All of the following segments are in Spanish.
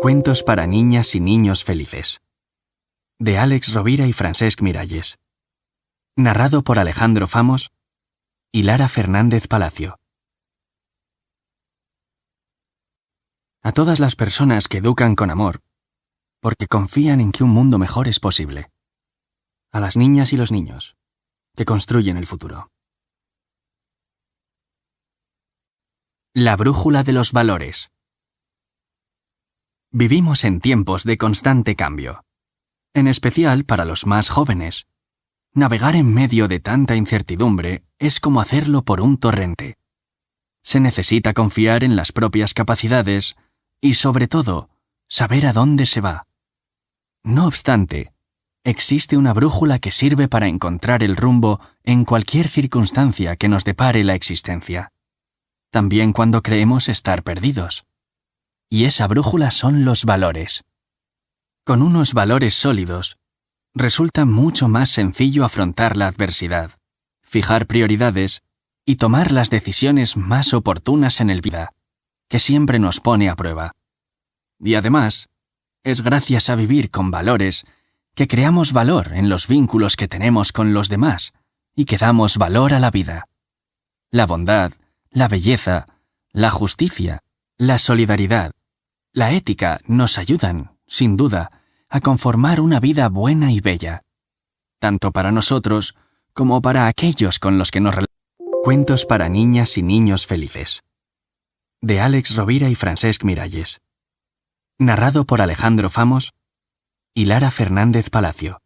Cuentos para niñas y niños felices, de Àlex Rovira y Francesc Miralles. Narrado por Alejandro Famos y Lara Fernández Palacio. A todas las personas que educan con amor, porque confían en que un mundo mejor es posible. A las niñas y los niños, que construyen el futuro. La brújula de los valores. Vivimos en tiempos de constante cambio, en especial para los más jóvenes. Navegar en medio de tanta incertidumbre es como hacerlo por un torrente. Se necesita confiar en las propias capacidades y, sobre todo, saber a dónde se va. No obstante, existe una brújula que sirve para encontrar el rumbo en cualquier circunstancia que nos depare la existencia, también cuando creemos estar perdidos. Y esa brújula son los valores. Con unos valores sólidos, resulta mucho más sencillo afrontar la adversidad, fijar prioridades y tomar las decisiones más oportunas en el vida, que siempre nos pone a prueba. Y además, es gracias a vivir con valores que creamos valor en los vínculos que tenemos con los demás y que damos valor a la vida. La bondad, la belleza, la justicia, la solidaridad, la ética nos ayudan, sin duda, a conformar una vida buena y bella, tanto para nosotros como para aquellos con los que nos relacionamos. Cuentos para niñas y niños felices, de Àlex Rovira y Francesc Miralles. Narrado por Alejandro Famos y Lara Fernández Palacio.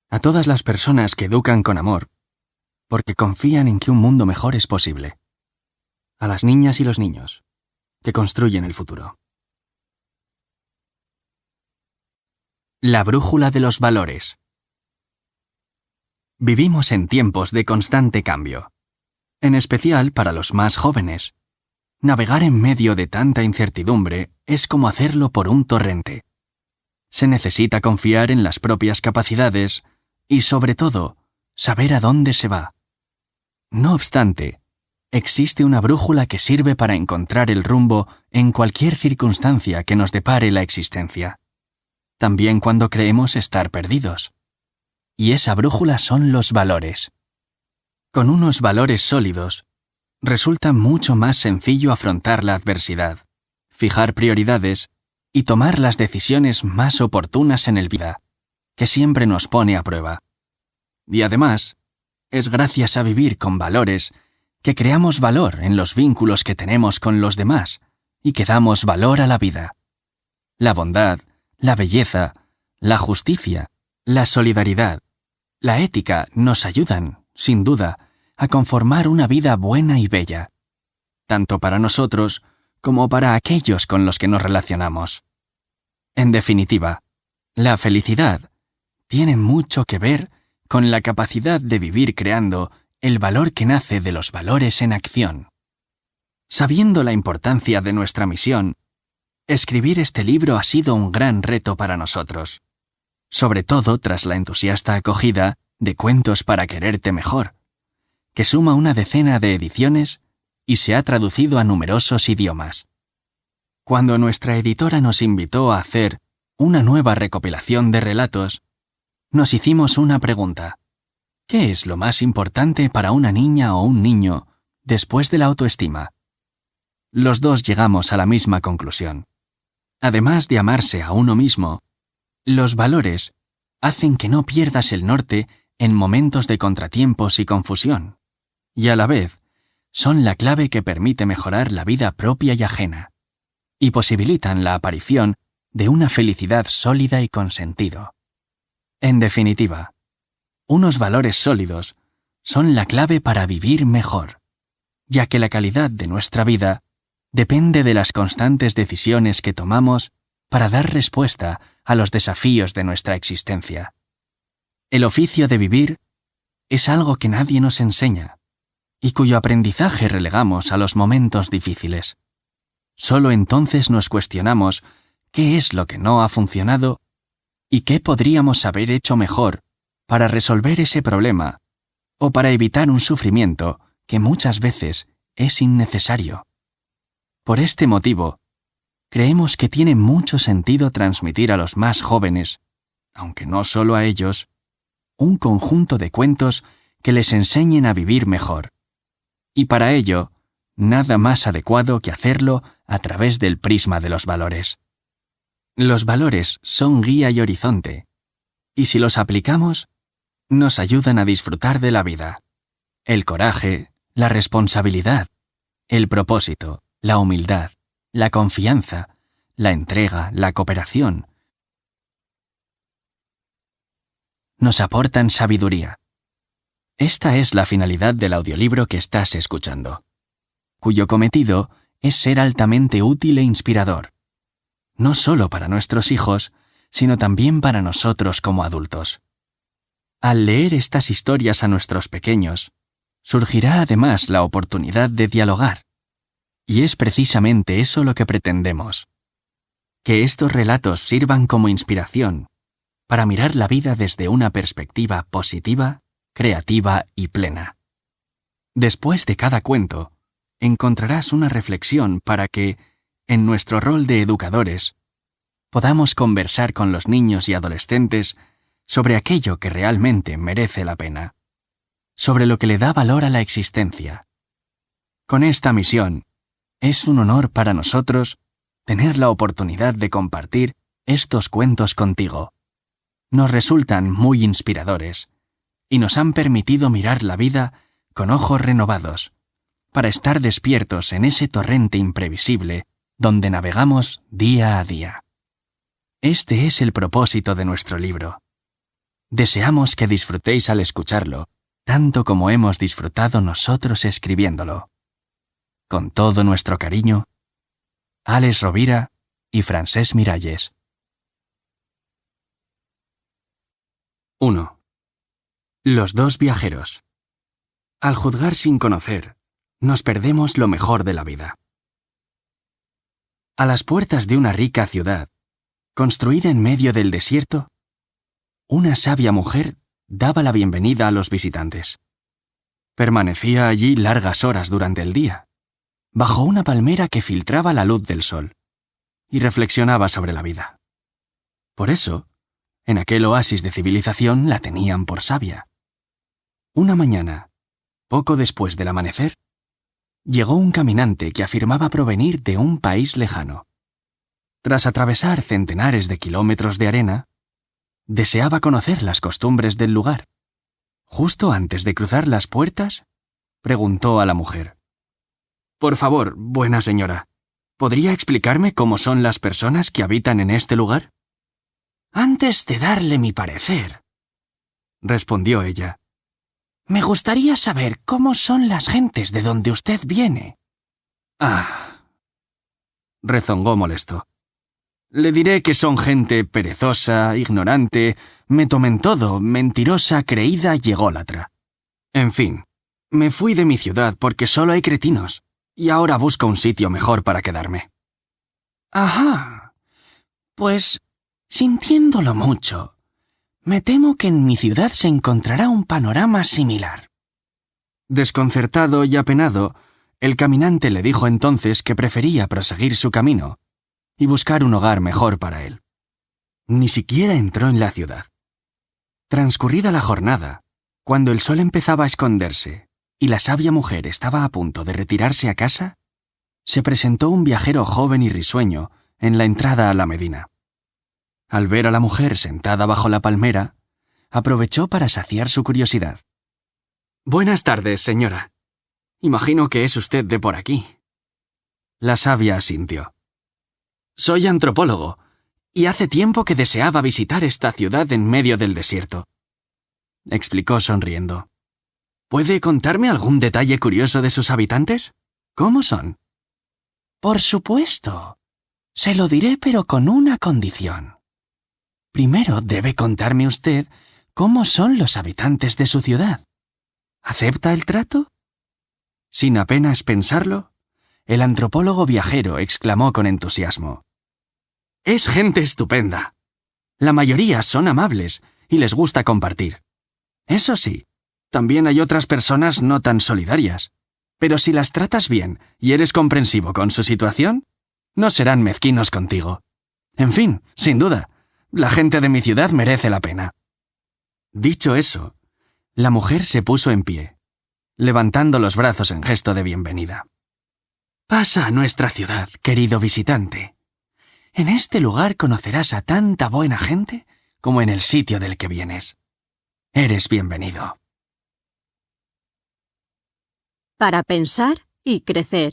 A todas las personas que educan con amor, porque confían en que un mundo mejor es posible. A las niñas y los niños, que construyen el futuro. La brújula de los valores. Vivimos en tiempos de constante cambio, en especial para los más jóvenes. Navegar en medio de tanta incertidumbre es como hacerlo por un torrente. Se necesita confiar en las propias capacidades y, sobre todo, saber a dónde se va. No obstante, existe una brújula que sirve para encontrar el rumbo en cualquier circunstancia que nos depare la existencia, también cuando creemos estar perdidos. Y esa brújula son los valores. Con unos valores sólidos, resulta mucho más sencillo afrontar la adversidad, fijar prioridades y tomar las decisiones más oportunas en el vida, que siempre nos pone a prueba. Y además, es gracias a vivir con valores que creamos valor en los vínculos que tenemos con los demás y que damos valor a la vida. La bondad, la belleza, la justicia, la solidaridad, la ética nos ayudan, sin duda, a conformar una vida buena y bella, tanto para nosotros como para aquellos con los que nos relacionamos. En definitiva, la felicidad tiene mucho que ver con la capacidad de vivir creando el valor que nace de los valores en acción. Sabiendo la importancia de nuestra misión, escribir este libro ha sido un gran reto para nosotros, sobre todo tras la entusiasta acogida de Cuentos para quererte mejor, que suma una decena de ediciones y se ha traducido a numerosos idiomas. Cuando nuestra editora nos invitó a hacer una nueva recopilación de relatos, nos hicimos una pregunta. ¿Qué es lo más importante para una niña o un niño después de la autoestima? Los dos llegamos a la misma conclusión. Además de amarse a uno mismo, los valores hacen que no pierdas el norte en momentos de contratiempos y confusión, y a la vez son la clave que permite mejorar la vida propia y ajena, y posibilitan la aparición de una felicidad sólida y con sentido. En definitiva, unos valores sólidos son la clave para vivir mejor, ya que la calidad de nuestra vida depende de las constantes decisiones que tomamos para dar respuesta a los desafíos de nuestra existencia. El oficio de vivir es algo que nadie nos enseña y cuyo aprendizaje relegamos a los momentos difíciles. Solo entonces nos cuestionamos qué es lo que no ha funcionado y qué podríamos haber hecho mejor para resolver ese problema o para evitar un sufrimiento que muchas veces es innecesario. Por este motivo, creemos que tiene mucho sentido transmitir a los más jóvenes, aunque no solo a ellos, un conjunto de cuentos que les enseñen a vivir mejor. Y para ello, nada más adecuado que hacerlo a través del prisma de los valores. Los valores son guía y horizonte, y si los aplicamos, nos ayudan a disfrutar de la vida. El coraje, la responsabilidad, el propósito, la humildad, la confianza, la entrega, la cooperación, nos aportan sabiduría. Esta es la finalidad del audiolibro que estás escuchando, cuyo cometido es ser altamente útil e inspirador, no solo para nuestros hijos, sino también para nosotros como adultos. Al leer estas historias a nuestros pequeños, surgirá además la oportunidad de dialogar. Y es precisamente eso lo que pretendemos. Que estos relatos sirvan como inspiración para mirar la vida desde una perspectiva positiva, creativa y plena. Después de cada cuento, encontrarás una reflexión para que, en nuestro rol de educadores, podamos conversar con los niños y adolescentes sobre aquello que realmente merece la pena, sobre lo que le da valor a la existencia. Con esta misión, es un honor para nosotros tener la oportunidad de compartir estos cuentos contigo. Nos resultan muy inspiradores y nos han permitido mirar la vida con ojos renovados, para estar despiertos en ese torrente imprevisible donde navegamos día a día. Este es el propósito de nuestro libro. Deseamos que disfrutéis al escucharlo, tanto como hemos disfrutado nosotros escribiéndolo. Con todo nuestro cariño, Alex Rovira y Francesc Miralles. 1. Los dos viajeros. Al juzgar sin conocer, nos perdemos lo mejor de la vida. A las puertas de una rica ciudad, construida en medio del desierto, una sabia mujer daba la bienvenida a los visitantes. Permanecía allí largas horas durante el día, bajo una palmera que filtraba la luz del sol, y reflexionaba sobre la vida. Por eso, en aquel oasis de civilización la tenían por sabia. Una mañana, poco después del amanecer, llegó un caminante que afirmaba provenir de un país lejano. Tras atravesar centenares de kilómetros de arena, deseaba conocer las costumbres del lugar. Justo antes de cruzar las puertas, preguntó a la mujer: «Por favor, buena señora, ¿podría explicarme cómo son las personas que habitan en este lugar?» «Antes de darle mi parecer», respondió ella, «me gustaría saber cómo son las gentes de donde usted viene». «Ah», rezongó molesto. «Le diré que son gente perezosa, ignorante, me tomen todo, mentirosa, creída y ególatra. En fin, me fui de mi ciudad porque solo hay cretinos, y ahora busco un sitio mejor para quedarme». «Ajá. Pues, sintiéndolo mucho, me temo que en mi ciudad se encontrará un panorama similar». Desconcertado y apenado, el caminante le dijo entonces que prefería proseguir su camino y buscar un hogar mejor para él. Ni siquiera entró en la ciudad. Transcurrida la jornada, cuando el sol empezaba a esconderse y la sabia mujer estaba a punto de retirarse a casa, se presentó un viajero joven y risueño en la entrada a la Medina. Al ver a la mujer sentada bajo la palmera, aprovechó para saciar su curiosidad. «Buenas tardes, señora. Imagino que es usted de por aquí». La sabia asintió. «Soy antropólogo, y hace tiempo que deseaba visitar esta ciudad en medio del desierto», explicó sonriendo. «¿Puede contarme algún detalle curioso de sus habitantes? ¿Cómo son?» «Por supuesto. Se lo diré, pero con una condición. Primero debe contarme usted cómo son los habitantes de su ciudad. ¿Acepta el trato?» Sin apenas pensarlo, el antropólogo viajero exclamó con entusiasmo: «Es gente estupenda. La mayoría son amables y les gusta compartir. Eso sí, también hay otras personas no tan solidarias, Pero si las tratas bien y eres comprensivo con su situación, no serán mezquinos contigo. En fin, sin duda, la gente de mi ciudad merece la pena. Dicho eso, la mujer se puso en pie, levantando los brazos en gesto de bienvenida. Pasa a nuestra ciudad, querido visitante. En este lugar conocerás a tanta buena gente como en el sitio del que vienes. Eres bienvenido. Para pensar y crecer.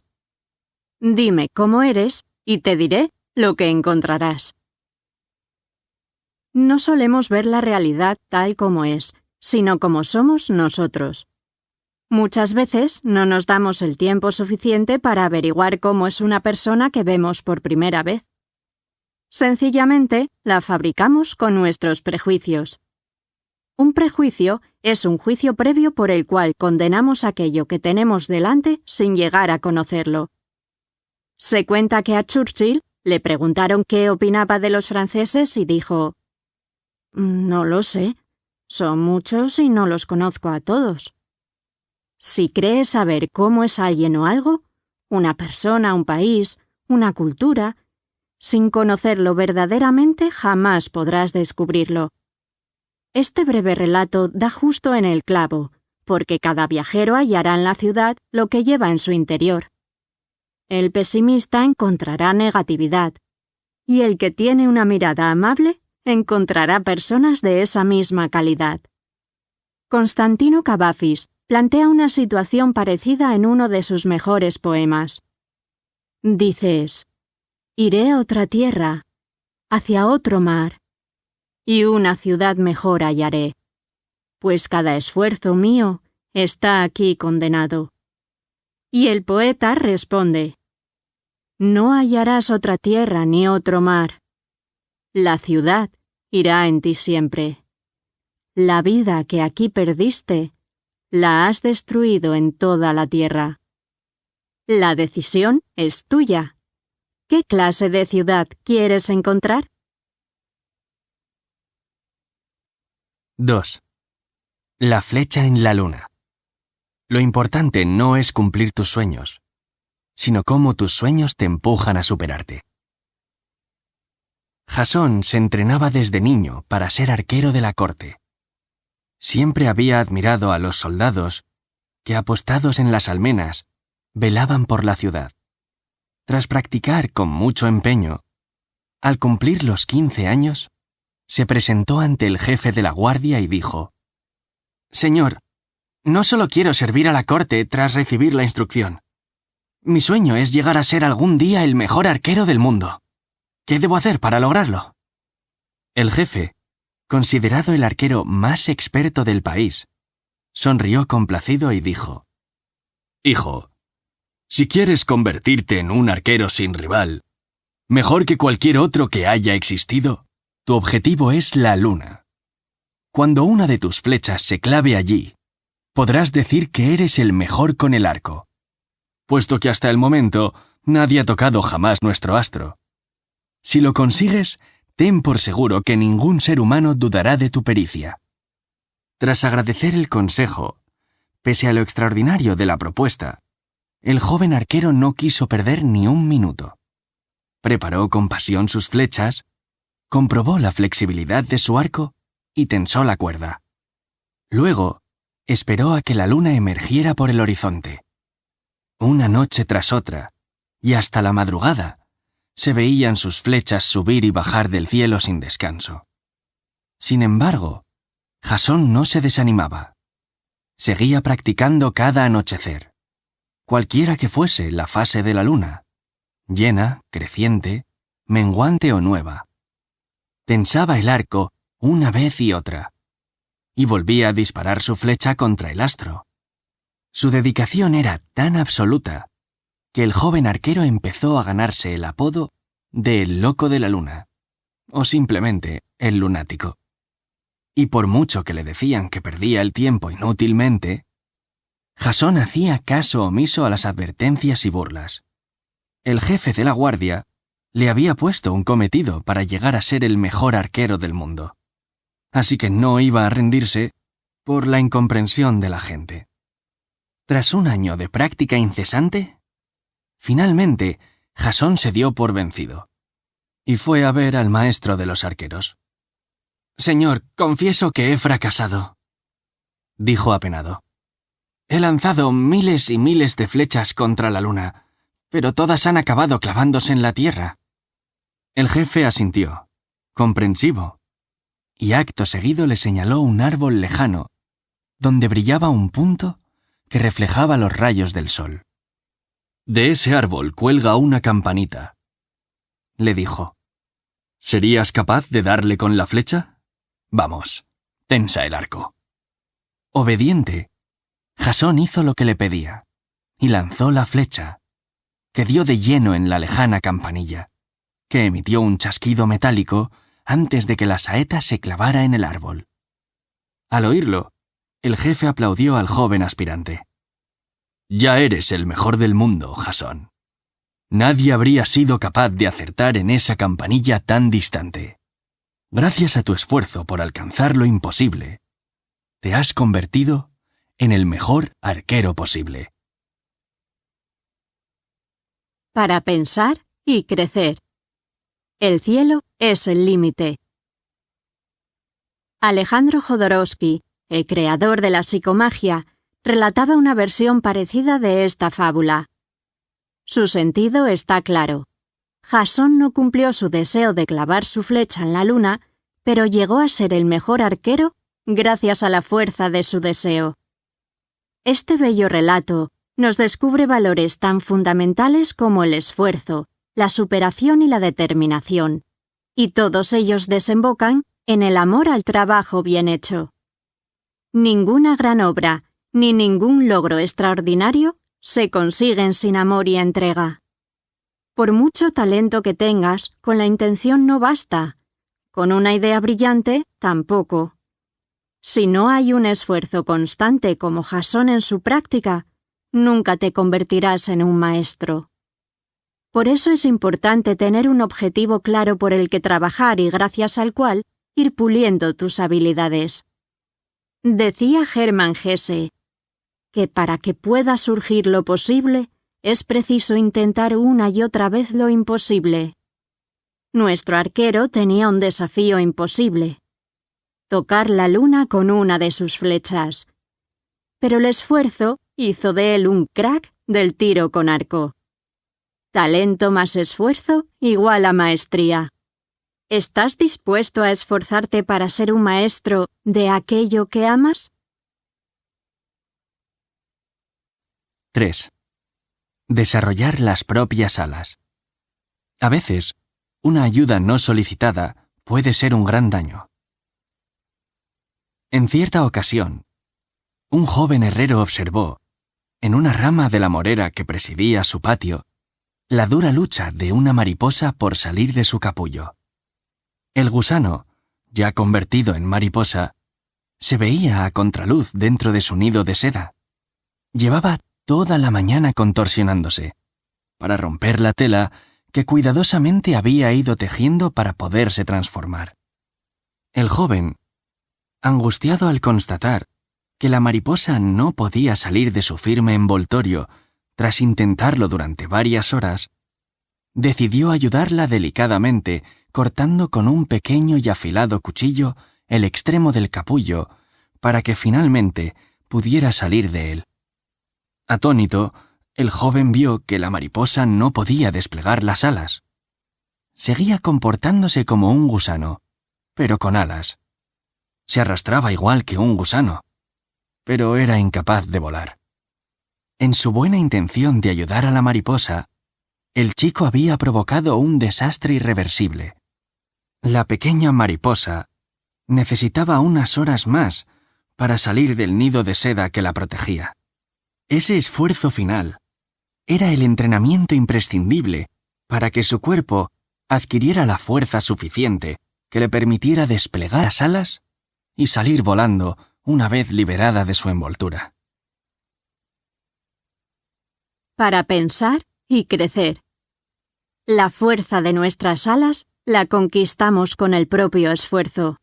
Dime cómo eres y te diré lo que encontrarás. No solemos ver la realidad tal como es, sino como somos nosotros. Muchas veces no nos damos el tiempo suficiente para averiguar cómo es una persona que vemos por primera vez. Sencillamente, la fabricamos con nuestros prejuicios. Un prejuicio es un juicio previo por el cual condenamos aquello que tenemos delante sin llegar a conocerlo. Se cuenta que a Churchill le preguntaron qué opinaba de los franceses y dijo: «No lo sé. Son muchos y no los conozco a todos». Si crees saber cómo es alguien o algo, una persona, un país, una cultura, sin conocerlo verdaderamente jamás podrás descubrirlo. Este breve relato da justo en el clavo, porque cada viajero hallará en la ciudad lo que lleva en su interior. El pesimista encontrará negatividad, y el que tiene una mirada amable encontrará personas de esa misma calidad. Constantino Cavafis plantea una situación parecida en uno de sus mejores poemas. Dices: «Iré a otra tierra, hacia otro mar, y una ciudad mejor hallaré, pues cada esfuerzo mío está aquí condenado». Y el poeta responde: «No hallarás otra tierra ni otro mar. La ciudad irá en ti siempre. La vida que aquí perdiste, la has destruido en toda la tierra. La decisión es tuya. ¿Qué clase de ciudad quieres encontrar?» 2. La flecha en la luna. Lo importante no es cumplir tus sueños, sino cómo tus sueños te empujan a superarte. Jasón se entrenaba desde niño para ser arquero de la corte. Siempre había admirado a los soldados que, apostados en las almenas, velaban por la ciudad. Tras practicar con mucho empeño, al cumplir los 15 años, se presentó ante el jefe de la guardia y dijo: «Señor, no solo quiero servir a la corte tras recibir la instrucción. Mi sueño es llegar a ser algún día el mejor arquero del mundo. ¿Qué debo hacer para lograrlo?» El jefe, considerado el arquero más experto del país, sonrió complacido y dijo: «Hijo, si quieres convertirte en un arquero sin rival, mejor que cualquier otro que haya existido, tu objetivo es la luna. Cuando una de tus flechas se clave allí, podrás decir que eres el mejor con el arco, puesto que hasta el momento nadie ha tocado jamás nuestro astro. Si lo consigues, ten por seguro que ningún ser humano dudará de tu pericia». Tras agradecer el consejo, pese a lo extraordinario de la propuesta, el joven arquero no quiso perder ni un minuto. Preparó con pasión sus flechas, comprobó la flexibilidad de su arco y tensó la cuerda. Luego, esperó a que la luna emergiera por el horizonte. Una noche tras otra, y hasta la madrugada, se veían sus flechas subir y bajar del cielo sin descanso. Sin embargo, Jasón no se desanimaba. Seguía practicando cada anochecer, cualquiera que fuese la fase de la luna, llena, creciente, menguante o nueva. Tensaba el arco una vez y otra, y volvía a disparar su flecha contra el astro. Su dedicación era tan absoluta que el joven arquero empezó a ganarse el apodo de «el loco de la luna», o simplemente «el lunático». Y por mucho que le decían que perdía el tiempo inútilmente, Jasón hacía caso omiso a las advertencias y burlas. El jefe de la guardia le había puesto un cometido para llegar a ser el mejor arquero del mundo, así que no iba a rendirse por la incomprensión de la gente. Tras un año de práctica incesante, finalmente Jasón se dio por vencido y fue a ver al maestro de los arqueros. «Señor, confieso que he fracasado», dijo apenado. «He lanzado miles y miles de flechas contra la luna, pero todas han acabado clavándose en la tierra». El jefe asintió, comprensivo, y acto seguido le señaló un árbol lejano, donde brillaba un punto que reflejaba los rayos del sol. «De ese árbol cuelga una campanita», le dijo. «¿Serías capaz de darle con la flecha? Vamos, tensa el arco». Obediente, Jasón hizo lo que le pedía y lanzó la flecha, que dio de lleno en la lejana campanilla, que emitió un chasquido metálico antes de que la saeta se clavara en el árbol. Al oírlo, el jefe aplaudió al joven aspirante. «Ya eres el mejor del mundo, Jasón. Nadie habría sido capaz de acertar en esa campanilla tan distante. Gracias a tu esfuerzo por alcanzar lo imposible, te has convertido en el mejor arquero posible». Para pensar y crecer. El cielo es el límite. Alejandro Jodorowsky, el creador de la psicomagia, relataba una versión parecida de esta fábula. Su sentido está claro. Jasón no cumplió su deseo de clavar su flecha en la luna, pero llegó a ser el mejor arquero gracias a la fuerza de su deseo. Este bello relato nos descubre valores tan fundamentales como el esfuerzo, la superación y la determinación, y todos ellos desembocan en el amor al trabajo bien hecho. Ninguna gran obra, ni ningún logro extraordinario se consiguen sin amor y entrega. Por mucho talento que tengas, con la intención no basta. Con una idea brillante, tampoco. Si no hay un esfuerzo constante como Jasón en su práctica, nunca te convertirás en un maestro. Por eso es importante tener un objetivo claro por el que trabajar y gracias al cual ir puliendo tus habilidades. Decía Hermann Hesse que para que pueda surgir lo posible es preciso intentar una y otra vez lo imposible. Nuestro arquero tenía un desafío imposible: tocar la luna con una de sus flechas. Pero el esfuerzo hizo de él un crack del tiro con arco. Talento más esfuerzo igual a maestría. ¿Estás dispuesto a esforzarte para ser un maestro de aquello que amas? 3. Desarrollar las propias alas. A veces, una ayuda no solicitada puede ser un gran daño. En cierta ocasión, un joven herrero observó, en una rama de la morera que presidía su patio, la dura lucha de una mariposa por salir de su capullo. El gusano, ya convertido en mariposa, se veía a contraluz dentro de su nido de seda. Llevaba toda la mañana contorsionándose, para romper la tela que cuidadosamente había ido tejiendo para poderse transformar. El joven, angustiado al constatar que la mariposa no podía salir de su firme envoltorio tras intentarlo durante varias horas, decidió ayudarla delicadamente cortando con un pequeño y afilado cuchillo el extremo del capullo para que finalmente pudiera salir de él. Atónito, el joven vio que la mariposa no podía desplegar las alas. Seguía comportándose como un gusano, pero con alas. Se arrastraba igual que un gusano, pero era incapaz de volar. En su buena intención de ayudar a la mariposa, el chico había provocado un desastre irreversible. La pequeña mariposa necesitaba unas horas más para salir del nido de seda que la protegía. Ese esfuerzo final era el entrenamiento imprescindible para que su cuerpo adquiriera la fuerza suficiente que le permitiera desplegar las alas y salir volando una vez liberada de su envoltura. Para pensar y crecer. La fuerza de nuestras alas la conquistamos con el propio esfuerzo.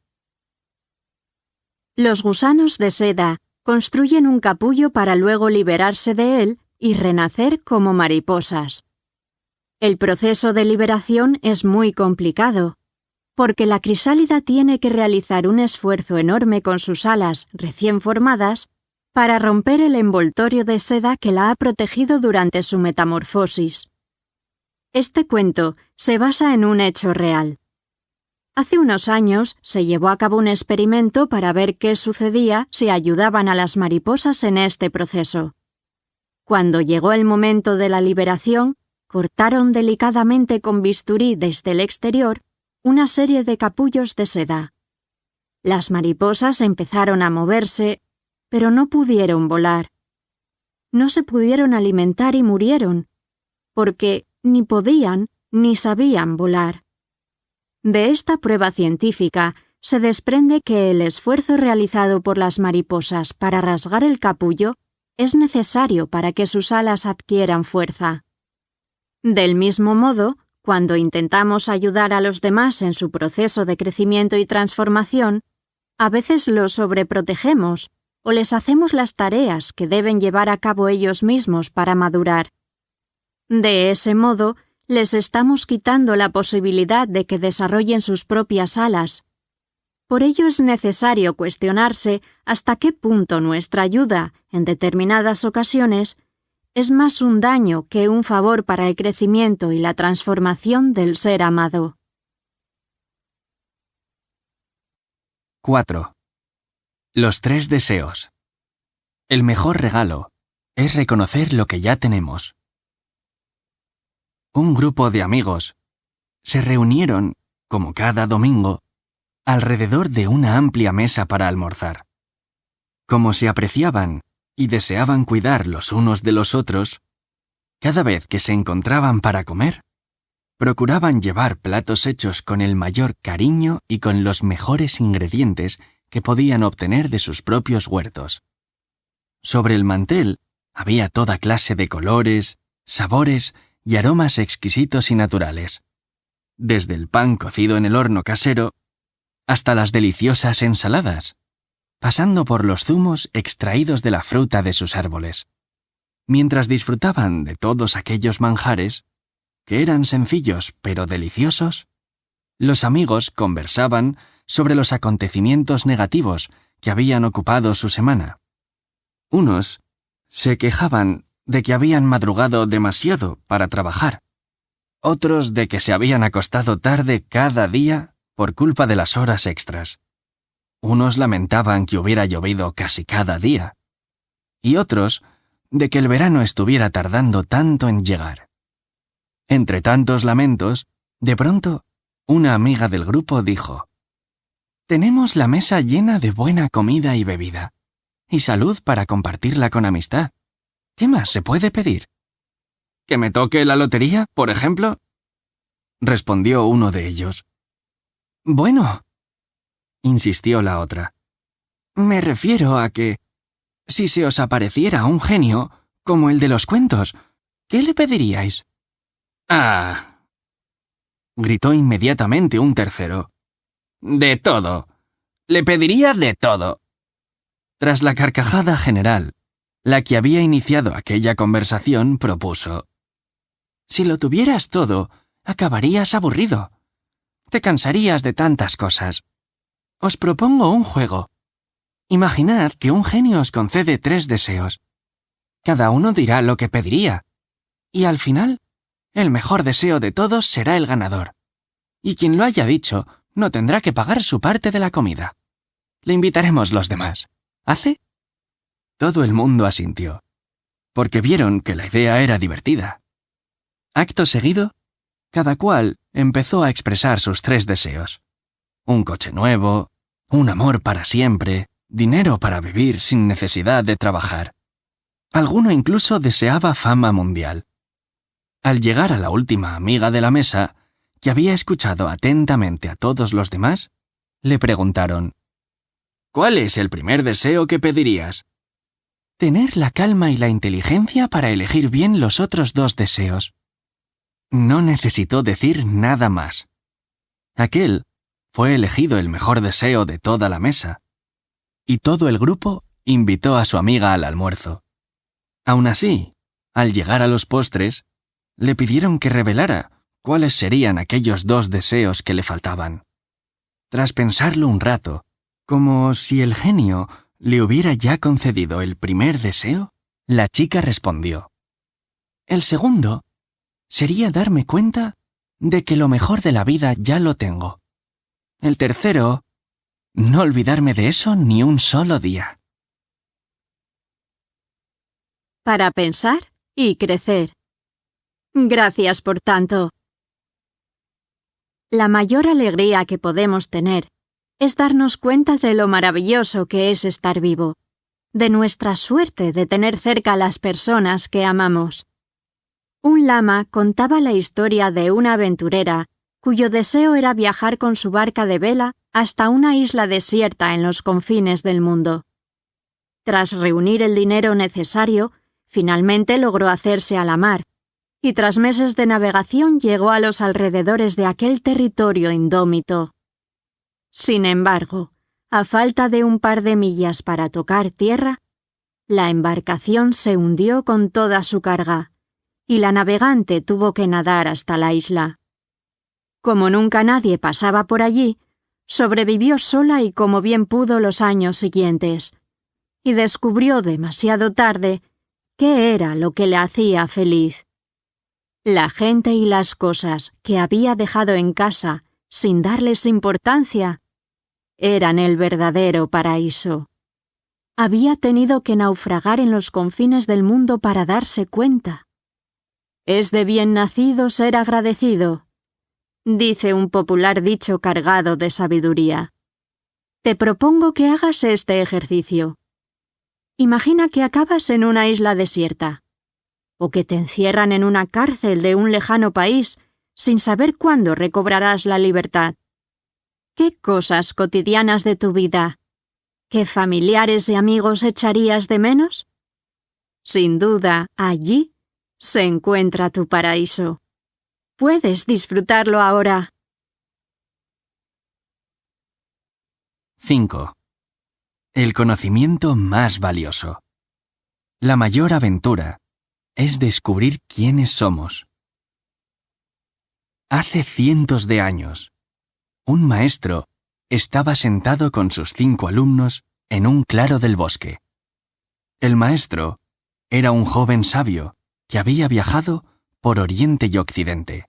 Los gusanos de seda, construyen un capullo para luego liberarse de él y renacer como mariposas. El proceso de liberación es muy complicado, porque la crisálida tiene que realizar un esfuerzo enorme con sus alas recién formadas para romper el envoltorio de seda que la ha protegido durante su metamorfosis. Este cuento se basa en un hecho real. Hace unos años se llevó a cabo un experimento para ver qué sucedía si ayudaban a las mariposas en este proceso. Cuando llegó el momento de la liberación, cortaron delicadamente con bisturí desde el exterior una serie de capullos de seda. Las mariposas empezaron a moverse, pero no pudieron volar. No se pudieron alimentar y murieron, porque ni podían ni sabían volar. De esta prueba científica se desprende que el esfuerzo realizado por las mariposas para rasgar el capullo es necesario para que sus alas adquieran fuerza. Del mismo modo, cuando intentamos ayudar a los demás en su proceso de crecimiento y transformación, a veces los sobreprotegemos o les hacemos las tareas que deben llevar a cabo ellos mismos para madurar. De ese modo, les estamos quitando la posibilidad de que desarrollen sus propias alas. Por ello es necesario cuestionarse hasta qué punto nuestra ayuda, en determinadas ocasiones, es más un daño que un favor para el crecimiento y la transformación del ser amado. 4. Los 3 deseos. El mejor regalo es reconocer lo que ya tenemos. Un grupo de amigos se reunieron, como cada domingo, alrededor de una amplia mesa para almorzar. Como se apreciaban y deseaban cuidar los unos de los otros, cada vez que se encontraban para comer, procuraban llevar platos hechos con el mayor cariño y con los mejores ingredientes que podían obtener de sus propios huertos. Sobre el mantel había toda clase de colores, sabores y aromas exquisitos y naturales, desde el pan cocido en el horno casero hasta las deliciosas ensaladas, pasando por los zumos extraídos de la fruta de sus árboles. Mientras disfrutaban de todos aquellos manjares, que eran sencillos pero deliciosos, los amigos conversaban sobre los acontecimientos negativos que habían ocupado su semana. Unos se quejaban de que habían madrugado demasiado para trabajar, otros de que se habían acostado tarde cada día por culpa de las horas extras. Unos lamentaban que hubiera llovido casi cada día, y otros de que el verano estuviera tardando tanto en llegar. Entre tantos lamentos, de pronto, una amiga del grupo dijo: «Tenemos la mesa llena de buena comida y bebida, y salud para compartirla con amistad. ¿Qué más se puede pedir?» «¿Que me toque la lotería, por ejemplo?», respondió uno de ellos. «Bueno», insistió la otra, «me refiero a que, si se os apareciera un genio, como el de los cuentos, ¿qué le pediríais?» «¡Ah!», gritó inmediatamente un tercero. «De todo. Le pediría de todo». Tras la carcajada general, la que había iniciado aquella conversación propuso: «Si lo tuvieras todo, acabarías aburrido. Te cansarías de tantas cosas. Os propongo un juego. Imaginad que un genio os concede 3 deseos. Cada uno dirá lo que pediría, y al final, el mejor deseo de todos será el ganador. Y quien lo haya dicho no tendrá que pagar su parte de la comida. Le invitaremos los demás. ¿Hace?» Todo el mundo asintió, porque vieron que la idea era divertida. Acto seguido, cada cual empezó a expresar sus 3 deseos. Un coche nuevo, un amor para siempre, dinero para vivir sin necesidad de trabajar. Alguno incluso deseaba fama mundial. Al llegar a la última amiga de la mesa, que había escuchado atentamente a todos los demás, le preguntaron: «¿Cuál es el primer deseo que pedirías?» «Tener la calma y la inteligencia para elegir bien los otros 2 deseos». No necesitó decir nada más. Aquel fue elegido el mejor deseo de toda la mesa, y todo el grupo invitó a su amiga al almuerzo. Aún así, al llegar a los postres, le pidieron que revelara cuáles serían aquellos 2 deseos que le faltaban. Tras pensarlo un rato, como si el genio le hubiera ya concedido el primer deseo, la chica respondió: «El segundo sería darme cuenta de que lo mejor de la vida ya lo tengo. El tercero, no olvidarme de eso ni un solo día». Para pensar y crecer. Gracias por tanto. La mayor alegría que podemos tener es darnos cuenta de lo maravilloso que es estar vivo, de nuestra suerte de tener cerca a las personas que amamos. Un lama contaba la historia de una aventurera cuyo deseo era viajar con su barca de vela hasta una isla desierta en los confines del mundo. Tras reunir el dinero necesario, finalmente logró hacerse a la mar, y tras meses de navegación llegó a los alrededores de aquel territorio indómito. Sin embargo, a falta de un par de millas para tocar tierra, la embarcación se hundió con toda su carga, y la navegante tuvo que nadar hasta la isla. Como nunca nadie pasaba por allí, sobrevivió sola y como bien pudo los años siguientes, y descubrió demasiado tarde qué era lo que le hacía feliz. La gente y las cosas que había dejado en casa sin darles importancia eran el verdadero paraíso. Había tenido que naufragar en los confines del mundo para darse cuenta. Es de bien nacido ser agradecido, dice un popular dicho cargado de sabiduría. Te propongo que hagas este ejercicio. Imagina que acabas en una isla desierta, o que te encierran en una cárcel de un lejano país sin saber cuándo recobrarás la libertad. ¿Qué cosas cotidianas de tu vida, qué familiares y amigos echarías de menos? Sin duda, allí se encuentra tu paraíso. Puedes disfrutarlo ahora. 5. El conocimiento más valioso. La mayor aventura es descubrir quiénes somos. Hace cientos de años, un maestro estaba sentado con sus 5 alumnos en un claro del bosque. El maestro era un joven sabio que había viajado por Oriente y Occidente,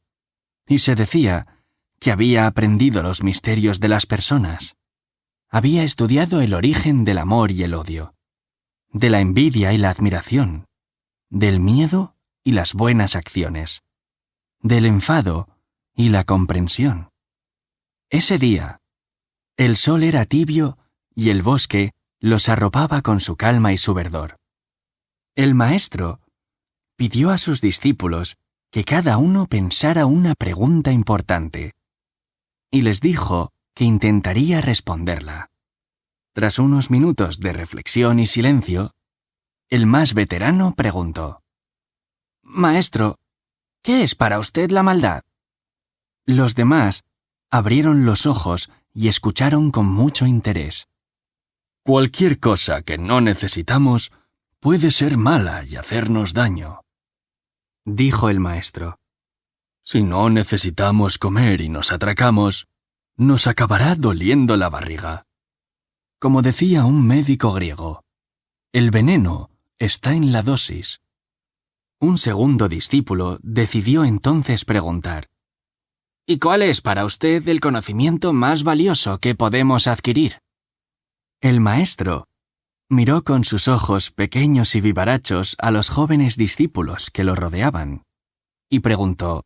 y se decía que había aprendido los misterios de las personas. Había estudiado el origen del amor y el odio, de la envidia y la admiración, del miedo y las buenas acciones, del enfado y la comprensión. Ese día, el sol era tibio y el bosque los arropaba con su calma y su verdor. El maestro pidió a sus discípulos que cada uno pensara una pregunta importante, y les dijo que intentaría responderla. Tras unos minutos de reflexión y silencio, el más veterano preguntó: «Maestro, ¿qué es para usted la maldad?». Los demás abrieron los ojos y escucharon con mucho interés. «Cualquier cosa que no necesitamos puede ser mala y hacernos daño», dijo el maestro. «Si no necesitamos comer y nos atracamos, nos acabará doliendo la barriga. Como decía un médico griego, el veneno está en la dosis». Un segundo discípulo decidió entonces preguntar: «¿Y cuál es para usted el conocimiento más valioso que podemos adquirir?». El maestro miró con sus ojos pequeños y vivarachos a los jóvenes discípulos que lo rodeaban y preguntó: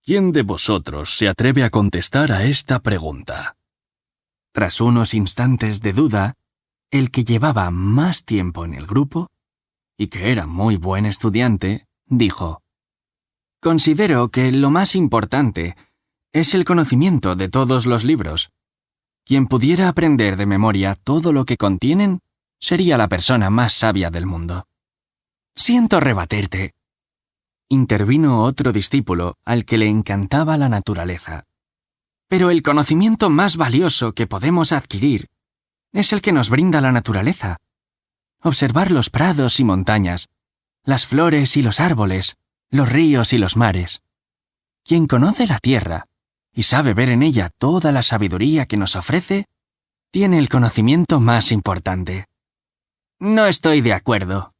«¿Quién de vosotros se atreve a contestar a esta pregunta?». Tras unos instantes de duda, el que llevaba más tiempo en el grupo, y que era muy buen estudiante, dijo: «Considero que lo más importante es el conocimiento de todos los libros. Quien pudiera aprender de memoria todo lo que contienen sería la persona más sabia del mundo». «Siento rebatirte», intervino otro discípulo al que le encantaba la naturaleza. «Pero el conocimiento más valioso que podemos adquirir es el que nos brinda la naturaleza. observar los prados y montañas, las flores y los árboles, los ríos y los mares. Quien conoce la tierra y sabe ver en ella toda la sabiduría que nos ofrece, tiene el conocimiento más importante. No estoy de acuerdo,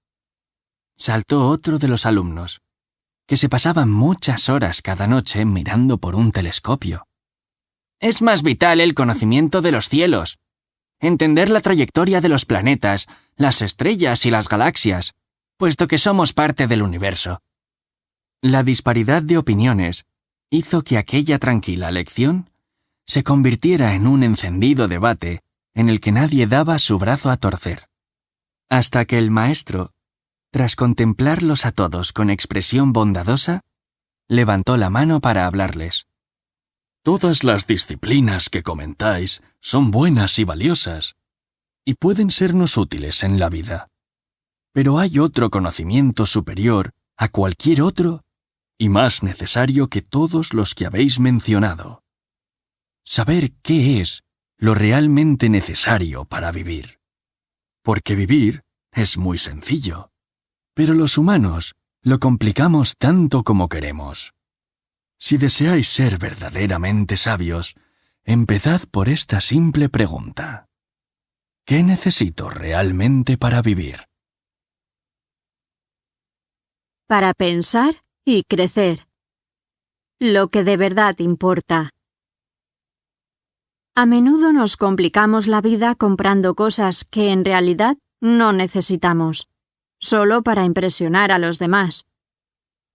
saltó otro de los alumnos, que se pasaban muchas horas cada noche mirando por un telescopio. Es más vital el conocimiento de los cielos, entender la trayectoria de los planetas, las estrellas y las galaxias, puesto que somos parte del universo. La disparidad de opiniones hizo que aquella tranquila lección se convirtiera en un encendido debate en el que nadie daba su brazo a torcer, hasta que el maestro, tras contemplarlos a todos con expresión bondadosa, levantó la mano para hablarles. Todas las disciplinas que comentáis son buenas y valiosas, y pueden sernos útiles en la vida. Pero hay otro conocimiento superior a cualquier otro y más necesario que todos los que habéis mencionado. Saber qué es lo realmente necesario para vivir. Porque vivir es muy sencillo, pero los humanos lo complicamos tanto como queremos. Si deseáis ser verdaderamente sabios, empezad por esta simple pregunta. ¿Qué necesito realmente para vivir? Para pensar y crecer. Lo que de verdad importa. A menudo nos complicamos la vida comprando cosas que en realidad no necesitamos, solo para impresionar a los demás.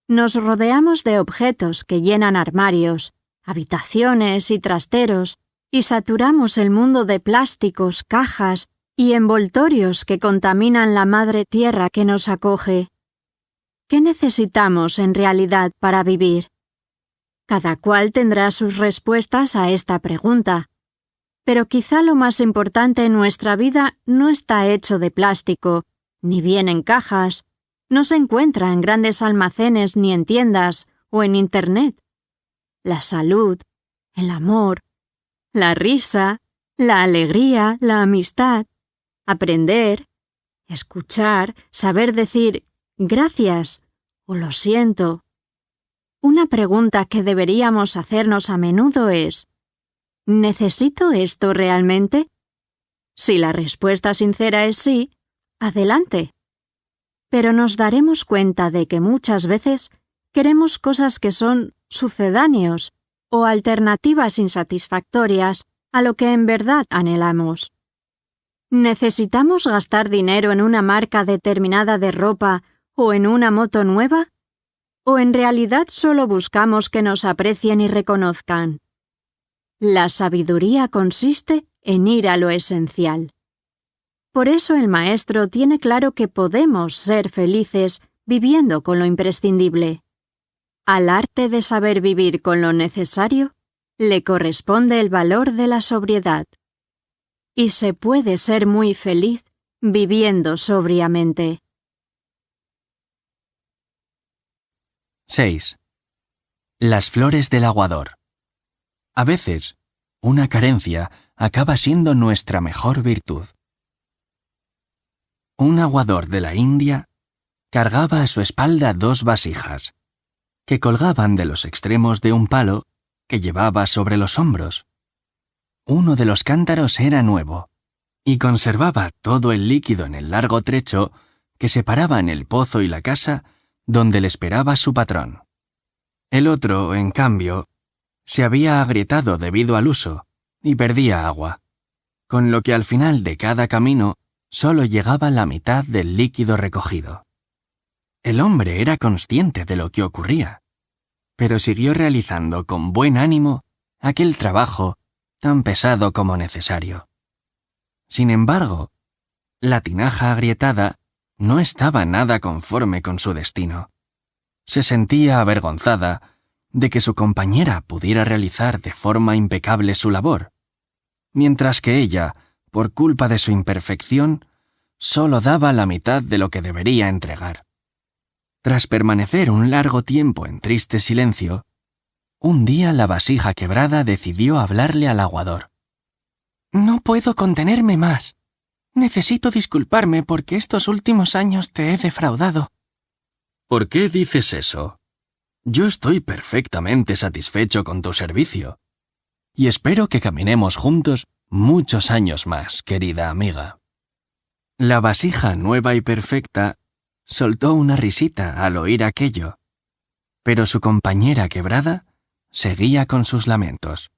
Nos rodeamos de objetos que llenan armarios, habitaciones y trasteros, y saturamos el mundo de plásticos, cajas y envoltorios que contaminan la madre tierra que nos acoge. ¿Qué necesitamos en realidad para vivir? Cada cual tendrá sus respuestas a esta pregunta, pero quizá lo más importante en nuestra vida no está hecho de plástico, ni bien en cajas, no se encuentra en grandes almacenes ni en tiendas o en Internet. La salud, el amor, la risa, la alegría, la amistad, aprender, escuchar, saber decir gracias o lo siento. Una pregunta que deberíamos hacernos a menudo es: ¿necesito esto realmente? Si la respuesta sincera es sí, adelante. Pero nos daremos cuenta de que muchas veces queremos cosas que son sucedáneos o alternativas insatisfactorias a lo que en verdad anhelamos. ¿Necesitamos gastar dinero en una marca determinada de ropa o en una moto nueva? ¿O en realidad solo buscamos que nos aprecien y reconozcan? La sabiduría consiste en ir a lo esencial. Por eso el maestro tiene claro que podemos ser felices viviendo con lo imprescindible. Al arte de saber vivir con lo necesario, le corresponde el valor de la sobriedad. Y se puede ser muy feliz viviendo sobriamente. 6. Las flores del aguador. A veces, una carencia acaba siendo nuestra mejor virtud. Un aguador de la India cargaba a su espalda 2 vasijas, que colgaban de los extremos de un palo que llevaba sobre los hombros. Uno de los cántaros era nuevo, y conservaba todo el líquido en el largo trecho que separaban el pozo y la casa donde le esperaba su patrón. El otro, en cambio, se había agrietado debido al uso y perdía agua, con lo que al final de cada camino solo llegaba la mitad del líquido recogido. El hombre era consciente de lo que ocurría, pero siguió realizando con buen ánimo aquel trabajo tan pesado como necesario. Sin embargo, la tinaja agrietada no estaba nada conforme con su destino. Se sentía avergonzada de que su compañera pudiera realizar de forma impecable su labor, mientras que ella, por culpa de su imperfección, solo daba la mitad de lo que debería entregar. Tras permanecer un largo tiempo en triste silencio, un día la vasija quebrada decidió hablarle al aguador. «No puedo contenerme más. Necesito disculparme porque estos últimos años te he defraudado. ¿Por qué dices eso? Yo estoy perfectamente satisfecho con tu servicio. Y espero que caminemos juntos muchos años más, querida amiga. La vasija nueva y perfecta soltó una risita al oír aquello, pero su compañera quebrada seguía con sus lamentos.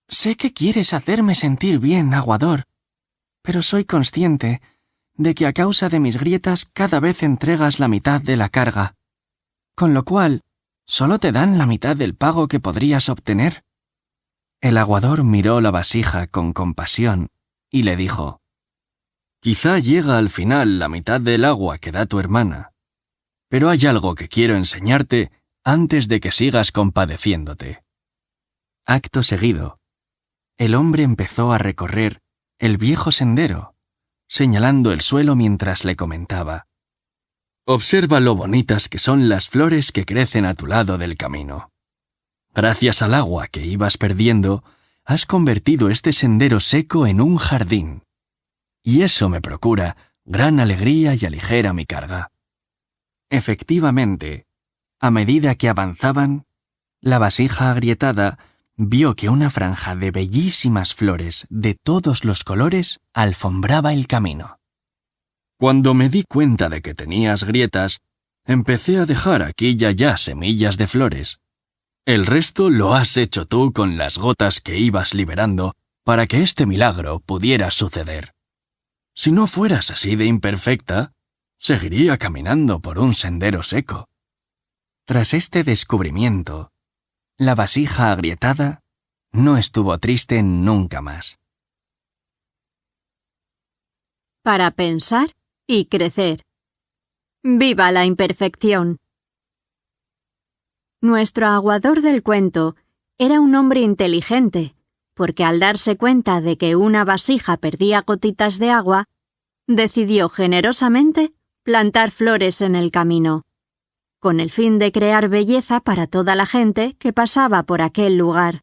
Sé que quieres hacerme sentir bien, aguador, pero soy consciente de que a causa de mis grietas cada vez entregas la mitad de la carga, con lo cual solo te dan la mitad del pago que podrías obtener. El aguador miró la vasija con compasión y le dijo: Quizá llega al final la mitad del agua que da tu hermana, pero hay algo que quiero enseñarte antes de que sigas compadeciéndote. Acto seguido, el hombre empezó a recorrer el viejo sendero, señalando el suelo mientras le comentaba: Observa lo bonitas que son las flores que crecen a tu lado del camino. Gracias al agua que ibas perdiendo, has convertido este sendero seco en un jardín. Y eso me procura gran alegría y aligera mi carga. Efectivamente, a medida que avanzaban, la vasija agrietada vio que una franja de bellísimas flores de todos los colores alfombraba el camino. Cuando me di cuenta de que tenías grietas, empecé a dejar aquí y allá semillas de flores. El resto lo has hecho tú con las gotas que ibas liberando para que este milagro pudiera suceder. Si no fueras así de imperfecta, seguiría caminando por un sendero seco. Tras este descubrimiento, la vasija agrietada no estuvo triste nunca más. Para pensar y crecer. ¡Viva la imperfección! Nuestro aguador del cuento era un hombre inteligente, porque al darse cuenta de que una vasija perdía gotitas de agua, decidió generosamente plantar flores en el camino, con el fin de crear belleza para toda la gente que pasaba por aquel lugar.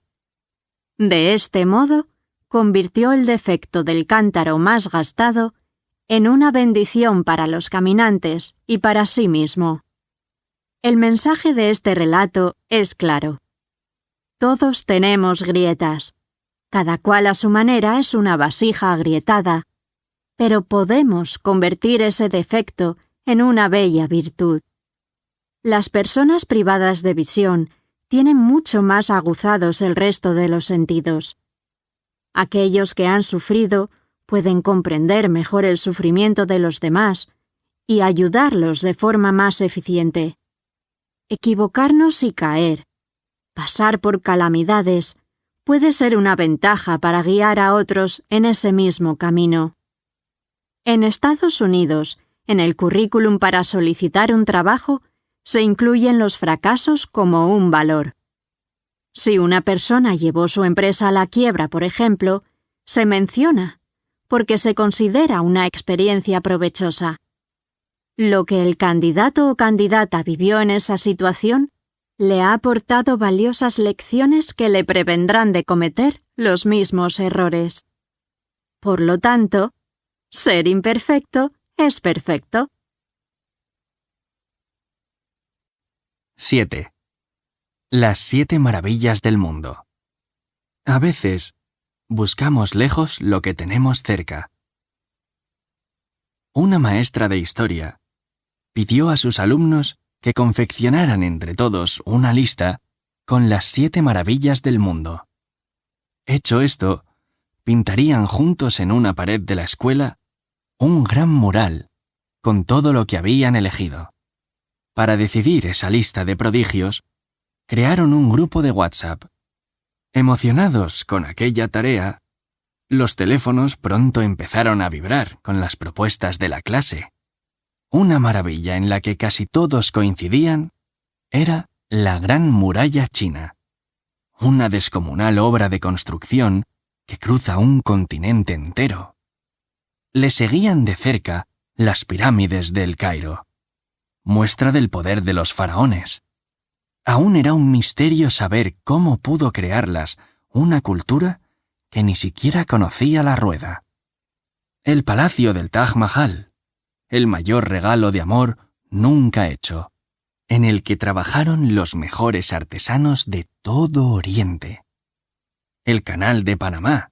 De este modo, convirtió el defecto del cántaro más gastado en una bendición para los caminantes y para sí mismo. El mensaje de este relato es claro. Todos tenemos grietas. Cada cual a su manera es una vasija agrietada, pero podemos convertir ese defecto en una bella virtud. Las personas privadas de visión tienen mucho más aguzados el resto de los sentidos. Aquellos que han sufrido pueden comprender mejor el sufrimiento de los demás y ayudarlos de forma más eficiente. Equivocarnos y caer, pasar por calamidades, puede ser una ventaja para guiar a otros en ese mismo camino. En Estados Unidos, en el currículum para solicitar un trabajo, se incluyen los fracasos como un valor. Si una persona llevó su empresa a la quiebra, por ejemplo, se menciona, porque se considera una experiencia provechosa. Lo que el candidato o candidata vivió en esa situación le ha aportado valiosas lecciones que le prevendrán de cometer los mismos errores. Por lo tanto, ser imperfecto es perfecto. 7. Las 7 maravillas del mundo. A veces, buscamos lejos lo que tenemos cerca. Una maestra de historia pidió a sus alumnos que confeccionaran entre todos una lista con las 7 maravillas del mundo. Hecho esto, pintarían juntos en una pared de la escuela un gran mural con todo lo que habían elegido. Para decidir esa lista de prodigios, crearon un grupo de WhatsApp. Emocionados con aquella tarea, los teléfonos pronto empezaron a vibrar con las propuestas de la clase. Una maravilla en la que casi todos coincidían era la Gran Muralla China, una descomunal obra de construcción que cruza un continente entero. Le seguían de cerca las pirámides del Cairo, muestra del poder de los faraones. Aún era un misterio saber cómo pudo crearlas una cultura que ni siquiera conocía la rueda. El palacio del Taj Mahal, el mayor regalo de amor nunca hecho, en el que trabajaron los mejores artesanos de todo Oriente. El Canal de Panamá,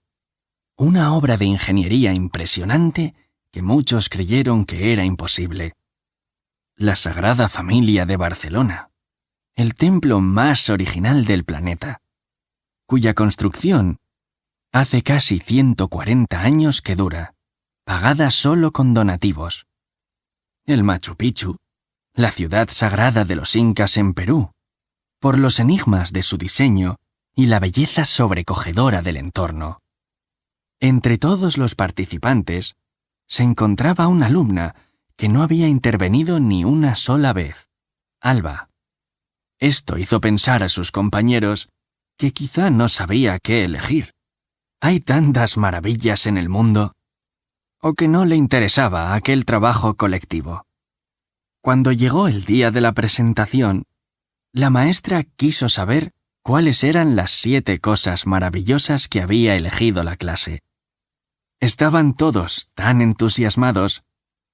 una obra de ingeniería impresionante que muchos creyeron que era imposible. La Sagrada Familia de Barcelona, el templo más original del planeta, cuya construcción hace casi 140 años que dura, pagada solo con donativos. El Machu Picchu, la ciudad sagrada de los incas en Perú, por los enigmas de su diseño y la belleza sobrecogedora del entorno. Entre todos los participantes se encontraba una alumna que no había intervenido ni una sola vez, Alba. Esto hizo pensar a sus compañeros que quizá no sabía qué elegir. Hay tantas maravillas en el mundo, o que no le interesaba aquel trabajo colectivo. Cuando llegó el día de la presentación, la maestra quiso saber cuáles eran las 7 cosas maravillosas que había elegido la clase. Estaban todos tan entusiasmados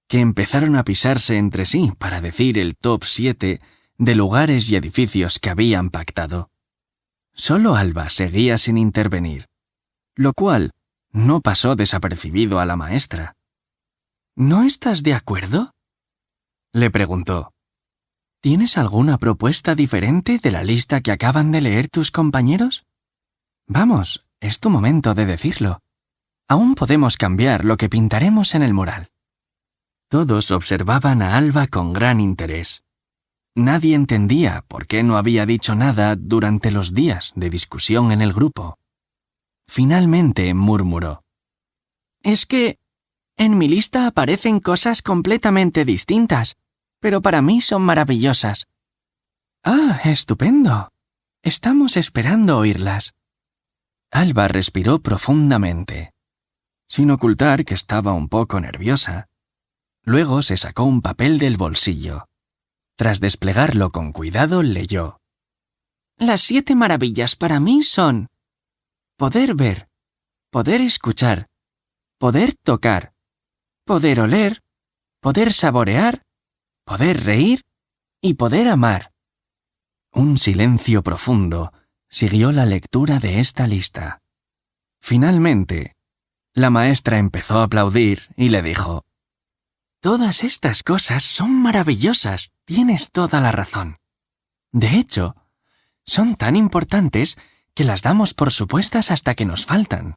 que empezaron a pisarse entre sí para decir el top 7 de lugares y edificios que habían pactado. Solo Alba seguía sin intervenir, lo cual no pasó desapercibido a la maestra. ¿No estás de acuerdo?, le preguntó. ¿Tienes alguna propuesta diferente de la lista que acaban de leer tus compañeros? Vamos, es tu momento de decirlo. Aún podemos cambiar lo que pintaremos en el mural. Todos observaban a Alba con gran interés. Nadie entendía por qué no había dicho nada durante los días de discusión en el grupo. Finalmente murmuró. Es que en mi lista aparecen cosas completamente distintas, pero para mí son maravillosas. Ah, estupendo. Estamos esperando oírlas. Alba respiró profundamente, sin ocultar que estaba un poco nerviosa. Luego se sacó un papel del bolsillo. Tras desplegarlo con cuidado, leyó. Las 7 maravillas para mí son poder ver, poder escuchar, poder tocar, poder oler, poder saborear, poder reír y poder amar. Un silencio profundo siguió la lectura de esta lista. Finalmente, la maestra empezó a aplaudir y le dijo: Todas estas cosas son maravillosas, tienes toda la razón. De hecho, son tan importantes que las damos por supuestas hasta que nos faltan,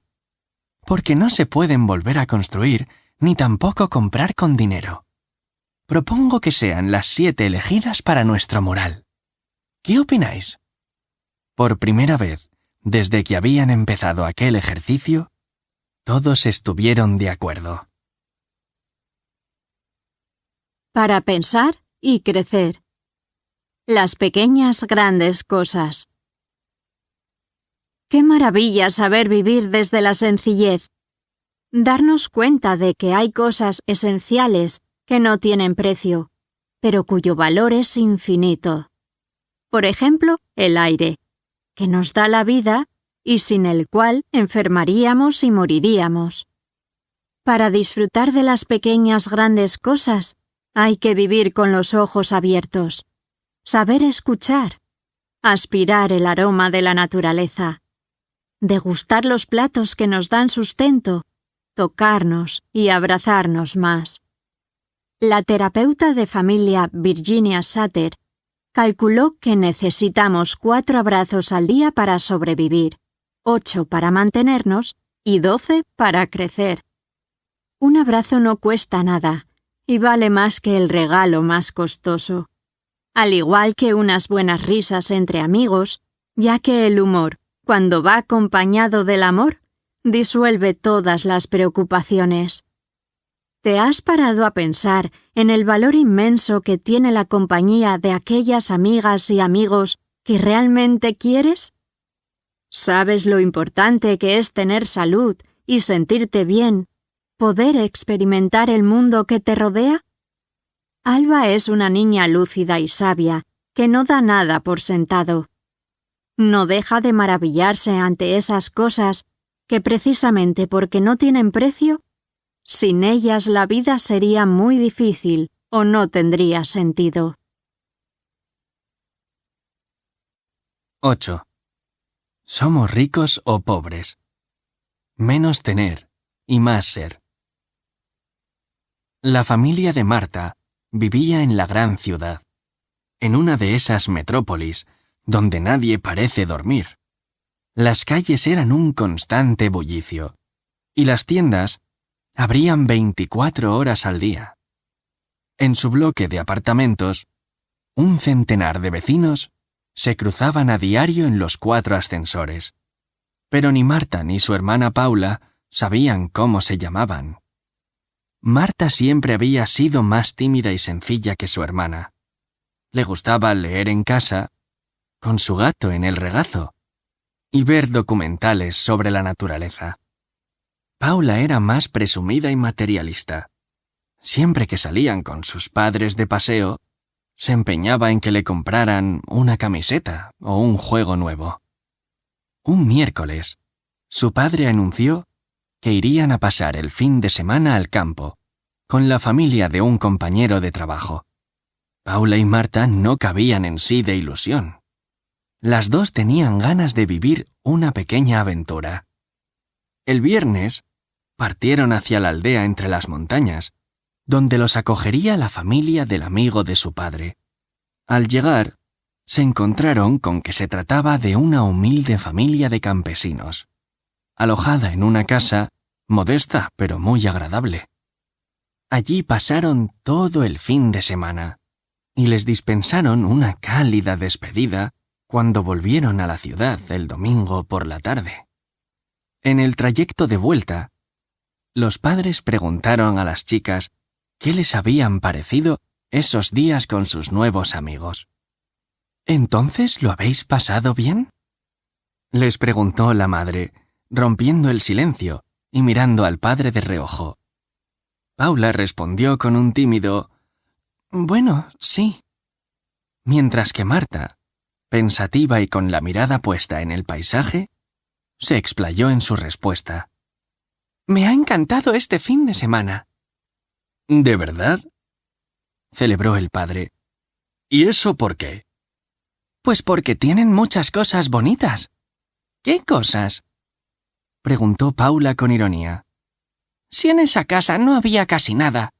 porque no se pueden volver a construir ni tampoco comprar con dinero. Propongo que sean las 7 elegidas para nuestro mural. ¿Qué opináis? Por primera vez, desde que habían empezado aquel ejercicio, todos estuvieron de acuerdo. Para pensar y crecer. Las pequeñas grandes cosas. ¡Qué maravilla saber vivir desde la sencillez! Darnos cuenta de que hay cosas esenciales que no tienen precio, pero cuyo valor es infinito. Por ejemplo, el aire, que nos da la vida y sin el cual enfermaríamos y moriríamos. Para disfrutar de las pequeñas grandes cosas, hay que vivir con los ojos abiertos, saber escuchar, aspirar el aroma de la naturaleza, degustar los platos que nos dan sustento, tocarnos y abrazarnos más. La terapeuta de familia Virginia Satter calculó que necesitamos 4 abrazos al día para sobrevivir, 8 para mantenernos y 12 para crecer. Un abrazo no cuesta nada y vale más que el regalo más costoso, al igual que unas buenas risas entre amigos, ya que el humor, cuando va acompañado del amor, disuelve todas las preocupaciones. ¿Te has parado a pensar en el valor inmenso que tiene la compañía de aquellas amigas y amigos que realmente quieres? ¿Sabes lo importante que es tener salud y sentirte bien, poder experimentar el mundo que te rodea? Alba es una niña lúcida y sabia que no da nada por sentado. No deja de maravillarse ante esas cosas que precisamente porque no tienen precio, Sin ellas la vida sería muy difícil o no tendría sentido. 8. ¿Somos ricos o pobres? Menos tener y más ser. La familia de Marta vivía en la gran ciudad, en una de esas metrópolis donde nadie parece dormir. Las calles eran un constante bullicio, y las tiendas abrían 24 horas al día. En su bloque de apartamentos, un centenar de vecinos se cruzaban a diario en los 4 ascensores, pero ni Marta ni su hermana Paula sabían cómo se llamaban. Marta siempre había sido más tímida y sencilla que su hermana. Le gustaba leer en casa, con su gato en el regazo, y ver documentales sobre la naturaleza. Paula era más presumida y materialista. Siempre que salían con sus padres de paseo, se empeñaba en que le compraran una camiseta o un juego nuevo. Un miércoles, su padre anunció que irían a pasar el fin de semana al campo, con la familia de un compañero de trabajo. Paula y Marta no cabían en sí de ilusión. Las dos tenían ganas de vivir una pequeña aventura. El viernes, partieron hacia la aldea entre las montañas, donde los acogería la familia del amigo de su padre. Al llegar, se encontraron con que se trataba de una humilde familia de campesinos, alojada en una casa modesta pero muy agradable. Allí pasaron todo el fin de semana y les dispensaron una cálida despedida cuando volvieron a la ciudad el domingo por la tarde. En el trayecto de vuelta, los padres preguntaron a las chicas qué les habían parecido esos días con sus nuevos amigos. ¿Entonces lo habéis pasado bien?, les preguntó la madre, rompiendo el silencio y mirando al padre de reojo. Paula respondió con un tímido «Bueno, sí», mientras que Marta, pensativa y con la mirada puesta en el paisaje, se explayó en su respuesta. «Me ha encantado este fin de semana». «¿De verdad?», celebró el padre. «¿Y eso por qué?». «Pues porque tienen muchas cosas bonitas». «¿Qué cosas?», preguntó Paula con ironía. «Si en esa casa no había casi nada».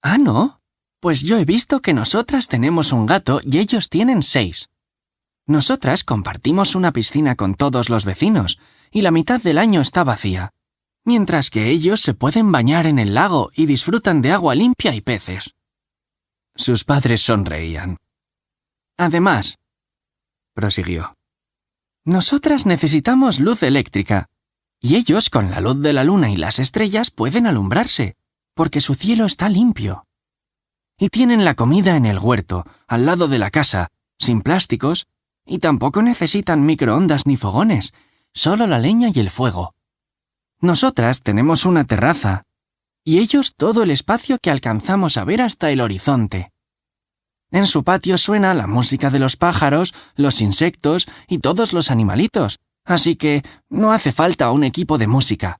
«¿Ah, no? Pues yo he visto que nosotras tenemos un gato y ellos tienen 6. Nosotras compartimos una piscina con todos los vecinos y la mitad del año está vacía, mientras que ellos se pueden bañar en el lago y disfrutan de agua limpia y peces». Sus padres sonreían. «Además», prosiguió, «nosotras necesitamos luz eléctrica, y ellos con la luz de la luna y las estrellas pueden alumbrarse, porque su cielo está limpio. Y tienen la comida en el huerto, al lado de la casa, sin plásticos, y tampoco necesitan microondas ni fogones, solo la leña y el fuego. Nosotras tenemos una terraza, y ellos todo el espacio que alcanzamos a ver hasta el horizonte. En su patio suena la música de los pájaros, los insectos y todos los animalitos, así que no hace falta un equipo de música».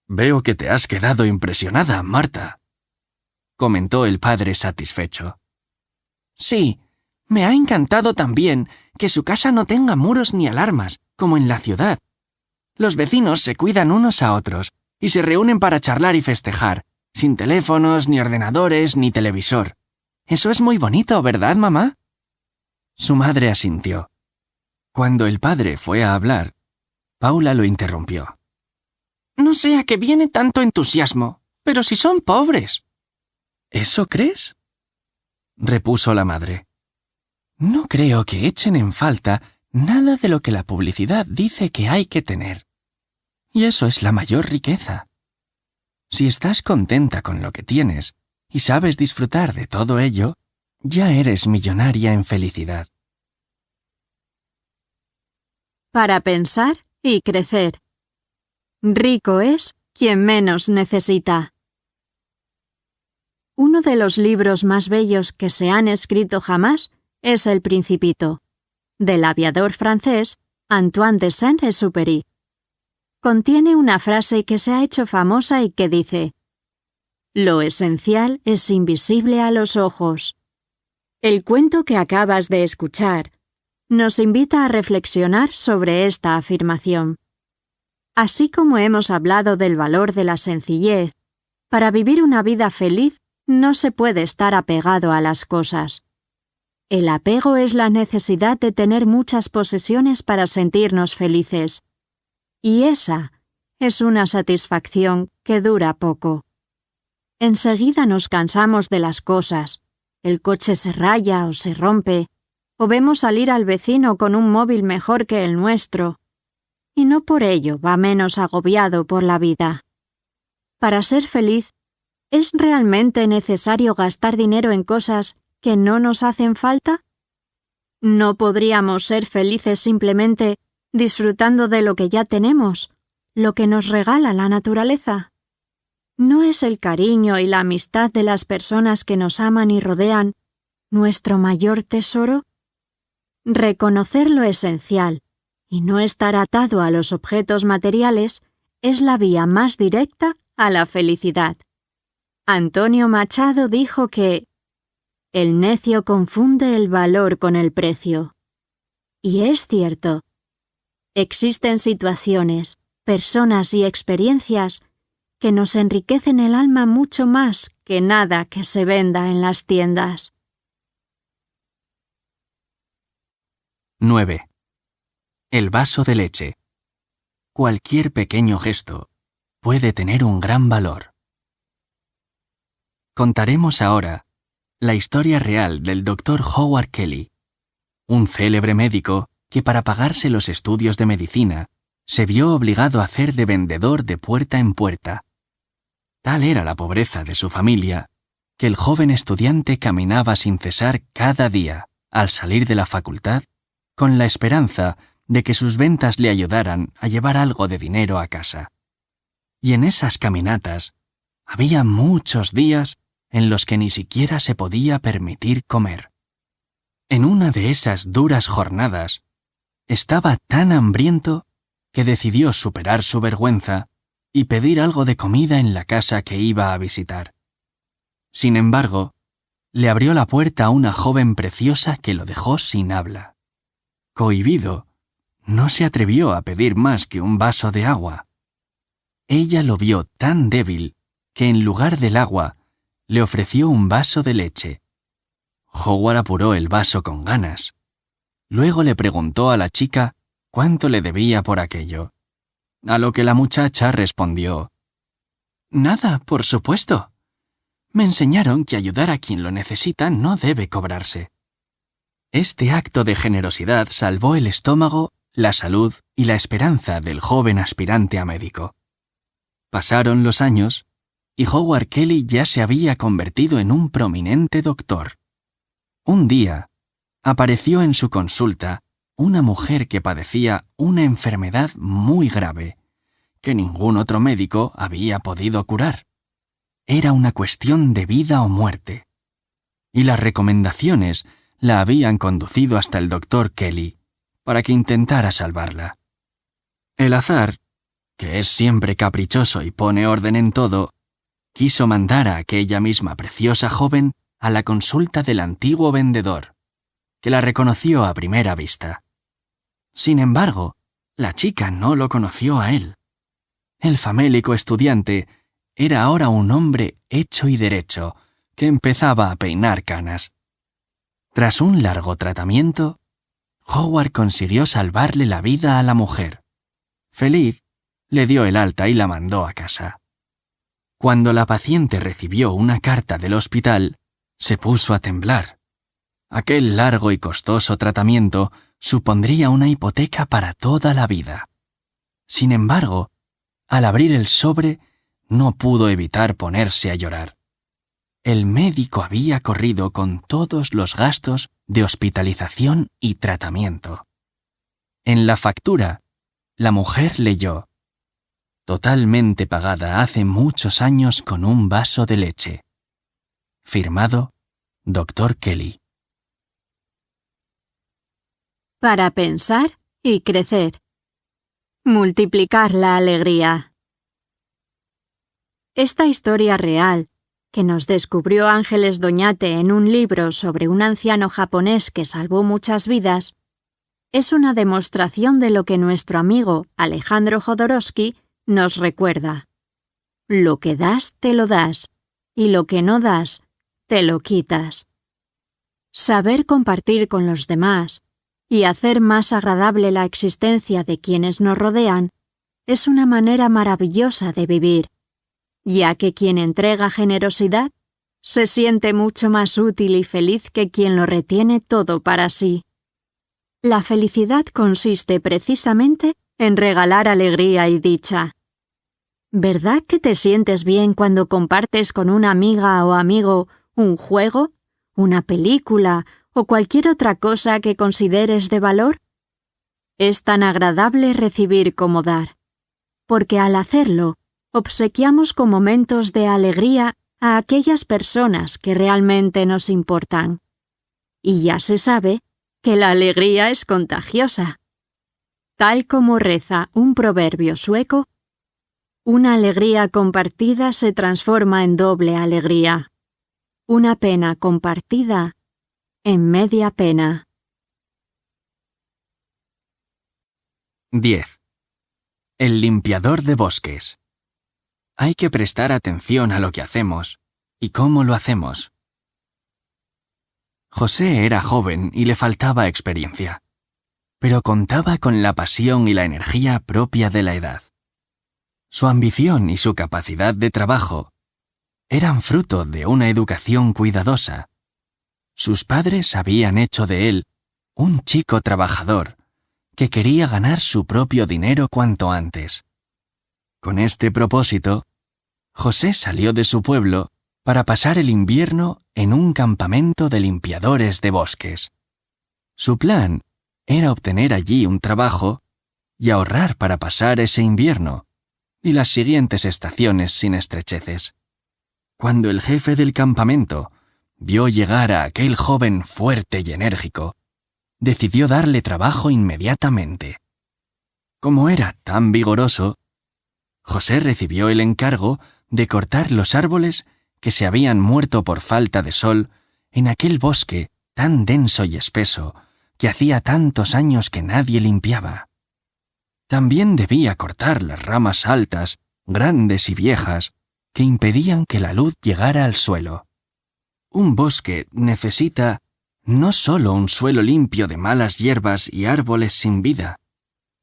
«Veo que te has quedado impresionada, Marta», comentó el padre satisfecho. «Sí, me ha encantado también que su casa no tenga muros ni alarmas, como en la ciudad. Los vecinos se cuidan unos a otros y se reúnen para charlar y festejar, sin teléfonos, ni ordenadores, ni televisor. Eso es muy bonito, ¿verdad, mamá?». Su madre asintió. Cuando el padre fue a hablar, Paula lo interrumpió. «No sé a qué viene tanto entusiasmo, pero si son pobres». «¿Eso crees?», repuso la madre. «No creo que echen en falta nada de lo que la publicidad dice que hay que tener. Y eso es la mayor riqueza. Si estás contenta con lo que tienes y sabes disfrutar de todo ello, ya eres millonaria en felicidad». Para pensar y crecer. Rico es quien menos necesita. Uno de los libros más bellos que se han escrito jamás es El Principito, del aviador francés Antoine de Saint-Exupéry. contiene una frase que se ha hecho famosa y que dice: «Lo esencial es invisible a los ojos». El cuento que acabas de escuchar nos invita a reflexionar sobre esta afirmación. Así como hemos hablado del valor de la sencillez, para vivir una vida feliz no se puede estar apegado a las cosas. El apego es la necesidad de tener muchas posesiones para sentirnos felices. Y esa es una satisfacción que dura poco. Enseguida nos cansamos de las cosas. El coche se raya o se rompe, o vemos salir al vecino con un móvil mejor que el nuestro, y no por ello va menos agobiado por la vida. Para ser feliz, ¿es realmente necesario gastar dinero en cosas que no nos hacen falta? ¿No podríamos ser felices simplemente disfrutando de lo que ya tenemos, lo que nos regala la naturaleza? ¿No es el cariño y la amistad de las personas que nos aman y rodean nuestro mayor tesoro? Reconocer lo esencial y no estar atado a los objetos materiales es la vía más directa a la felicidad. Antonio Machado dijo que el necio confunde el valor con el precio. Y es cierto. Existen situaciones, personas y experiencias que nos enriquecen el alma mucho más que nada que se venda en las tiendas. 9. El vaso de leche. Cualquier pequeño gesto puede tener un gran valor. Contaremos ahora la historia real del Dr. Howard Kelly, un célebre médico que para pagarse los estudios de medicina se vio obligado a hacer de vendedor de puerta en puerta. Tal era la pobreza de su familia que el joven estudiante caminaba sin cesar cada día al salir de la facultad con la esperanza de que sus ventas le ayudaran a llevar algo de dinero a casa. Y en esas caminatas había muchos días en los que ni siquiera se podía permitir comer. En una de esas duras jornadas, estaba tan hambriento que decidió superar su vergüenza y pedir algo de comida en la casa que iba a visitar. Sin embargo, le abrió la puerta a una joven preciosa que lo dejó sin habla. Cohibido, no se atrevió a pedir más que un vaso de agua. Ella lo vio tan débil que en lugar del agua le ofreció un vaso de leche. Howard apuró el vaso con ganas. Luego le preguntó a la chica cuánto le debía por aquello, a lo que la muchacha respondió: «Nada, por supuesto. Me enseñaron que ayudar a quien lo necesita no debe cobrarse». Este acto de generosidad salvó el estómago, la salud y la esperanza del joven aspirante a médico. Pasaron los años y Howard Kelly ya se había convertido en un prominente doctor. Un día, apareció en su consulta una mujer que padecía una enfermedad muy grave, que ningún otro médico había podido curar. Era una cuestión de vida o muerte. Y las recomendaciones la habían conducido hasta el doctor Kelly para que intentara salvarla. El azar, que es siempre caprichoso y pone orden en todo, quiso mandar a aquella misma preciosa joven a la consulta del antiguo vendedor, que la reconoció a primera vista. Sin embargo, la chica no lo conoció a él. El famélico estudiante era ahora un hombre hecho y derecho que empezaba a peinar canas. Tras un largo tratamiento, Howard consiguió salvarle la vida a la mujer. Feliz, le dio el alta y la mandó a casa. Cuando la paciente recibió una carta del hospital, se puso a temblar. Aquel largo y costoso tratamiento supondría una hipoteca para toda la vida. Sin embargo, al abrir el sobre, no pudo evitar ponerse a llorar. El médico había corrido con todos los gastos de hospitalización y tratamiento. En la factura, la mujer leyó: «Totalmente pagada hace muchos años con un vaso de leche». Firmado, Dr. Kelly. Para pensar y crecer. Multiplicar la alegría. Esta historia real, que nos descubrió Ángeles Doñate en un libro sobre un anciano japonés que salvó muchas vidas, es una demostración de lo que nuestro amigo Alejandro Jodorowsky nos recuerda. Lo que das, te lo das, y lo que no das, te lo quitas. Saber compartir con los demás y hacer más agradable la existencia de quienes nos rodean es una manera maravillosa de vivir, ya que quien entrega generosidad se siente mucho más útil y feliz que quien lo retiene todo para sí. La felicidad consiste precisamente en regalar alegría y dicha. ¿Verdad que te sientes bien cuando compartes con una amiga o amigo un juego, una película o cualquier otra cosa que consideres de valor? Es tan agradable recibir como dar, porque al hacerlo, obsequiamos con momentos de alegría a aquellas personas que realmente nos importan. Y ya se sabe que la alegría es contagiosa. Tal como reza un proverbio sueco, una alegría compartida se transforma en doble alegría. Una pena compartida en media pena. 10. El limpiador de bosques. Hay que prestar atención a lo que hacemos y cómo lo hacemos. José era joven y le faltaba experiencia, pero contaba con la pasión y la energía propia de la edad. Su ambición y su capacidad de trabajo eran fruto de una educación cuidadosa. Sus padres habían hecho de él un chico trabajador que quería ganar su propio dinero cuanto antes. Con este propósito, José salió de su pueblo para pasar el invierno en un campamento de limpiadores de bosques. Su plan era obtener allí un trabajo y ahorrar para pasar ese invierno y las siguientes estaciones sin estrecheces. Cuando el jefe del campamento vio llegar a aquel joven fuerte y enérgico, decidió darle trabajo inmediatamente. Como era tan vigoroso, José recibió el encargo de cortar los árboles que se habían muerto por falta de sol en aquel bosque tan denso y espeso que hacía tantos años que nadie limpiaba. También debía cortar las ramas altas, grandes y viejas, que impedían que la luz llegara al suelo. Un bosque necesita no solo un suelo limpio de malas hierbas y árboles sin vida,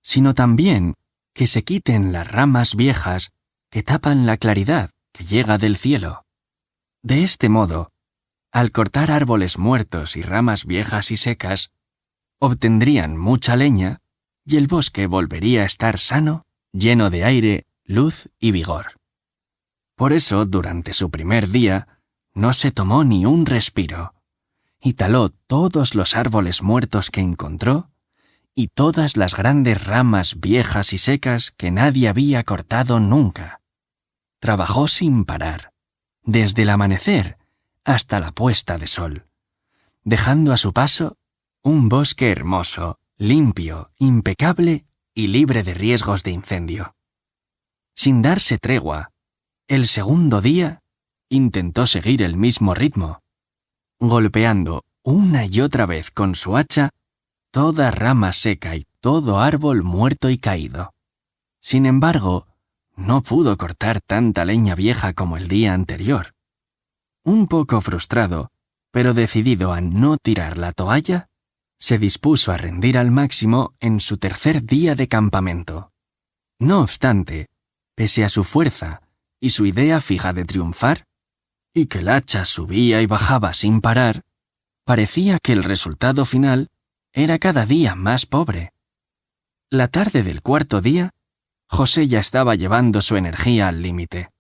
sino también que se quiten las ramas viejas que tapan la claridad que llega del cielo. De este modo, al cortar árboles muertos y ramas viejas y secas, obtendrían mucha leña y el bosque volvería a estar sano, lleno de aire, luz y vigor. Por eso, durante su primer día, no se tomó ni un respiro, y taló todos los árboles muertos que encontró y todas las grandes ramas viejas y secas que nadie había cortado nunca. Trabajó sin parar, desde el amanecer hasta la puesta de sol, dejando a su paso un bosque hermoso, limpio, impecable y libre de riesgos de incendio. Sin darse tregua, el segundo día intentó seguir el mismo ritmo, golpeando una y otra vez con su hacha toda rama seca y todo árbol muerto y caído. Sin embargo, no pudo cortar tanta leña vieja como el día anterior. Un poco frustrado, pero decidido a no tirar la toalla, se dispuso a rendir al máximo en su tercer día de campamento. No obstante, pese a su fuerza y su idea fija de triunfar, y que el hacha subía y bajaba sin parar, parecía que el resultado final era cada día más pobre. La tarde del cuarto día, José ya estaba llevando su energía al límite.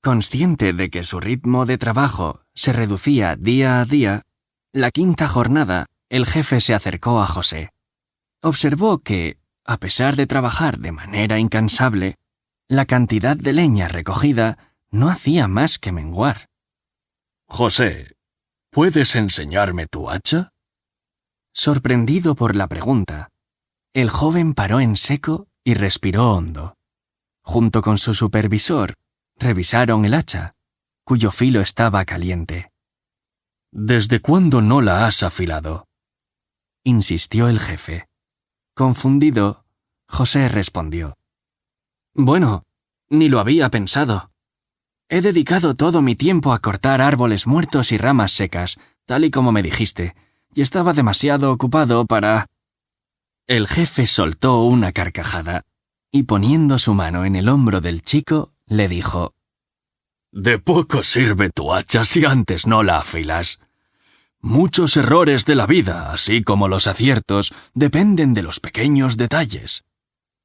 Consciente de que su ritmo de trabajo se reducía día a día, la quinta jornada, el jefe se acercó a José. Observó que, a pesar de trabajar de manera incansable, la cantidad de leña recogida no hacía más que menguar. José, ¿puedes enseñarme tu hacha? Sorprendido por la pregunta, el joven paró en seco y respiró hondo. Junto con su supervisor, revisaron el hacha, cuyo filo estaba caliente. ¿Desde cuándo no la has afilado?, insistió el jefe. Confundido, José respondió: «Bueno, ni lo había pensado. He dedicado todo mi tiempo a cortar árboles muertos y ramas secas, tal y como me dijiste, y estaba demasiado ocupado para...». El jefe soltó una carcajada y, poniendo su mano en el hombro del chico, le dijo: «De poco sirve tu hacha si antes no la afilas. Muchos errores de la vida, así como los aciertos, dependen de los pequeños detalles.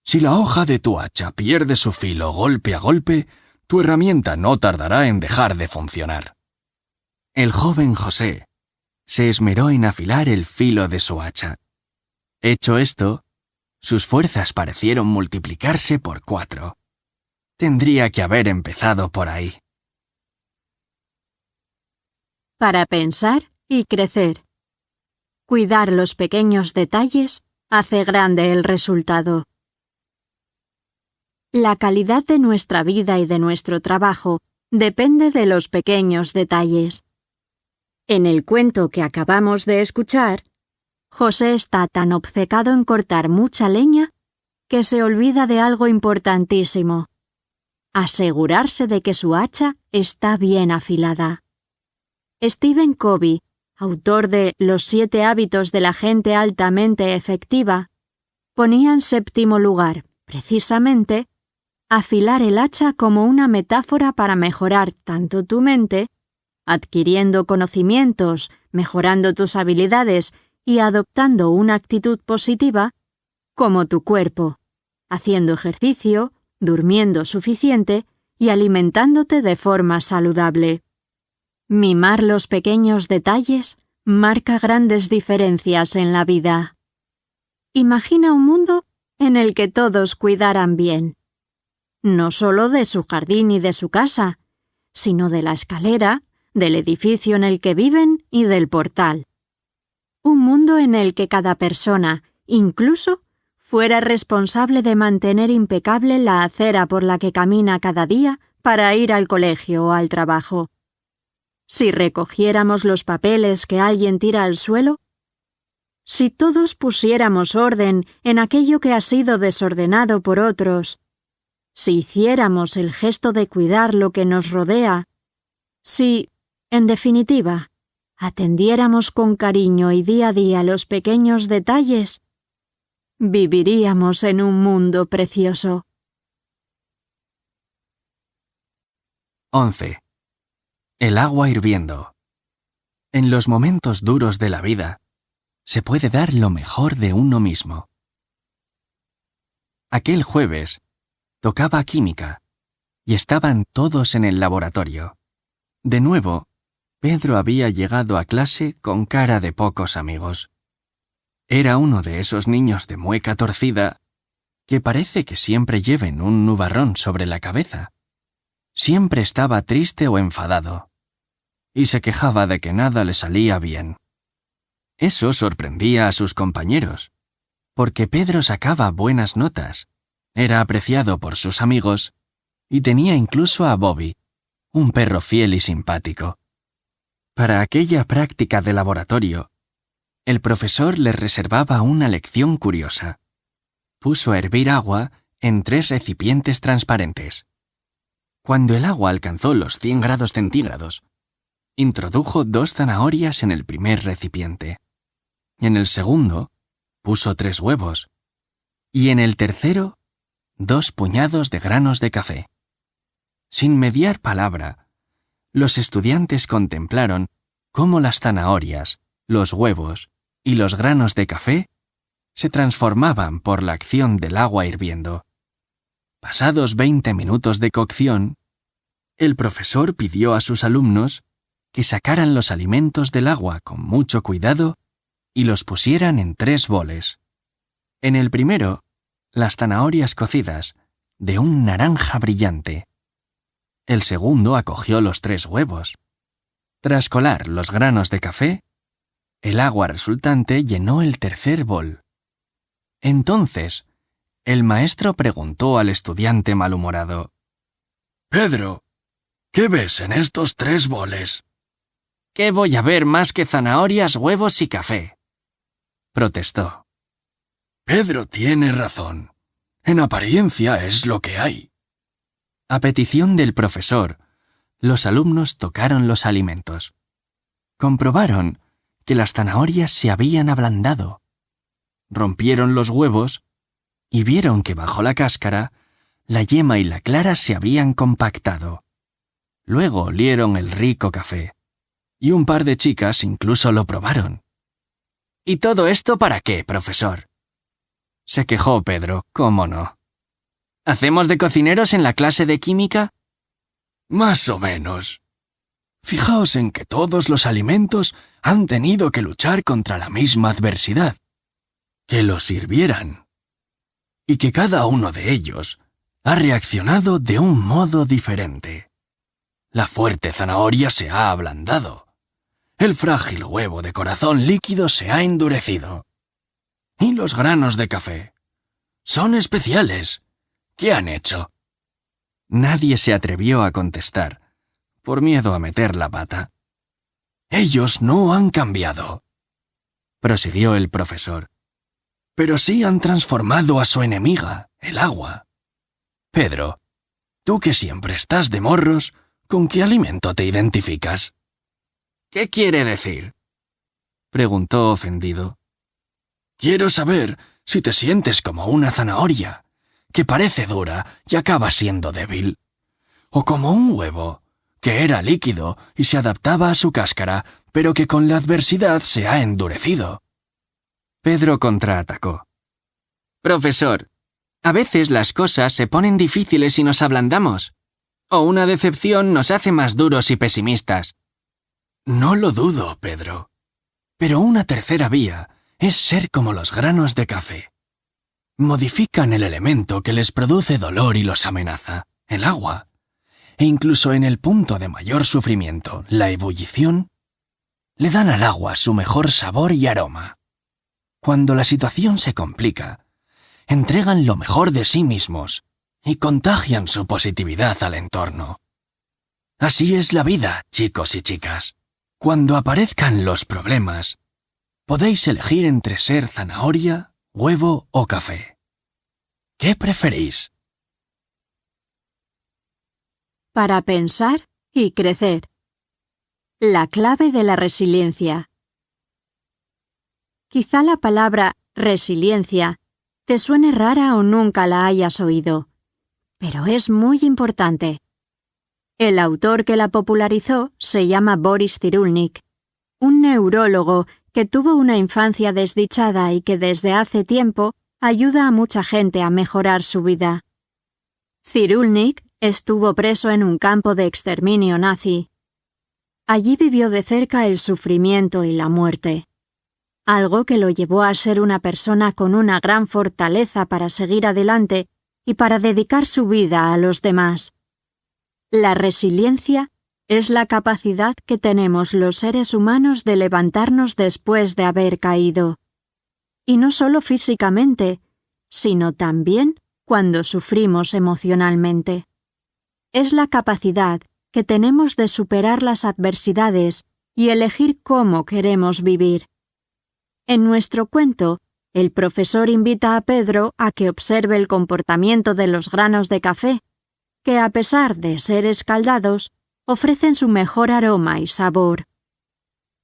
Si la hoja de tu hacha pierde su filo golpe a golpe, tu herramienta no tardará en dejar de funcionar». El joven José se esmeró en afilar el filo de su hacha. Hecho esto, sus fuerzas parecieron multiplicarse por 4. Tendría que haber empezado por ahí. Para pensar y crecer. Cuidar los pequeños detalles hace grande el resultado. La calidad de nuestra vida y de nuestro trabajo depende de los pequeños detalles. En el cuento que acabamos de escuchar, José está tan obcecado en cortar mucha leña que se olvida de algo importantísimo: asegurarse de que su hacha está bien afilada. Stephen Covey, autor de Los 7 hábitos de la gente altamente efectiva, ponía en 7º lugar, precisamente, afilar el hacha como una metáfora para mejorar tanto tu mente, adquiriendo conocimientos, mejorando tus habilidades y adoptando una actitud positiva, como tu cuerpo, haciendo ejercicio, durmiendo suficiente y alimentándote de forma saludable. Mimar los pequeños detalles marca grandes diferencias en la vida. Imagina un mundo en el que todos cuidaran bien, no solo de su jardín y de su casa, sino de la escalera, del edificio en el que viven y del portal. Un mundo en el que cada persona, incluso, fuera responsable de mantener impecable la acera por la que camina cada día para ir al colegio o al trabajo. Si recogiéramos los papeles que alguien tira al suelo, si todos pusiéramos orden en aquello que ha sido desordenado por otros, si hiciéramos el gesto de cuidar lo que nos rodea, si, en definitiva, atendiéramos con cariño y día a día los pequeños detalles, viviríamos en un mundo precioso. 11. El agua hirviendo. En los momentos duros de la vida, se puede dar lo mejor de uno mismo. Aquel jueves, tocaba química, y estaban todos en el laboratorio. De nuevo, Pedro había llegado a clase con cara de pocos amigos. Era uno de esos niños de mueca torcida que parece que siempre lleven un nubarrón sobre la cabeza. Siempre estaba triste o enfadado, y se quejaba de que nada le salía bien. Eso sorprendía a sus compañeros, porque Pedro sacaba buenas notas, era apreciado por sus amigos y tenía incluso a Bobby, un perro fiel y simpático. Para aquella práctica de laboratorio, el profesor les reservaba una lección curiosa. Puso a hervir agua en 3 recipientes transparentes. Cuando el agua alcanzó los 100 grados centígrados, introdujo 2 zanahorias en el primer recipiente. En el segundo, puso 3 huevos. Y en el tercero, 2 puñados de granos de café. Sin mediar palabra, los estudiantes contemplaron cómo las zanahorias, los huevos y los granos de café se transformaban por la acción del agua hirviendo. Pasados 20 minutos de cocción, el profesor pidió a sus alumnos que sacaran los alimentos del agua con mucho cuidado y los pusieran en 3 boles. En el primero, las zanahorias cocidas, de un naranja brillante. El segundo acogió los 3 huevos. Tras colar los granos de café, el agua resultante llenó el tercer bol. Entonces, El maestro preguntó al estudiante malhumorado. Pedro, ¿qué ves en estos 3 boles? ¿Qué voy a ver más que zanahorias, huevos y café?, protestó. Pedro tiene razón. En apariencia es lo que hay. A petición del profesor, los alumnos tocaron los alimentos. Comprobaron que las zanahorias se habían ablandado. Rompieron los huevos y vieron que bajo la cáscara la yema y la clara se habían compactado. Luego olieron el rico café, y un par de chicas incluso lo probaron. ¿Y todo esto para qué, profesor?, se quejó Pedro, cómo no. ¿Hacemos de cocineros en la clase de química? Más o menos. Fijaos en que todos los alimentos han tenido que luchar contra la misma adversidad, que los sirvieran, y que cada uno de ellos ha reaccionado de un modo diferente. La fuerte zanahoria se ha ablandado. El frágil huevo de corazón líquido se ha endurecido. Y los granos de café son especiales. ¿Qué han hecho? Nadie se atrevió a contestar, por miedo a meter la pata. Ellos no han cambiado, prosiguió el profesor, pero sí han transformado a su enemiga, el agua. Pedro, tú que siempre estás de morros, ¿con qué alimento te identificas? ¿Qué quiere decir?, preguntó ofendido. Quiero saber si te sientes como una zanahoria, que parece dura y acaba siendo débil, o como un huevo, que era líquido y se adaptaba a su cáscara, pero que con la adversidad se ha endurecido. Pedro contraatacó. Profesor, a veces las cosas se ponen difíciles y nos ablandamos, o una decepción nos hace más duros y pesimistas. No lo dudo, Pedro, pero una tercera vía es ser como los granos de café. Modifican el elemento que les produce dolor y los amenaza, el agua, e incluso en el punto de mayor sufrimiento, la ebullición, le dan al agua su mejor sabor y aroma. Cuando la situación se complica, entregan lo mejor de sí mismos y contagian su positividad al entorno. Así es la vida, chicos y chicas. Cuando aparezcan los problemas, podéis elegir entre ser zanahoria, huevo o café. ¿Qué preferís? Para pensar y crecer. La clave de la resiliencia. Quizá la palabra resiliencia te suene rara o nunca la hayas oído, pero es muy importante. El autor que la popularizó se llama Boris Cyrulnik, un neurólogo que tuvo una infancia desdichada y que desde hace tiempo ayuda a mucha gente a mejorar su vida. Cyrulnik estuvo preso en un campo de exterminio nazi. Allí vivió de cerca el sufrimiento y la muerte, algo que lo llevó a ser una persona con una gran fortaleza para seguir adelante y para dedicar su vida a los demás. La resiliencia es la capacidad que tenemos los seres humanos de levantarnos después de haber caído. Y no solo físicamente, sino también cuando sufrimos emocionalmente. Es la capacidad que tenemos de superar las adversidades y elegir cómo queremos vivir. En nuestro cuento, el profesor invita a Pedro a que observe el comportamiento de los granos de café, que a pesar de ser escaldados, ofrecen su mejor aroma y sabor.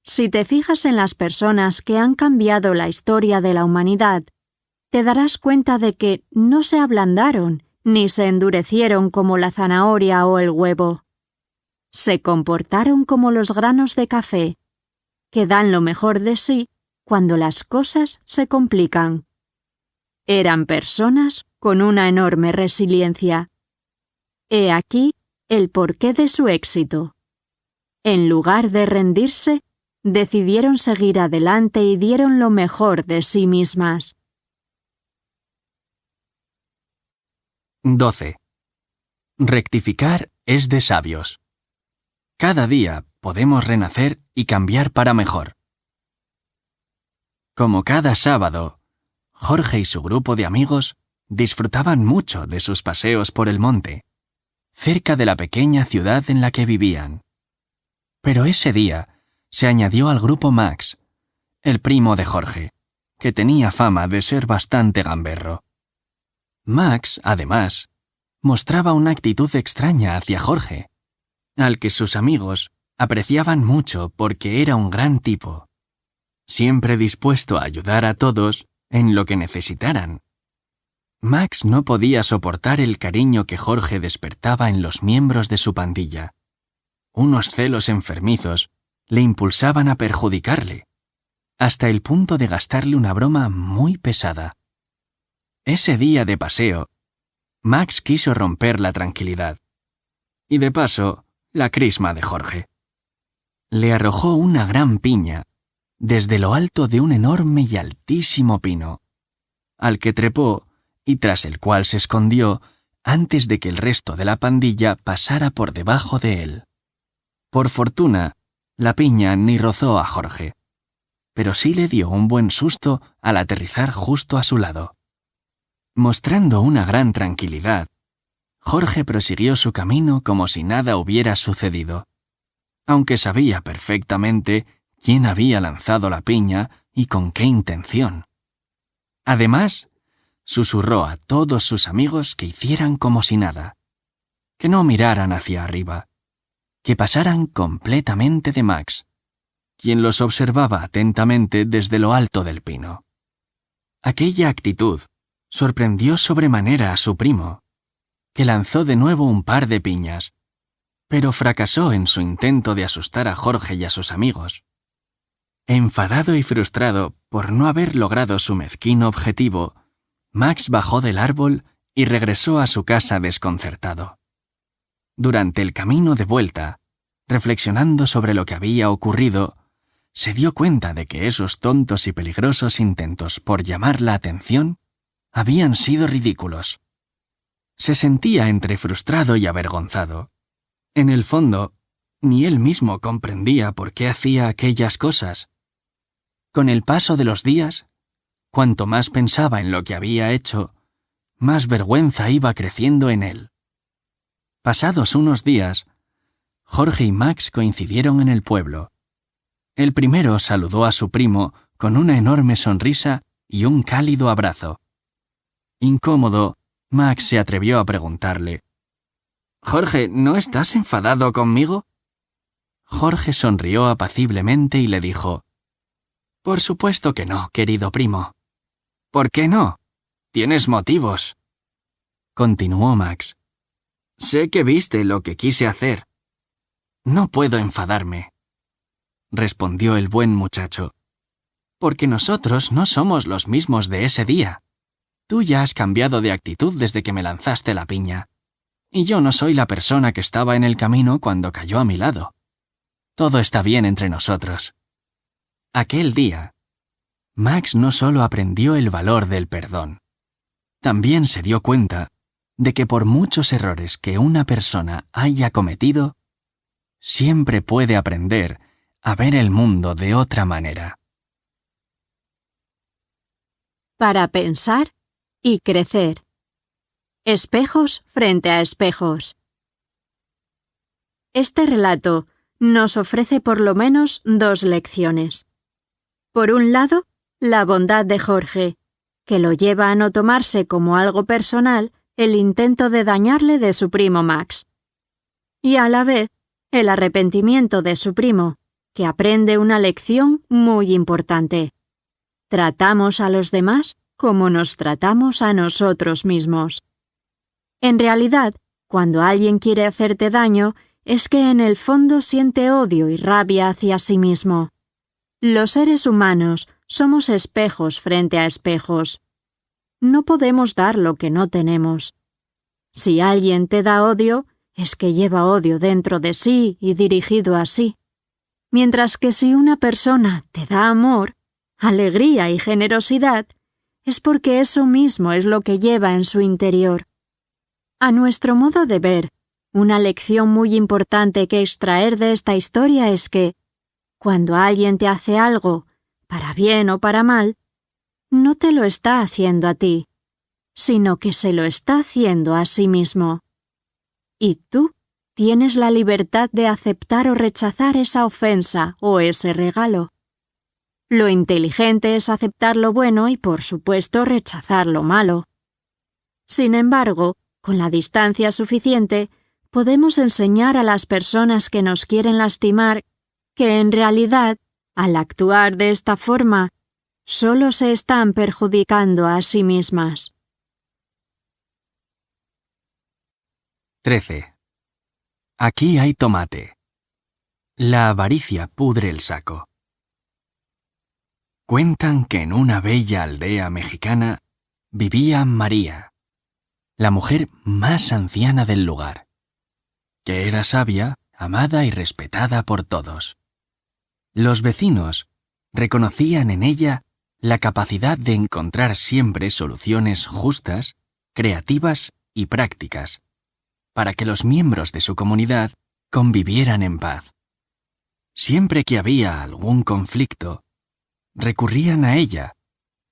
Si te fijas en las personas que han cambiado la historia de la humanidad, te darás cuenta de que no se ablandaron ni se endurecieron como la zanahoria o el huevo. Se comportaron como los granos de café, que dan lo mejor de sí cuando las cosas se complican. Eran personas con una enorme resiliencia. He aquí el porqué de su éxito. En lugar de rendirse, decidieron seguir adelante y dieron lo mejor de sí mismas. 12. Rectificar es de sabios. Cada día podemos renacer y cambiar para mejor. Como cada sábado, Jorge y su grupo de amigos disfrutaban mucho de sus paseos por el monte, cerca de la pequeña ciudad en la que vivían. Pero ese día se añadió al grupo Max, el primo de Jorge, que tenía fama de ser bastante gamberro. Max, además, mostraba una actitud extraña hacia Jorge, al que sus amigos apreciaban mucho porque era un gran tipo, siempre dispuesto a ayudar a todos en lo que necesitaran. Max no podía soportar el cariño que Jorge despertaba en los miembros de su pandilla. Unos celos enfermizos le impulsaban a perjudicarle, hasta el punto de gastarle una broma muy pesada. Ese día de paseo, Max quiso romper la tranquilidad, y de paso, la crisma de Jorge. Le arrojó una gran piña desde lo alto de un enorme y altísimo pino, al que trepó y tras el cual se escondió antes de que el resto de la pandilla pasara por debajo de él. Por fortuna, la piña ni rozó a Jorge, pero sí le dio un buen susto al aterrizar justo a su lado. Mostrando una gran tranquilidad, Jorge prosiguió su camino como si nada hubiera sucedido, aunque sabía perfectamente quién había lanzado la piña y con qué intención. Además, susurró a todos sus amigos que hicieran como si nada, que no miraran hacia arriba, que pasaran completamente de Max, quien los observaba atentamente desde lo alto del pino. Aquella actitud sorprendió sobremanera a su primo, que lanzó de nuevo un par de piñas, pero fracasó en su intento de asustar a Jorge y a sus amigos. Enfadado y frustrado por no haber logrado su mezquino objetivo, Max bajó del árbol y regresó a su casa desconcertado. Durante el camino de vuelta, reflexionando sobre lo que había ocurrido, se dio cuenta de que esos tontos y peligrosos intentos por llamar la atención habían sido ridículos. Se sentía entre frustrado y avergonzado. En el fondo, ni él mismo comprendía por qué hacía aquellas cosas. Con el paso de los días, cuanto más pensaba en lo que había hecho, más vergüenza iba creciendo en él. Pasados unos días, Jorge y Max coincidieron en el pueblo. El primero saludó a su primo con una enorme sonrisa y un cálido abrazo. Incómodo, Max se atrevió a preguntarle: «Jorge, ¿no estás enfadado conmigo?» Jorge sonrió apaciblemente y le dijo: «Por supuesto que no, querido primo». «¿Por qué no? Tienes motivos», continuó Max. «Sé que viste lo que quise hacer». «No puedo enfadarme», respondió el buen muchacho, «porque nosotros no somos los mismos de ese día. Tú ya has cambiado de actitud desde que me lanzaste la piña, y yo no soy la persona que estaba en el camino cuando cayó a mi lado. Todo está bien entre nosotros». Aquel día, Max no solo aprendió el valor del perdón, también se dio cuenta de que por muchos errores que una persona haya cometido, siempre puede aprender a ver el mundo de otra manera. Para pensar y crecer. Espejos frente a espejos. Este relato nos ofrece por lo menos dos lecciones. Por un lado, la bondad de Jorge, que lo lleva a no tomarse como algo personal el intento de dañarle de su primo Max. Y a la vez, el arrepentimiento de su primo, que aprende una lección muy importante. Tratamos a los demás como nos tratamos a nosotros mismos. En realidad, cuando alguien quiere hacerte daño, es que en el fondo siente odio y rabia hacia sí mismo. Los seres humanos somos espejos frente a espejos. No podemos dar lo que no tenemos. Si alguien te da odio, es que lleva odio dentro de sí y dirigido a sí. Mientras que si una persona te da amor, alegría y generosidad, es porque eso mismo es lo que lleva en su interior. A nuestro modo de ver, una lección muy importante que extraer de esta historia es que, cuando alguien te hace algo, para bien o para mal, no te lo está haciendo a ti, sino que se lo está haciendo a sí mismo. Y tú tienes la libertad de aceptar o rechazar esa ofensa o ese regalo. Lo inteligente es aceptar lo bueno y, por supuesto, rechazar lo malo. Sin embargo, con la distancia suficiente, podemos enseñar a las personas que nos quieren lastimar que en realidad, al actuar de esta forma, solo se están perjudicando a sí mismas. 13. Aquí hay tomate. La avaricia pudre el saco. Cuentan que en una bella aldea mexicana vivía María, la mujer más anciana del lugar, que era sabia, amada y respetada por todos. Los vecinos reconocían en ella la capacidad de encontrar siempre soluciones justas, creativas y prácticas, para que los miembros de su comunidad convivieran en paz. Siempre que había algún conflicto, recurrían a ella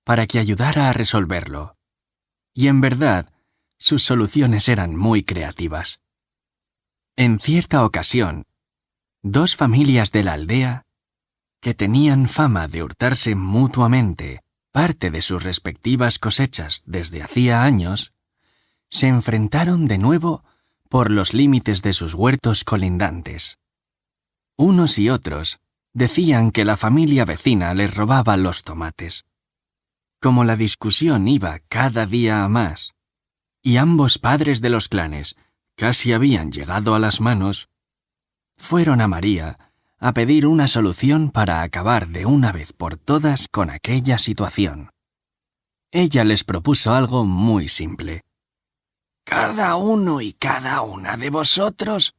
para que ayudara a resolverlo, y en verdad sus soluciones eran muy creativas. En cierta ocasión, dos familias de la aldea, que tenían fama de hurtarse mutuamente parte de sus respectivas cosechas desde hacía años, se enfrentaron de nuevo por los límites de sus huertos colindantes. Unos y otros decían que la familia vecina les robaba los tomates. Como la discusión iba cada día a más, y ambos padres de los clanes casi habían llegado a las manos, fueron a María a pedir una solución para acabar de una vez por todas con aquella situación. Ella les propuso algo muy simple. Cada uno y cada una de vosotros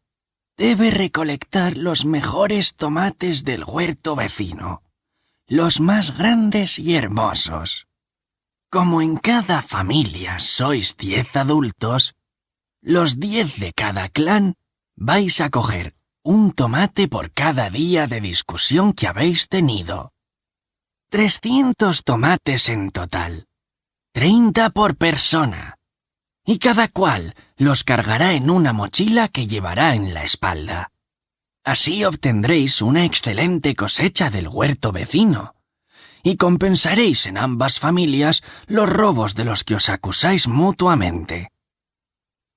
debe recolectar los mejores tomates del huerto vecino, los más grandes y hermosos. Como en cada familia sois 10 adultos, los 10 de cada clan vais a coger un tomate por cada día de discusión que habéis tenido. 300 tomates en total, 30 por persona, y cada cual los cargará en una mochila que llevará en la espalda. Así obtendréis una excelente cosecha del huerto vecino, y compensaréis en ambas familias los robos de los que os acusáis mutuamente.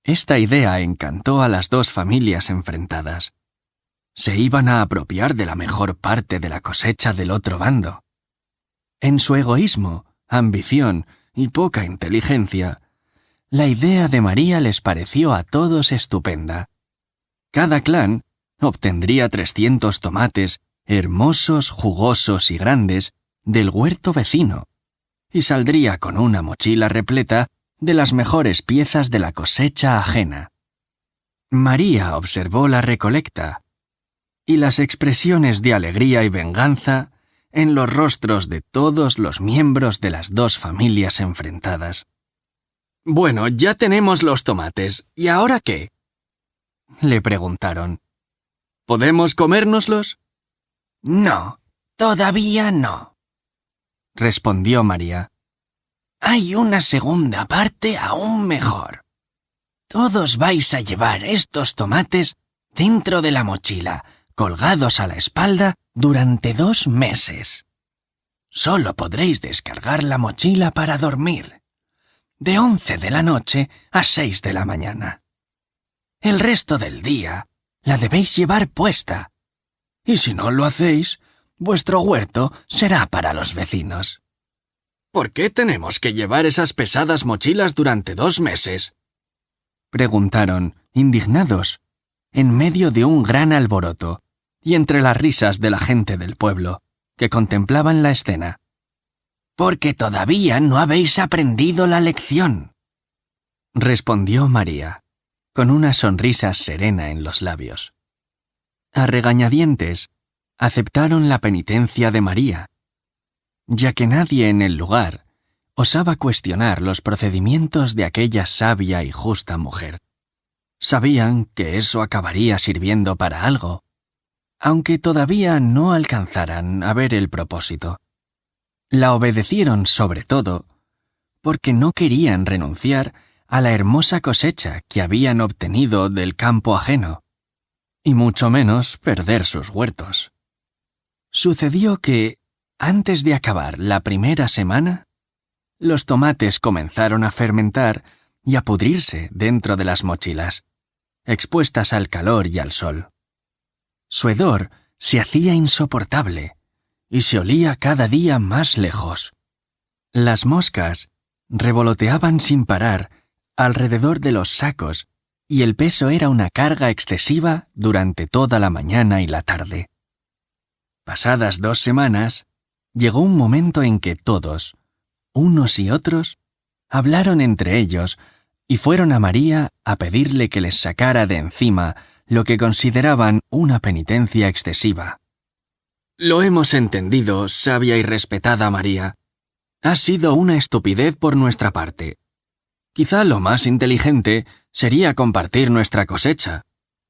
Esta idea encantó a las dos familias enfrentadas. Se iban a apropiar de la mejor parte de la cosecha del otro bando. En su egoísmo, ambición y poca inteligencia, la idea de María les pareció a todos estupenda. Cada clan obtendría 300 tomates hermosos, jugosos y grandes del huerto vecino, y saldría con una mochila repleta de las mejores piezas de la cosecha ajena. María observó la recolecta y las expresiones de alegría y venganza en los rostros de todos los miembros de las dos familias enfrentadas. «Bueno, ya tenemos los tomates, ¿y ahora qué?», le preguntaron. «¿Podemos comérnoslos?». «No, todavía no», respondió María. «Hay una segunda parte aún mejor. Todos vais a llevar estos tomates dentro de la mochila, colgados a la espalda durante 2 meses. Solo podréis descargar la mochila para dormir, de 11 de la noche a 6 de la mañana. El resto del día la debéis llevar puesta, y si no lo hacéis, vuestro huerto será para los vecinos». «¿Por qué tenemos que llevar esas pesadas mochilas durante 2 meses?», preguntaron, indignados, en medio de un gran alboroto y entre las risas de la gente del pueblo, que contemplaban la escena. «Porque todavía no habéis aprendido la lección», respondió María, con una sonrisa serena en los labios. A regañadientes, aceptaron la penitencia de María, ya que nadie en el lugar osaba cuestionar los procedimientos de aquella sabia y justa mujer. Sabían que eso acabaría sirviendo para algo, aunque todavía no alcanzaran a ver el propósito. La obedecieron sobre todo porque no querían renunciar a la hermosa cosecha que habían obtenido del campo ajeno, y mucho menos perder sus huertos. Sucedió que, antes de acabar la primera semana, los tomates comenzaron a fermentar y a pudrirse dentro de las mochilas, expuestas al calor y al sol. Su hedor se hacía insoportable y se olía cada día más lejos. Las moscas revoloteaban sin parar alrededor de los sacos y el peso era una carga excesiva durante toda la mañana y la tarde. Pasadas 2 semanas, llegó un momento en que todos, unos y otros, hablaron entre ellos y fueron a María a pedirle que les sacara de encima lo que consideraban una penitencia excesiva. «Lo hemos entendido, sabia y respetada María. Ha sido una estupidez por nuestra parte. Quizá lo más inteligente sería compartir nuestra cosecha,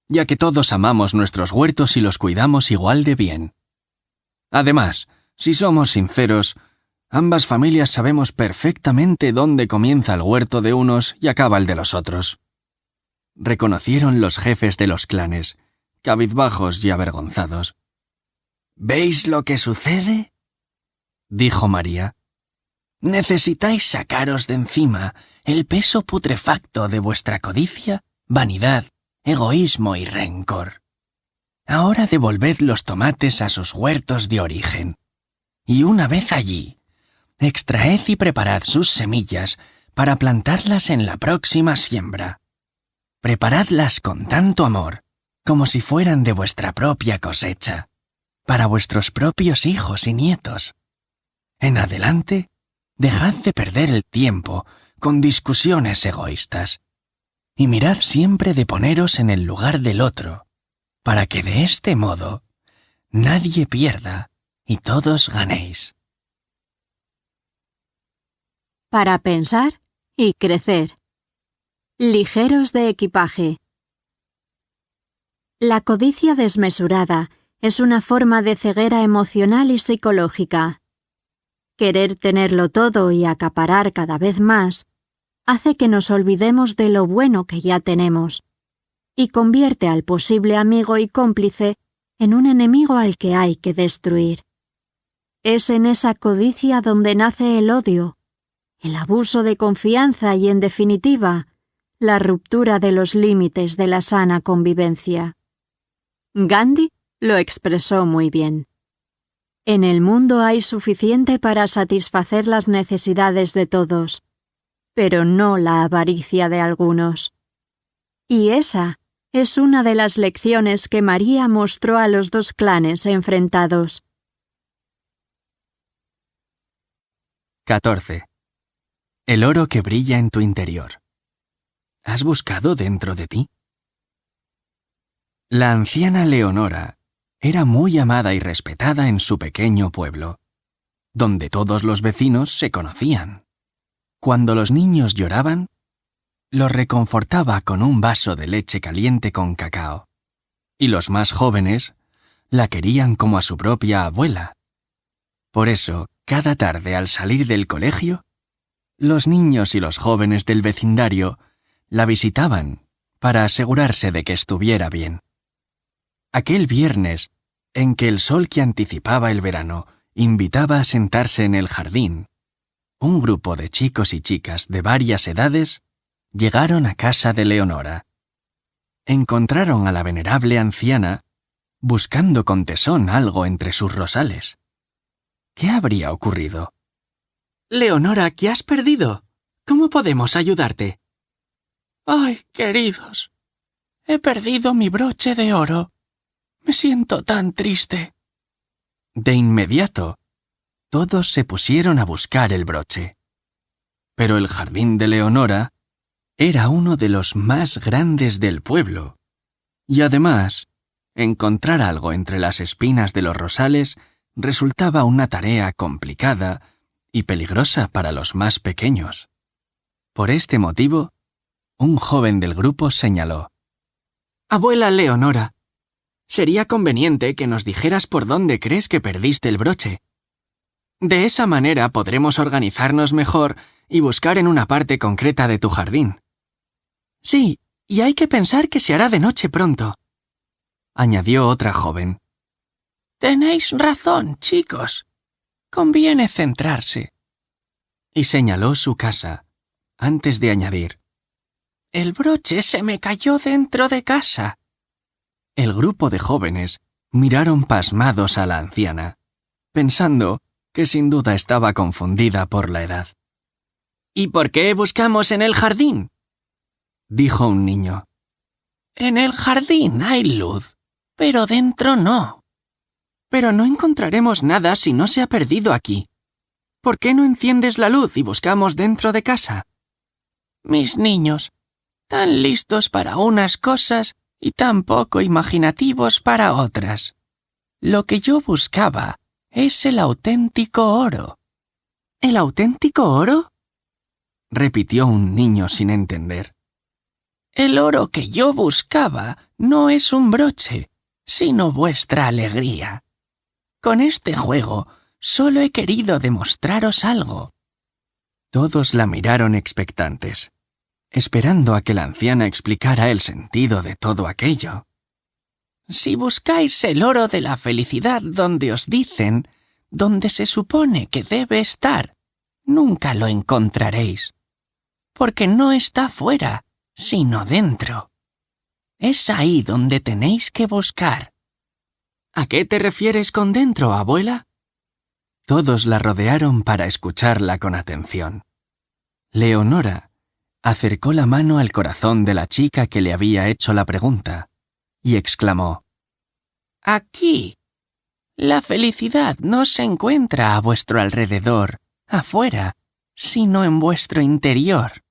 ya que todos amamos nuestros huertos y los cuidamos igual de bien. Además, si somos sinceros, ambas familias sabemos perfectamente dónde comienza el huerto de unos y acaba el de los otros». Reconocieron los jefes de los clanes, cabizbajos y avergonzados. «¿Veis lo que sucede?», dijo María. «Necesitáis sacaros de encima el peso putrefacto de vuestra codicia, vanidad, egoísmo y rencor. Ahora devolved los tomates a sus huertos de origen, y una vez allí, extraed y preparad sus semillas para plantarlas en la próxima siembra. Preparadlas con tanto amor, como si fueran de vuestra propia cosecha, para vuestros propios hijos y nietos. En adelante, dejad de perder el tiempo con discusiones egoístas, y mirad siempre de poneros en el lugar del otro, para que de este modo nadie pierda y todos ganéis». Para pensar y crecer. Ligeros de equipaje. La codicia desmesurada es una forma de ceguera emocional y psicológica. Querer tenerlo todo y acaparar cada vez más hace que nos olvidemos de lo bueno que ya tenemos y convierte al posible amigo y cómplice en un enemigo al que hay que destruir. Es en esa codicia donde nace el odio, el abuso de confianza y, en definitiva, la ruptura de los límites de la sana convivencia. Gandhi lo expresó muy bien. En el mundo hay suficiente para satisfacer las necesidades de todos, pero no la avaricia de algunos. Y esa es una de las lecciones que María mostró a los 2 clanes enfrentados. 14. El oro que brilla en tu interior. ¿Has buscado dentro de ti? La anciana Leonora era muy amada y respetada en su pequeño pueblo, donde todos los vecinos se conocían. Cuando los niños lloraban, los reconfortaba con un vaso de leche caliente con cacao, y los más jóvenes la querían como a su propia abuela. Por eso, cada tarde al salir del colegio, los niños y los jóvenes del vecindario la visitaban para asegurarse de que estuviera bien. Aquel viernes, en que el sol que anticipaba el verano invitaba a sentarse en el jardín, un grupo de chicos y chicas de varias edades llegaron a casa de Leonora. Encontraron a la venerable anciana buscando con tesón algo entre sus rosales. ¿Qué habría ocurrido? «Leonora, ¿qué has perdido? ¿Cómo podemos ayudarte?» «Ay, queridos, he perdido mi broche de oro. Me siento tan triste». De inmediato, todos se pusieron a buscar el broche. Pero el jardín de Leonora era uno de los más grandes del pueblo, y además, encontrar algo entre las espinas de los rosales resultaba una tarea complicada y peligrosa para los más pequeños. Por este motivo, un joven del grupo señaló: «Abuela Leonora, sería conveniente que nos dijeras por dónde crees que perdiste el broche». De esa manera podremos organizarnos mejor y buscar en una parte concreta de tu jardín. Sí, y hay que pensar que se hará de noche pronto, añadió otra joven. Tenéis razón, chicos. Conviene centrarse. Y señaló su casa, antes de añadir. El broche se me cayó dentro de casa. El grupo de jóvenes miraron pasmados a la anciana, pensando que sin duda estaba confundida por la edad. ¿Y por qué buscamos en el jardín?, dijo un niño. En el jardín hay luz, pero dentro no. Pero no encontraremos nada si no se ha perdido aquí. ¿Por qué no enciendes la luz y buscamos dentro de casa? Mis niños, tan listos para unas cosas y tan poco imaginativos para otras. Lo que yo buscaba es el auténtico oro. ¿El auténtico oro?, repitió un niño sin entender. El oro que yo buscaba no es un broche, sino vuestra alegría. Con este juego solo he querido demostraros algo. Todos la miraron expectantes, esperando a que la anciana explicara el sentido de todo aquello. Si buscáis el oro de la felicidad donde os dicen, donde se supone que debe estar, nunca lo encontraréis, porque no está fuera, sino dentro. Es ahí donde tenéis que buscar. ¿A qué te refieres con dentro, abuela? Todos la rodearon para escucharla con atención. Leonora acercó la mano al corazón de la chica que le había hecho la pregunta y exclamó: «Aquí. La felicidad no se encuentra a vuestro alrededor, afuera, sino en vuestro interior.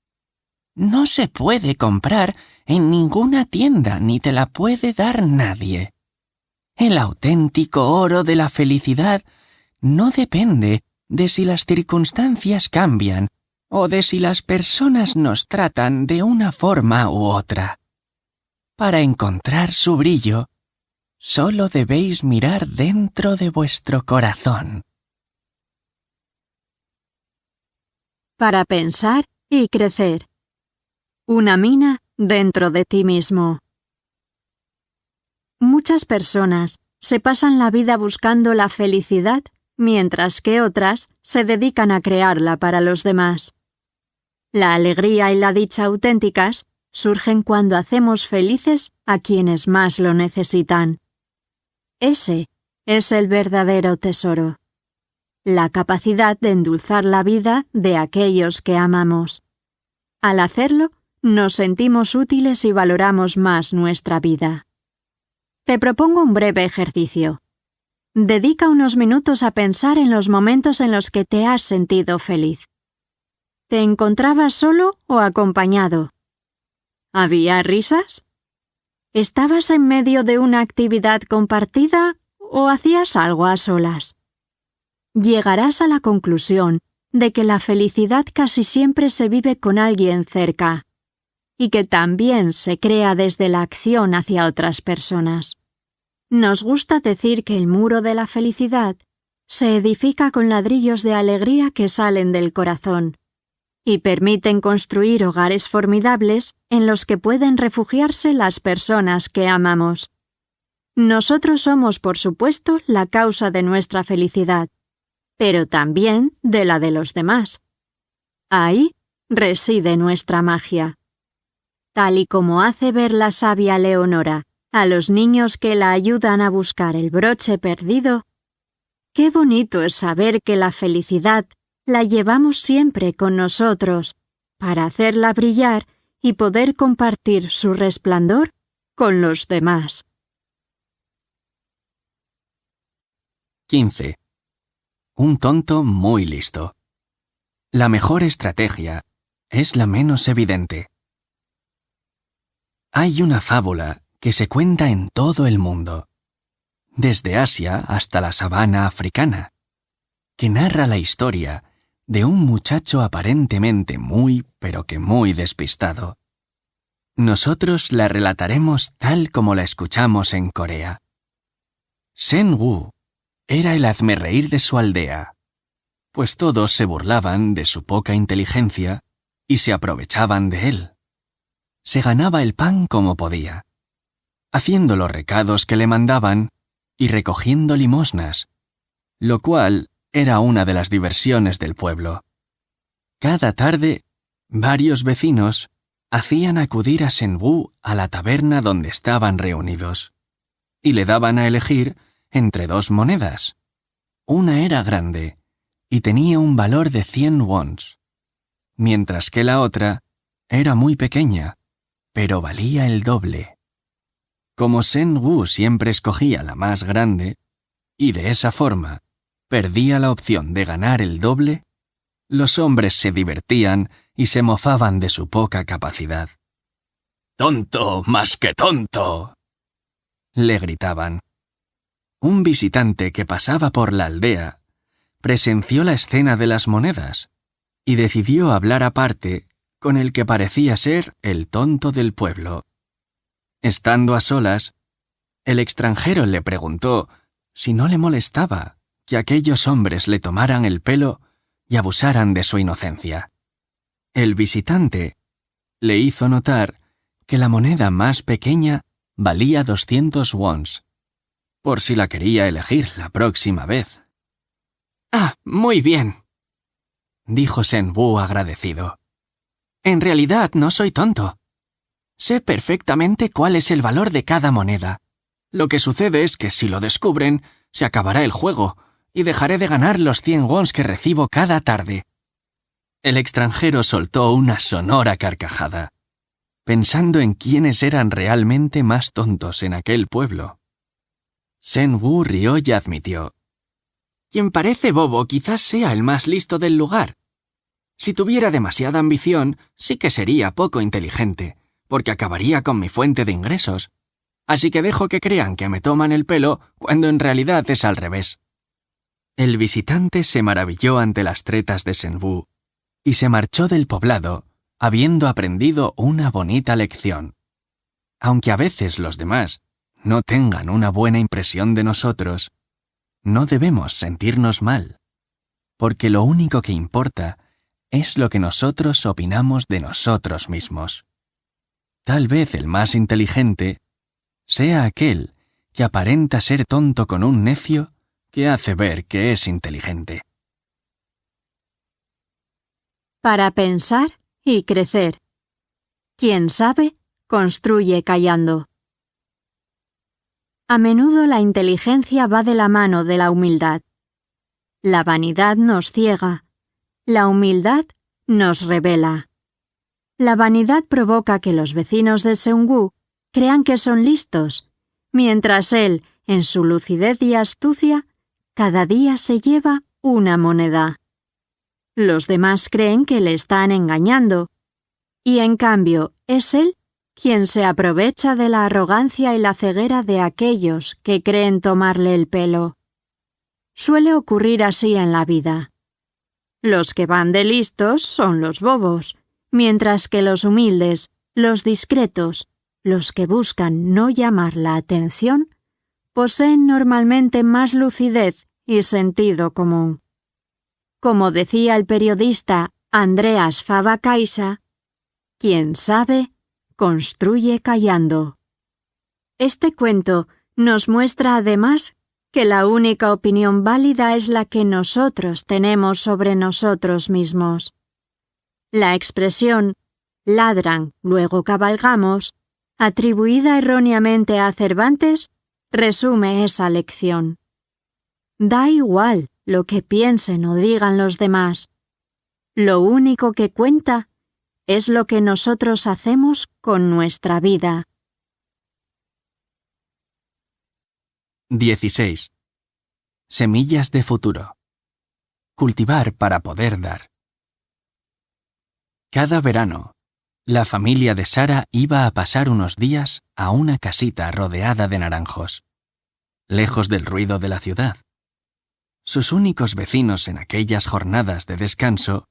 No se puede comprar en ninguna tienda ni te la puede dar nadie. El auténtico oro de la felicidad no depende de si las circunstancias cambian o de si las personas nos tratan de una forma u otra. Para encontrar su brillo, solo debéis mirar dentro de vuestro corazón». Para pensar y crecer. Una mina dentro de ti mismo. Muchas personas se pasan la vida buscando la felicidad, mientras que otras se dedican a crearla para los demás. La alegría y la dicha auténticas surgen cuando hacemos felices a quienes más lo necesitan. Ese es el verdadero tesoro. La capacidad de endulzar la vida de aquellos que amamos. Al hacerlo, nos sentimos útiles y valoramos más nuestra vida. Te propongo un breve ejercicio. Dedica unos minutos a pensar en los momentos en los que te has sentido feliz. ¿Te encontrabas solo o acompañado? ¿Había risas? ¿Estabas en medio de una actividad compartida o hacías algo a solas? Llegarás a la conclusión de que la felicidad casi siempre se vive con alguien cerca y que también se crea desde la acción hacia otras personas. Nos gusta decir que el muro de la felicidad se edifica con ladrillos de alegría que salen del corazón y permiten construir hogares formidables en los que pueden refugiarse las personas que amamos. Nosotros somos, por supuesto, la causa de nuestra felicidad, pero también de la de los demás. Ahí reside nuestra magia. Tal y como hace ver la sabia Leonora a los niños que la ayudan a buscar el broche perdido, qué bonito es saber que la felicidad la llevamos siempre con nosotros para hacerla brillar y poder compartir su resplandor con los demás. 15. Un tonto muy listo. La mejor estrategia es la menos evidente. Hay una fábula que se cuenta en todo el mundo, desde Asia hasta la sabana africana, que narra la historia de un muchacho aparentemente muy, pero que muy despistado. Nosotros la relataremos tal como la escuchamos en Corea. Sen-woo era el hazmerreír de su aldea, pues todos se burlaban de su poca inteligencia y se aprovechaban de él. Se ganaba el pan como podía, haciendo los recados que le mandaban y recogiendo limosnas, lo cual era una de las diversiones del pueblo. Cada tarde, varios vecinos hacían acudir a Shen Wu a la taberna donde estaban reunidos, y le daban a elegir entre 2 monedas. Una era grande y tenía un valor de 100 wons, mientras que la otra era muy pequeña, pero valía el doble. Como Shen Wu siempre escogía la más grande, y de esa forma perdía la opción de ganar el doble, los hombres se divertían y se mofaban de su poca capacidad. ¡Tonto más que tonto!, le gritaban. Un visitante que pasaba por la aldea presenció la escena de las monedas y decidió hablar aparte con el que parecía ser el tonto del pueblo. Estando a solas, el extranjero le preguntó si no le molestaba que aquellos hombres le tomaran el pelo y abusaran de su inocencia. El visitante le hizo notar que la moneda más pequeña valía 200 wons, por si la quería elegir la próxima vez. «Ah, muy bien», dijo Shen Wu agradecido. «En realidad no soy tonto. Sé perfectamente cuál es el valor de cada moneda. Lo que sucede es que si lo descubren, se acabará el juego y dejaré de ganar los 100 wons que recibo cada tarde». El extranjero soltó una sonora carcajada, pensando en quiénes eran realmente más tontos en aquel pueblo. Shen Wu rió y admitió: «Quien parece bobo quizás sea el más listo del lugar. Si tuviera demasiada ambición, sí que sería poco inteligente, porque acabaría con mi fuente de ingresos. Así que dejo que crean que me toman el pelo cuando en realidad es al revés». El visitante se maravilló ante las tretas de Shen Wu y se marchó del poblado, habiendo aprendido una bonita lección. Aunque a veces los demás no tengan una buena impresión de nosotros, no debemos sentirnos mal, porque lo único que importa es lo que nosotros opinamos de nosotros mismos. Tal vez el más inteligente sea aquel que aparenta ser tonto con un necio que hace ver que es inteligente. Para pensar y crecer. Quien sabe, construye callando. A menudo la inteligencia va de la mano de la humildad. La vanidad nos ciega. La humildad nos revela. La vanidad provoca que los vecinos de Shen Wu crean que son listos, mientras él, en su lucidez y astucia, cada día se lleva una moneda. Los demás creen que le están engañando, y en cambio es él quien se aprovecha de la arrogancia y la ceguera de aquellos que creen tomarle el pelo. Suele ocurrir así en la vida. Los que van de listos son los bobos, mientras que los humildes, los discretos, los que buscan no llamar la atención, poseen normalmente más lucidez y sentido común. Como decía el periodista Andreas Fava-Kaisa, quien sabe, construye callando. Este cuento nos muestra además que la única opinión válida es la que nosotros tenemos sobre nosotros mismos. La expresión «ladran, luego cabalgamos», atribuida erróneamente a Cervantes, resume esa lección. Da igual lo que piensen o digan los demás. Lo único que cuenta es lo que nosotros hacemos con nuestra vida. 16. Semillas de futuro. Cultivar para poder dar. Cada verano, la familia de Sara iba a pasar unos días a una casita rodeada de naranjos, lejos del ruido de la ciudad. Sus únicos vecinos en aquellas jornadas de descanso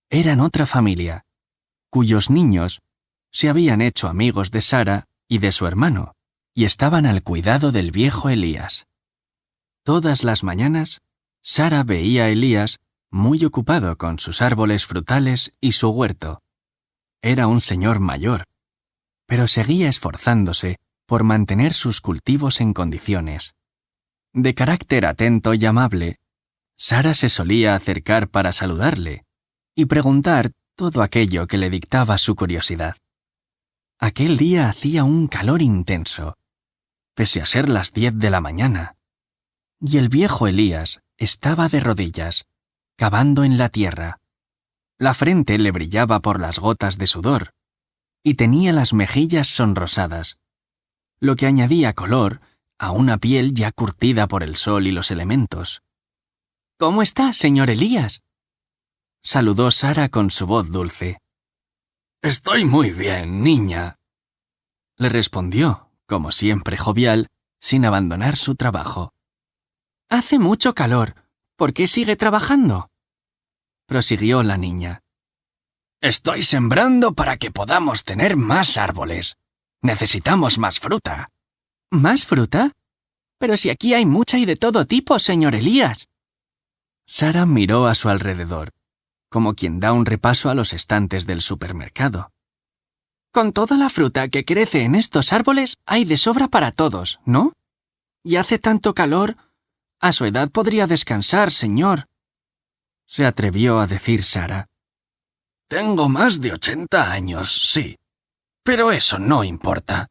eran otra familia, cuyos niños se habían hecho amigos de Sara y de su hermano, y estaban al cuidado del viejo Elías. Todas las mañanas, Sara veía a Elías muy ocupado con sus árboles frutales y su huerto. Era un señor mayor, pero seguía esforzándose por mantener sus cultivos en condiciones. De carácter atento y amable, Sara se solía acercar para saludarle y preguntar todo aquello que le dictaba su curiosidad. Aquel día hacía un calor intenso, pese a ser las 10 de la mañana, y el viejo Elías estaba de rodillas, cavando en la tierra. La frente le brillaba por las gotas de sudor, y tenía las mejillas sonrosadas, lo que añadía color a una piel ya curtida por el sol y los elementos. «¿Cómo está, señor Elías?», saludó Sara con su voz dulce. «Estoy muy bien, niña», le respondió, como siempre jovial, sin abandonar su trabajo. «Hace mucho calor. ¿Por qué sigue trabajando?», prosiguió la niña. «Estoy sembrando para que podamos tener más árboles. Necesitamos más fruta». «¿Más fruta? Pero si aquí hay mucha y de todo tipo, señor Elías». Sara miró a su alrededor, como quien da un repaso a los estantes del supermercado. «Con toda la fruta que crece en estos árboles hay de sobra para todos, ¿no? Y hace tanto calor. A su edad podría descansar, señor», se atrevió a decir Sara. «Tengo más de 80 años, sí, pero eso no importa».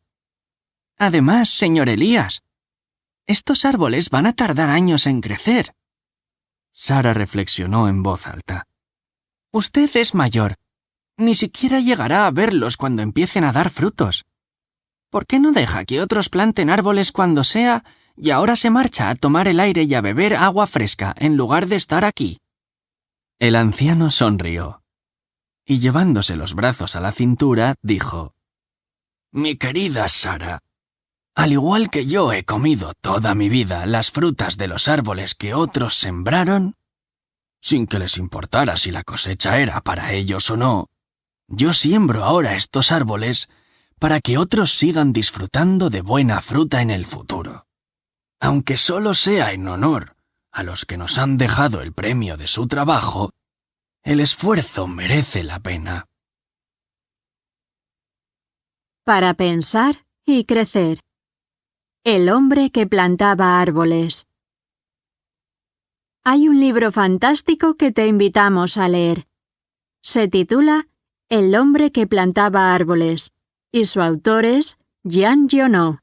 «Además, señor Elías, estos árboles van a tardar años en crecer». Sara reflexionó en voz alta. «Usted es mayor. Ni siquiera llegará a verlos cuando empiecen a dar frutos. ¿Por qué no deja que otros planten árboles cuando sea y ahora se marcha a tomar el aire y a beber agua fresca en lugar de estar aquí?» El anciano sonrió y, llevándose los brazos a la cintura, dijo: «Mi querida Sara, al igual que yo he comido toda mi vida las frutas de los árboles que otros sembraron, sin que les importara si la cosecha era para ellos o no, yo siembro ahora estos árboles para que otros sigan disfrutando de buena fruta en el futuro. Aunque solo sea en honor a los que nos han dejado el premio de su trabajo, el esfuerzo merece la pena». Para pensar y crecer. El hombre que plantaba árboles. Hay un libro fantástico que te invitamos a leer. Se titula El hombre que plantaba árboles y su autor es Jean Giono.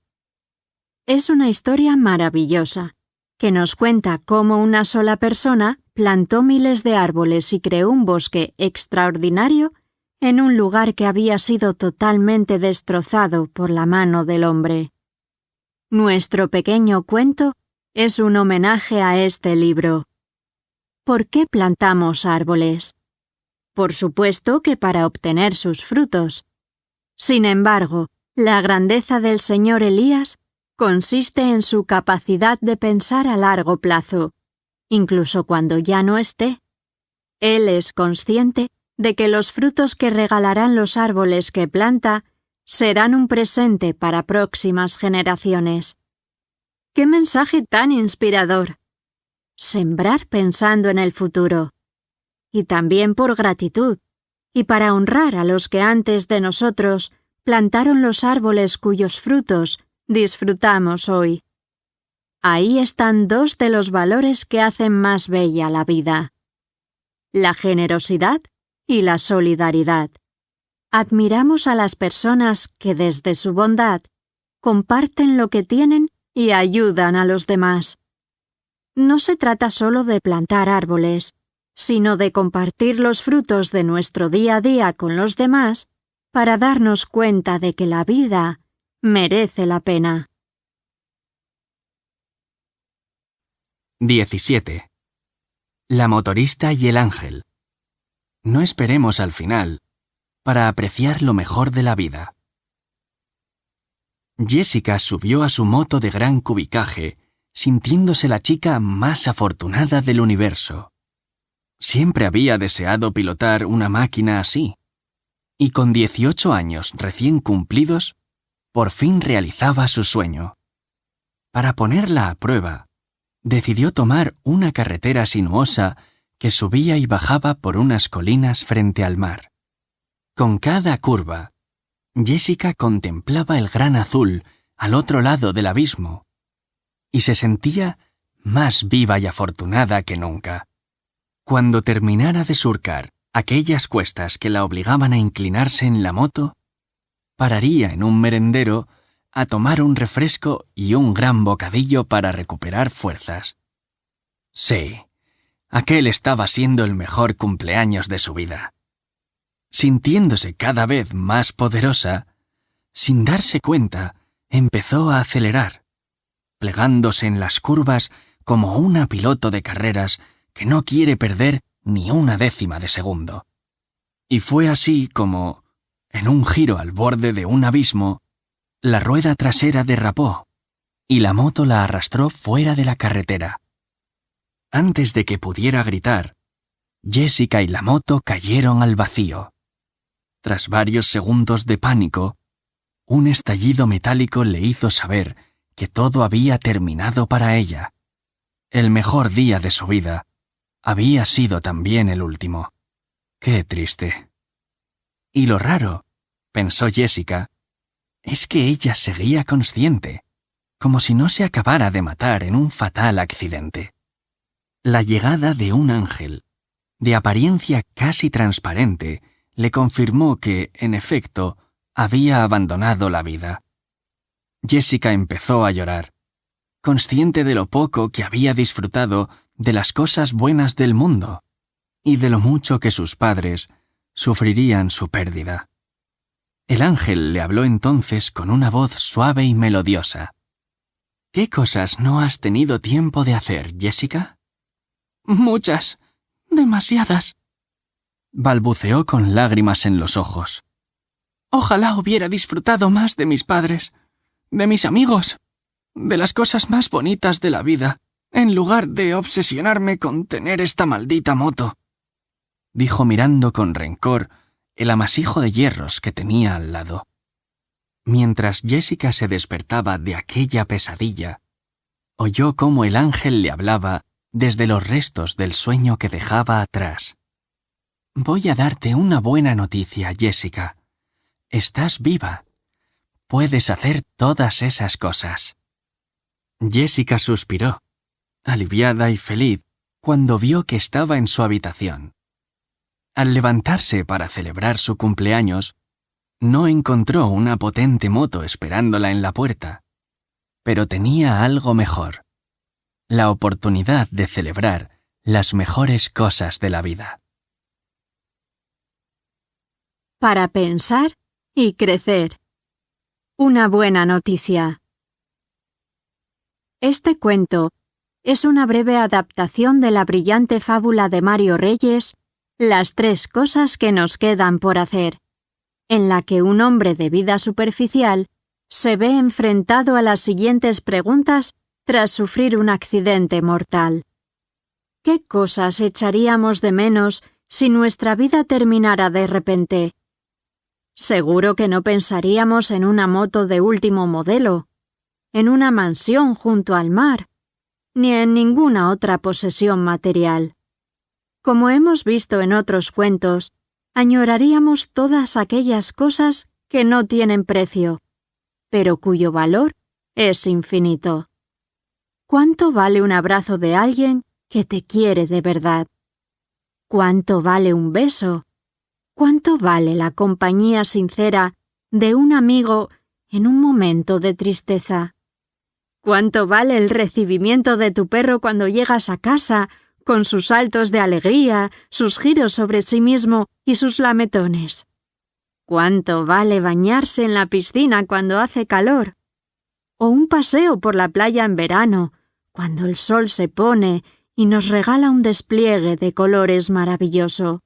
Es una historia maravillosa que nos cuenta cómo una sola persona plantó miles de árboles y creó un bosque extraordinario en un lugar que había sido totalmente destrozado por la mano del hombre. Nuestro pequeño cuento es un homenaje a este libro. ¿Por qué plantamos árboles? Por supuesto que para obtener sus frutos. Sin embargo, la grandeza del señor Elías consiste en su capacidad de pensar a largo plazo, incluso cuando ya no esté. Él es consciente de que los frutos que regalarán los árboles que planta serán un presente para próximas generaciones. ¡Qué mensaje tan inspirador! Sembrar pensando en el futuro. Y también por gratitud, y para honrar a los que antes de nosotros plantaron los árboles cuyos frutos disfrutamos hoy. Ahí están dos de los valores que hacen más bella la vida: la generosidad y la solidaridad. Admiramos a las personas que desde su bondad comparten lo que tienen y ayudan a los demás. No se trata solo de plantar árboles, sino de compartir los frutos de nuestro día a día con los demás para darnos cuenta de que la vida merece la pena. 17. La motorista y el ángel. No esperemos al final para apreciar lo mejor de la vida. Jessica subió a su moto de gran cubicaje, sintiéndose la chica más afortunada del universo. Siempre había deseado pilotar una máquina así, y con 18 años recién cumplidos, por fin realizaba su sueño. Para ponerla a prueba, decidió tomar una carretera sinuosa que subía y bajaba por unas colinas frente al mar. Con cada curva, Jessica contemplaba el gran azul al otro lado del abismo y se sentía más viva y afortunada que nunca. Cuando terminara de surcar aquellas cuestas que la obligaban a inclinarse en la moto, pararía en un merendero a tomar un refresco y un gran bocadillo para recuperar fuerzas. Sí, aquel estaba siendo el mejor cumpleaños de su vida. Sintiéndose cada vez más poderosa, sin darse cuenta, empezó a acelerar, plegándose en las curvas como una piloto de carreras que no quiere perder ni una décima de segundo. Y fue así como, en un giro al borde de un abismo, la rueda trasera derrapó y la moto la arrastró fuera de la carretera. Antes de que pudiera gritar, Jessica y la moto cayeron al vacío. Tras varios segundos de pánico, un estallido metálico le hizo saber que todo había terminado para ella. El mejor día de su vida había sido también el último. ¡Qué triste! Y lo raro, pensó Jessica, es que ella seguía consciente, como si no se acabara de matar en un fatal accidente. La llegada de un ángel, de apariencia casi transparente, le confirmó que, en efecto, había abandonado la vida. Jessica empezó a llorar, consciente de lo poco que había disfrutado de las cosas buenas del mundo y de lo mucho que sus padres sufrirían su pérdida. El ángel le habló entonces con una voz suave y melodiosa. ¿Qué cosas no has tenido tiempo de hacer, Jessica? Muchas, demasiadas, balbuceó con lágrimas en los ojos. Ojalá hubiera disfrutado más de mis padres, de mis amigos, de las cosas más bonitas de la vida, en lugar de obsesionarme con tener esta maldita moto, dijo mirando con rencor el amasijo de hierros que tenía al lado. Mientras Jessica se despertaba de aquella pesadilla, oyó cómo el ángel le hablaba desde los restos del sueño que dejaba atrás. Voy a darte una buena noticia, Jessica. Estás viva. Puedes hacer todas esas cosas. Jessica suspiró, aliviada y feliz, cuando vio que estaba en su habitación. Al levantarse para celebrar su cumpleaños, no encontró una potente moto esperándola en la puerta, pero tenía algo mejor: la oportunidad de celebrar las mejores cosas de la vida. Para pensar y crecer. Una buena noticia. Este cuento es una breve adaptación de la brillante fábula de Mario Reyes, Las 3 cosas que nos quedan por hacer, en la que un hombre de vida superficial se ve enfrentado a las siguientes preguntas tras sufrir un accidente mortal. ¿Qué cosas echaríamos de menos si nuestra vida terminara de repente? Seguro que no pensaríamos en una moto de último modelo, en una mansión junto al mar, ni en ninguna otra posesión material. Como hemos visto en otros cuentos, añoraríamos todas aquellas cosas que no tienen precio, pero cuyo valor es infinito. ¿Cuánto vale un abrazo de alguien que te quiere de verdad? ¿Cuánto vale un beso? ¿Cuánto vale la compañía sincera de un amigo en un momento de tristeza? ¿Cuánto vale el recibimiento de tu perro cuando llegas a casa, con sus saltos de alegría, sus giros sobre sí mismo y sus lametones? ¿Cuánto vale bañarse en la piscina cuando hace calor? ¿O un paseo por la playa en verano, cuando el sol se pone y nos regala un despliegue de colores maravilloso?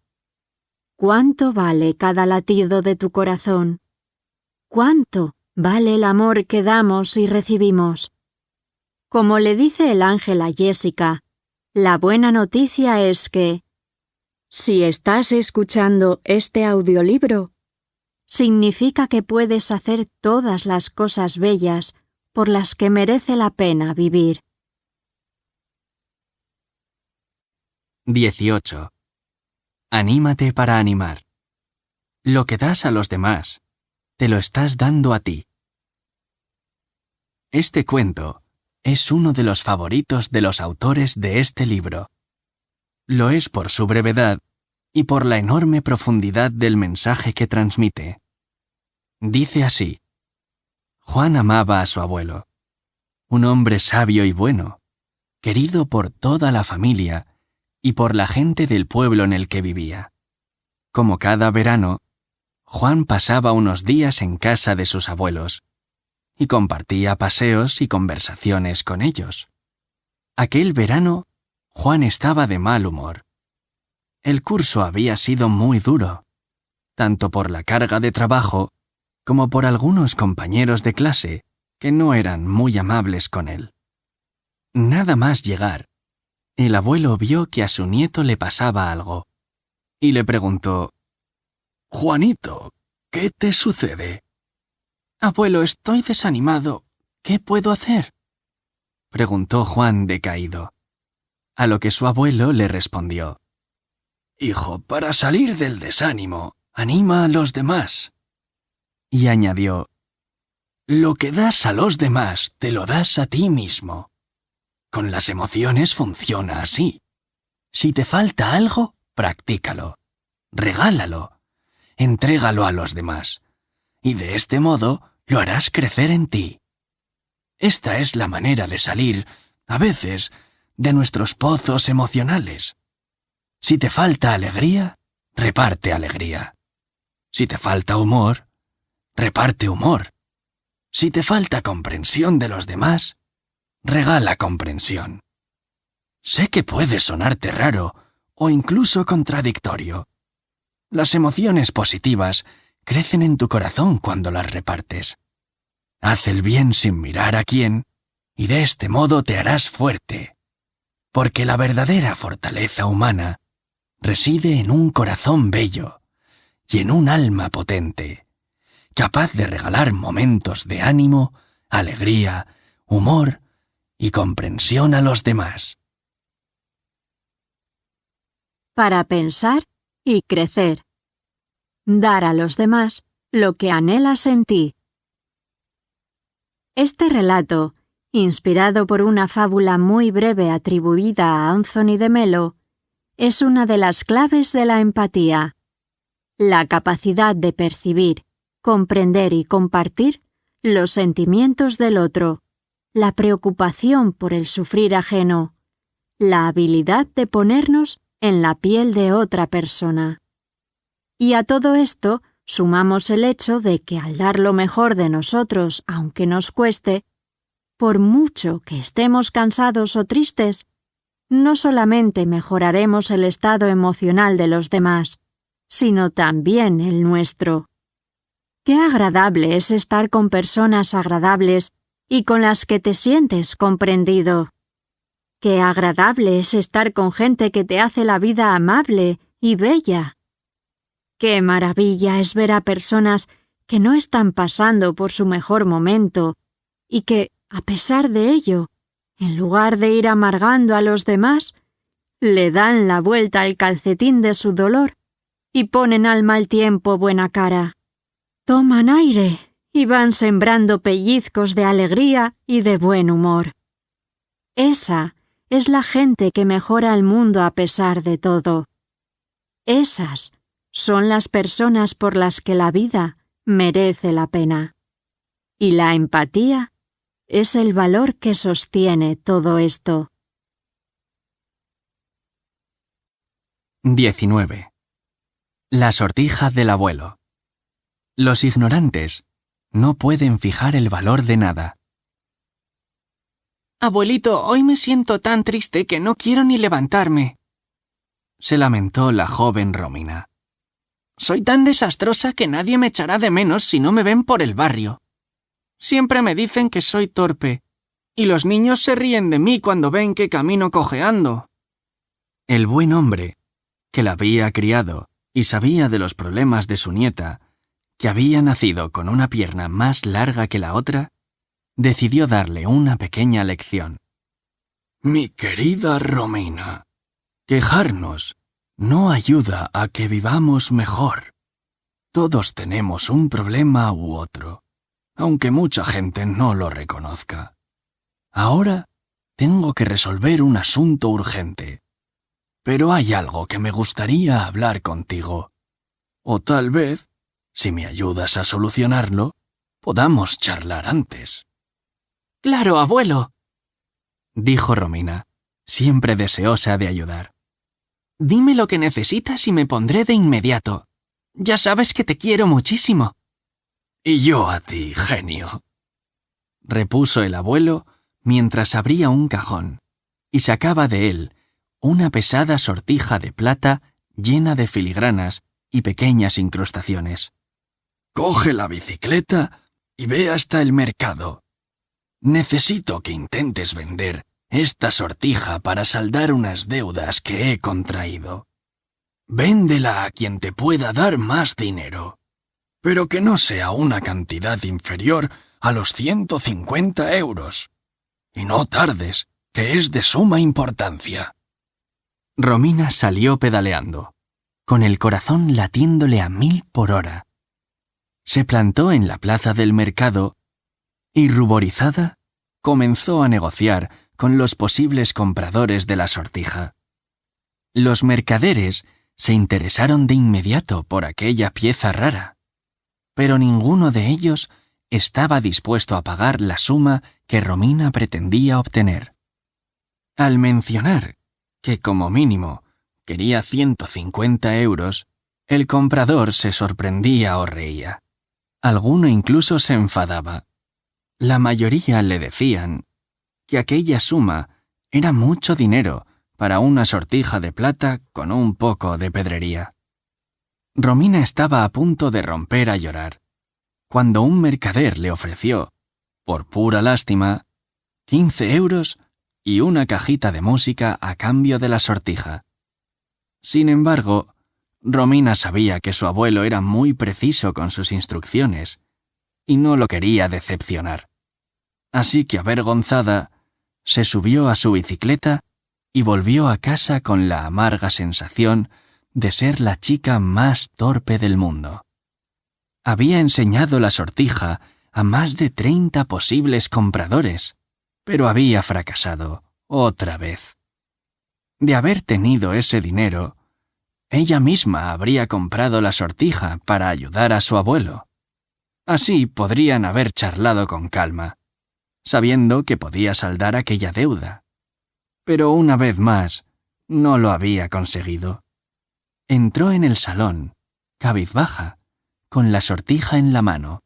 ¿Cuánto vale cada latido de tu corazón? ¿Cuánto vale el amor que damos y recibimos? Como le dice el ángel a Jessica, la buena noticia es que, si estás escuchando este audiolibro, significa que puedes hacer todas las cosas bellas por las que merece la pena vivir. 18. Anímate para animar. Lo que das a los demás, te lo estás dando a ti. Este cuento es uno de los favoritos de los autores de este libro. Lo es por su brevedad y por la enorme profundidad del mensaje que transmite. Dice así: Juan amaba a su abuelo, un hombre sabio y bueno, querido por toda la familia y por la gente del pueblo en el que vivía. Como cada verano, Juan pasaba unos días en casa de sus abuelos y compartía paseos y conversaciones con ellos. Aquel verano, Juan estaba de mal humor. El curso había sido muy duro, tanto por la carga de trabajo como por algunos compañeros de clase que no eran muy amables con él. Nada más llegar, el abuelo vio que a su nieto le pasaba algo y le preguntó: «Juanito, ¿qué te sucede?» «Abuelo, estoy desanimado. ¿Qué puedo hacer?», preguntó Juan decaído. A lo que su abuelo le respondió: «Hijo, para salir del desánimo, anima a los demás». Y añadió: «Lo que das a los demás, te lo das a ti mismo. Con las emociones funciona así. Si te falta algo, practícalo, regálalo, entrégalo a los demás, y de este modo lo harás crecer en ti. Esta es la manera de salir, a veces, de nuestros pozos emocionales. Si te falta alegría, reparte alegría. Si te falta humor, reparte humor. Si te falta comprensión de los demás, regala comprensión. Sé que puede sonarte raro o incluso contradictorio. Las emociones positivas crecen en tu corazón cuando las repartes. Haz el bien sin mirar a quién, y de este modo te harás fuerte, porque la verdadera fortaleza humana reside en un corazón bello y en un alma potente, capaz de regalar momentos de ánimo, alegría, humor y comprensión a los demás». Para pensar y crecer. Dar a los demás lo que anhelas en ti. Este relato, inspirado por una fábula muy breve atribuida a Anthony de Melo, es una de las claves de la empatía. La capacidad de percibir, comprender y compartir los sentimientos del otro, la preocupación por el sufrir ajeno, la habilidad de ponernos en la piel de otra persona. Y a todo esto sumamos el hecho de que al dar lo mejor de nosotros, aunque nos cueste, por mucho que estemos cansados o tristes, no solamente mejoraremos el estado emocional de los demás, sino también el nuestro. Qué agradable es estar con personas agradables y con las que te sientes comprendido. Qué agradable es estar con gente que te hace la vida amable y bella. Qué maravilla es ver a personas que no están pasando por su mejor momento y que, a pesar de ello, en lugar de ir amargando a los demás, le dan la vuelta al calcetín de su dolor y ponen al mal tiempo buena cara. Toman aire y van sembrando pellizcos de alegría y de buen humor. Esa es la gente que mejora el mundo a pesar de todo. Esas son las personas por las que la vida merece la pena. Y la empatía es el valor que sostiene todo esto. 19. La sortija del abuelo. Los ignorantes no pueden fijar el valor de nada. «Abuelito, hoy me siento tan triste que no quiero ni levantarme», se lamentó la joven Romina. «Soy tan desastrosa que nadie me echará de menos si no me ven por el barrio. Siempre me dicen que soy torpe, y los niños se ríen de mí cuando ven que camino cojeando». El buen hombre, que la había criado y sabía de los problemas de su nieta, que había nacido con una pierna más larga que la otra, decidió darle una pequeña lección. «Mi querida Romina, Quejarnos no ayuda a que vivamos mejor. Todos tenemos un problema u otro, aunque mucha gente no lo reconozca. Ahora tengo que resolver un asunto urgente, pero hay algo que me gustaría hablar contigo. O tal vez, si me ayudas a solucionarlo, podamos charlar antes. ¡Claro, abuelo!, dijo Romina, siempre deseosa de ayudar. Dime lo que necesitas y me pondré de inmediato. Ya sabes que te quiero muchísimo. Y yo a ti, genio, repuso el abuelo mientras abría un cajón y sacaba de él una pesada sortija de plata llena de filigranas y pequeñas incrustaciones. Coge la bicicleta y ve hasta el mercado. Necesito que intentes vender esta sortija para saldar unas deudas que he contraído. Véndela a quien te pueda dar más dinero, pero que no sea una cantidad inferior a los 150 euros. Y no tardes, que es de suma importancia. Romina salió pedaleando, con el corazón latiéndole a 1000 por hora. Se plantó en la plaza del mercado y, ruborizada, comenzó a negociar con los posibles compradores de la sortija. Los mercaderes se interesaron de inmediato por aquella pieza rara, pero ninguno de ellos estaba dispuesto a pagar la suma que Romina pretendía obtener. Al mencionar que, como mínimo, quería 150 euros, el comprador se sorprendía o reía. Alguno incluso se enfadaba. La mayoría le decían que aquella suma era mucho dinero para una sortija de plata con un poco de pedrería. Romina estaba a punto de romper a llorar, cuando un mercader le ofreció, por pura lástima, 15 euros y una cajita de música a cambio de la sortija. Sin embargo, Romina sabía que su abuelo era muy preciso con sus instrucciones y no lo quería decepcionar. Así que, avergonzada, se subió a su bicicleta y volvió a casa con la amarga sensación de ser la chica más torpe del mundo. Había enseñado la sortija a más de 30 posibles compradores, pero había fracasado otra vez. De haber tenido ese dinero, ella misma habría comprado la sortija para ayudar a su abuelo. Así podrían haber charlado con calma, sabiendo que podía saldar aquella deuda. Pero una vez más, no lo había conseguido. Entró en el salón, cabizbaja, con la sortija en la mano.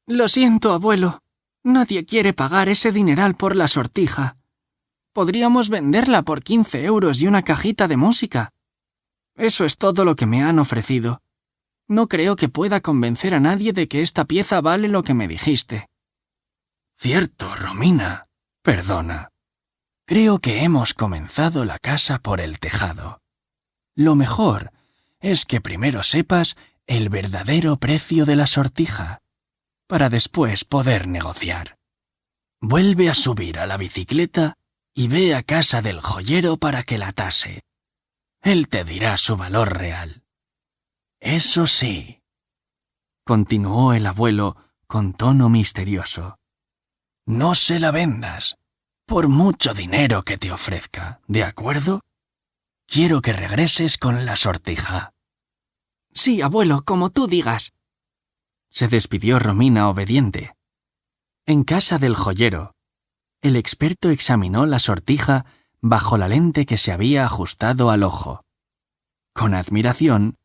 «Lo siento, abuelo. Nadie quiere pagar ese dineral por la sortija. Podríamos venderla por 15 euros y una cajita de música. Eso es todo lo que me han ofrecido. No creo que pueda convencer a nadie de que esta pieza vale lo que me dijiste». «Cierto, Romina. Perdona. Creo que hemos comenzado la casa por el tejado. Lo mejor es que primero sepas el verdadero precio de la sortija, para después poder negociar. Vuelve a subir a la bicicleta y ve a casa del joyero para que la tase. Él te dirá su valor real. Eso sí», continuó el abuelo con tono misterioso, «no se la vendas, por mucho dinero que te ofrezca, ¿de acuerdo? Quiero que regreses con la sortija». «Sí, abuelo, como tú digas», se despidió Romina obediente. En casa del joyero, el experto examinó la sortija bajo la lente que se había ajustado al ojo. Con admiración,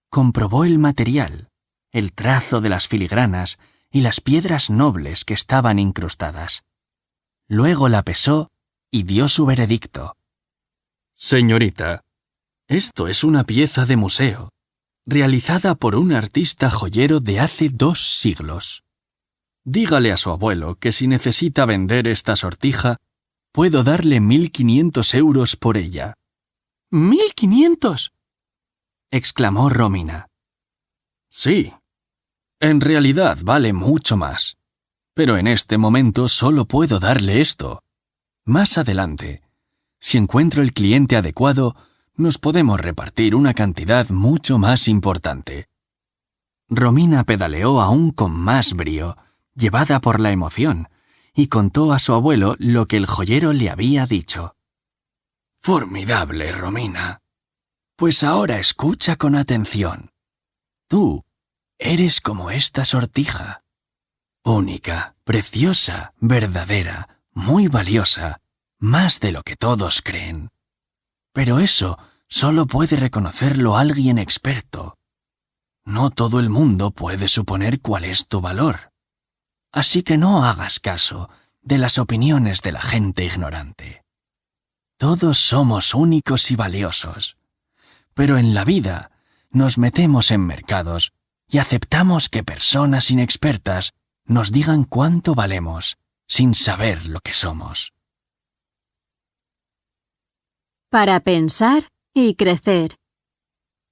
comprobó el material, el trazo de las filigranas y las piedras nobles que estaban incrustadas. Luego la pesó y dio su veredicto. «Señorita, esto es una pieza de museo, realizada por un artista joyero de hace 2 siglos. Dígale a su abuelo que si necesita vender esta sortija, puedo darle 1.500 euros por ella». «¿1.500?» exclamó Romina. «Sí. En realidad vale mucho más. Pero en este momento solo puedo darle esto. Más adelante, Si encuentro el cliente adecuado, nos podemos repartir una cantidad mucho más importante. Romina pedaleó aún con más brío, llevada por la emoción, y contó a su abuelo lo que el joyero le había dicho. Formidable, Romina. Pues ahora escucha con atención. Tú eres como esta sortija. Única, preciosa, verdadera, muy valiosa, más de lo que todos creen. Pero eso solo puede reconocerlo alguien experto. No todo el mundo puede suponer cuál es tu valor. Así que no hagas caso de las opiniones de la gente ignorante. Todos somos únicos y valiosos, pero en la vida nos metemos en mercados y aceptamos que personas inexpertas nos digan cuánto valemos sin saber lo que somos. Para pensar y crecer.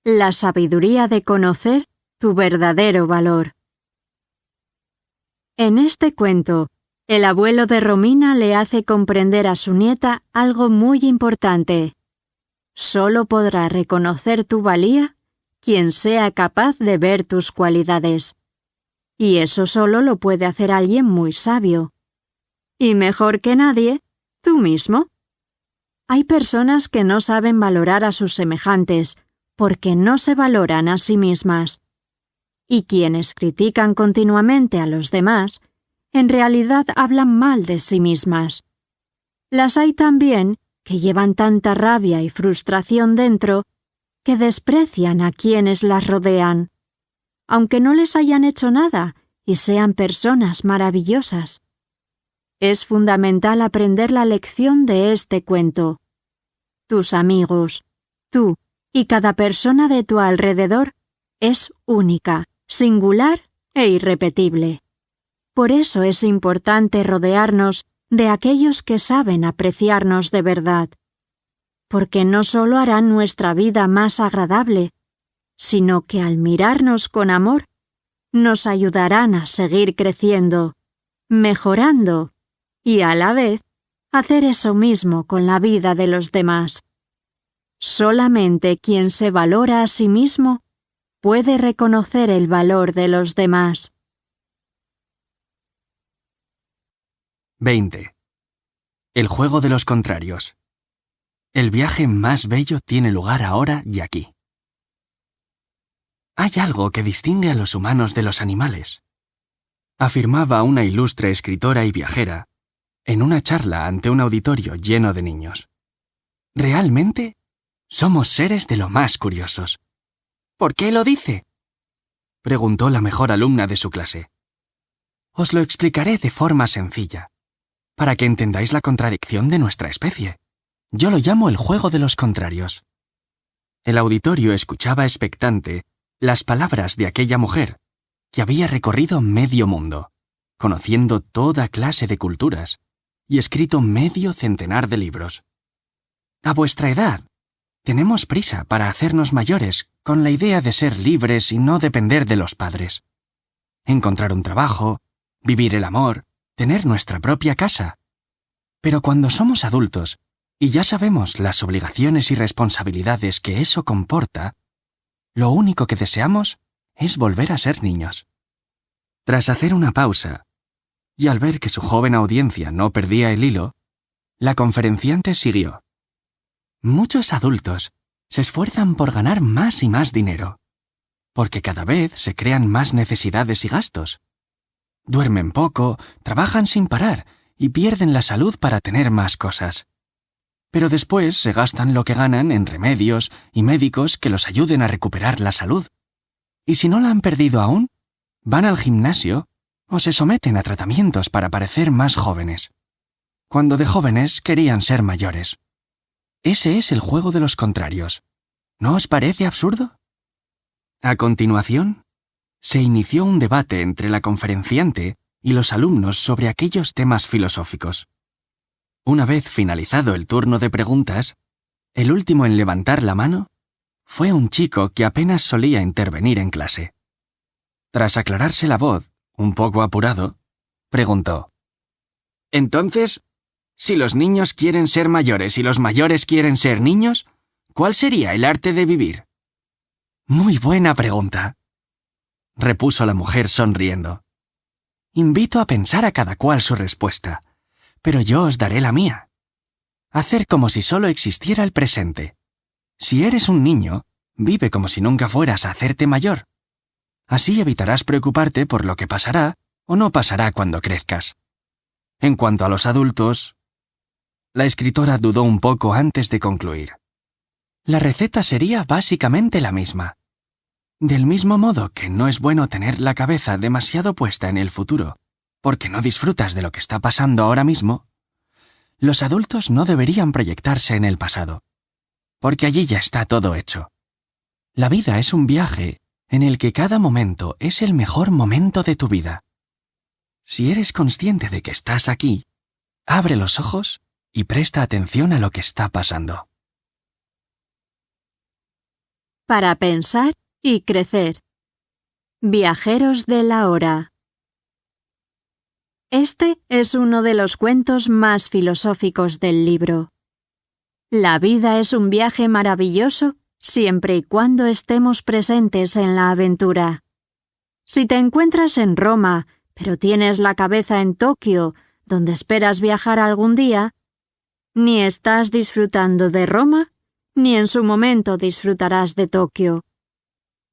La sabiduría de conocer tu verdadero valor. En este cuento, el abuelo de Romina le hace comprender a su nieta algo muy importante. Solo podrá reconocer tu valía quien sea capaz de ver tus cualidades. Y eso solo lo puede hacer alguien muy sabio. Y mejor que nadie, tú mismo. Hay personas que no saben valorar a sus semejantes porque no se valoran a sí mismas. Y quienes critican continuamente a los demás, en realidad hablan mal de sí mismas. Las hay también que llevan tanta rabia y frustración dentro que desprecian a quienes las rodean, aunque no les hayan hecho nada y sean personas maravillosas. Es fundamental aprender la lección de este cuento. Tus amigos, tú y cada persona de tu alrededor es única, singular e irrepetible. Por eso es importante rodearnos de aquellos que saben apreciarnos de verdad, porque no solo harán nuestra vida más agradable, sino que al mirarnos con amor, nos ayudarán a seguir creciendo, mejorando y a la vez hacer eso mismo con la vida de los demás. Solamente quien se valora a sí mismo puede reconocer el valor de los demás. 20. El juego de los contrarios. El viaje más bello tiene lugar ahora y aquí. Hay algo que distingue a los humanos de los animales, afirmaba una ilustre escritora y viajera en una charla ante un auditorio lleno de niños. Realmente, somos seres de lo más curiosos. ¿Por qué lo dice?, preguntó la mejor alumna de su clase. Os lo explicaré de forma sencilla, para que entendáis la contradicción de nuestra especie. Yo lo llamo el juego de los contrarios. El auditorio escuchaba expectante las palabras de aquella mujer, que había recorrido medio mundo, conociendo toda clase de culturas, y escrito medio centenar de libros. A vuestra edad, tenemos prisa para hacernos mayores con la idea de ser libres y no depender de los padres. Encontrar un trabajo, vivir el amor, tener nuestra propia casa. Pero cuando somos adultos y ya sabemos las obligaciones y responsabilidades que eso comporta, lo único que deseamos es volver a ser niños. Tras hacer una pausa, y al ver que su joven audiencia no perdía el hilo, la conferenciante siguió. Muchos adultos se esfuerzan por ganar más y más dinero, porque cada vez se crean más necesidades y gastos. Duermen poco, trabajan sin parar y pierden la salud para tener más cosas. Pero después se gastan lo que ganan en remedios y médicos que los ayuden a recuperar la salud. Y si no la han perdido aún, van al gimnasio o se someten a tratamientos para parecer más jóvenes, cuando de jóvenes querían ser mayores. Ese es el juego de los contrarios. ¿No os parece absurdo? A continuación, se inició un debate entre la conferenciante y los alumnos sobre aquellos temas filosóficos. Una vez finalizado el turno de preguntas, el último en levantar la mano fue un chico que apenas solía intervenir en clase. Tras aclararse la voz, un poco apurado, preguntó: «Entonces, Si los niños quieren ser mayores y los mayores quieren ser niños, ¿cuál sería el arte de vivir? Muy buena pregunta, repuso la mujer sonriendo. Invito a pensar a cada cual su respuesta, pero yo os daré la mía. Hacer como si solo existiera el presente. Si eres un niño, vive como si nunca fueras a hacerte mayor. Así evitarás preocuparte por lo que pasará o no pasará cuando crezcas. En cuanto a los adultos, la escritora dudó un poco antes de concluir. La receta sería básicamente la misma. Del mismo modo que no es bueno tener la cabeza demasiado puesta en el futuro, porque no disfrutas de lo que está pasando ahora mismo, los adultos no deberían proyectarse en el pasado, porque allí ya está todo hecho. La vida es un viaje en el que cada momento es el mejor momento de tu vida. Si eres consciente de que estás aquí, abre los ojos y presta atención a lo que está pasando. Para pensar y crecer. Viajeros de la hora. Este es uno de los cuentos más filosóficos del libro. La vida es un viaje maravilloso siempre y cuando estemos presentes en la aventura. Si te encuentras en Roma, pero tienes la cabeza en Tokio, donde esperas viajar algún día, ni estás disfrutando de Roma, ni en su momento disfrutarás de Tokio.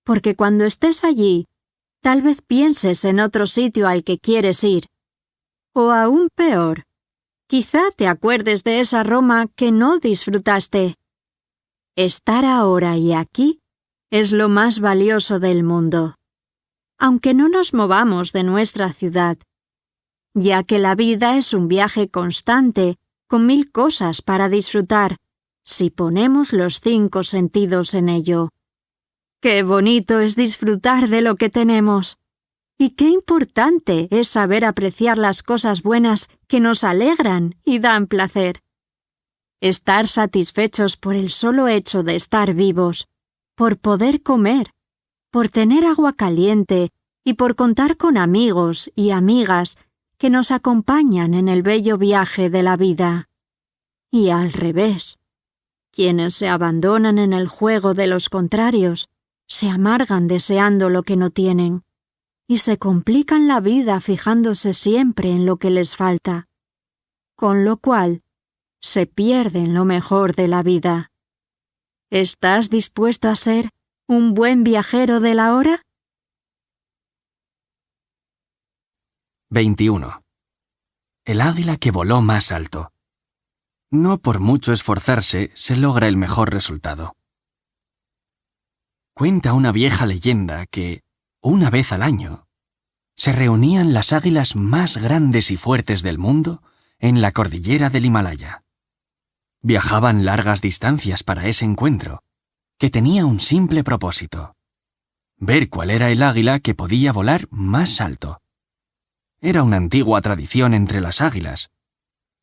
Porque cuando estés allí, tal vez pienses en otro sitio al que quieres ir. O aún peor, quizá te acuerdes de esa Roma que no disfrutaste. Estar ahora y aquí es lo más valioso del mundo, aunque no nos movamos de nuestra ciudad, ya que la vida es un viaje constante con 1000 cosas para disfrutar si ponemos los 5 sentidos en ello. ¡Qué bonito es disfrutar de lo que tenemos! Y qué importante es saber apreciar las cosas buenas que nos alegran y dan placer. Estar satisfechos por el solo hecho de estar vivos, por poder comer, por tener agua caliente y por contar con amigos y amigas que nos acompañan en el bello viaje de la vida. Y al revés, quienes se abandonan en el juego de los contrarios, se amargan deseando lo que no tienen, y se complican la vida fijándose siempre en lo que les falta, con lo cual se pierden lo mejor de la vida. ¿Estás dispuesto a ser un buen viajero de la hora? 21. El águila que voló más alto. No por mucho esforzarse se logra el mejor resultado. Cuenta una vieja leyenda que, una vez al año, se reunían las águilas más grandes y fuertes del mundo en la cordillera del Himalaya. Viajaban largas distancias para ese encuentro, que tenía un simple propósito: ver cuál era el águila que podía volar más alto. Era una antigua tradición entre las águilas,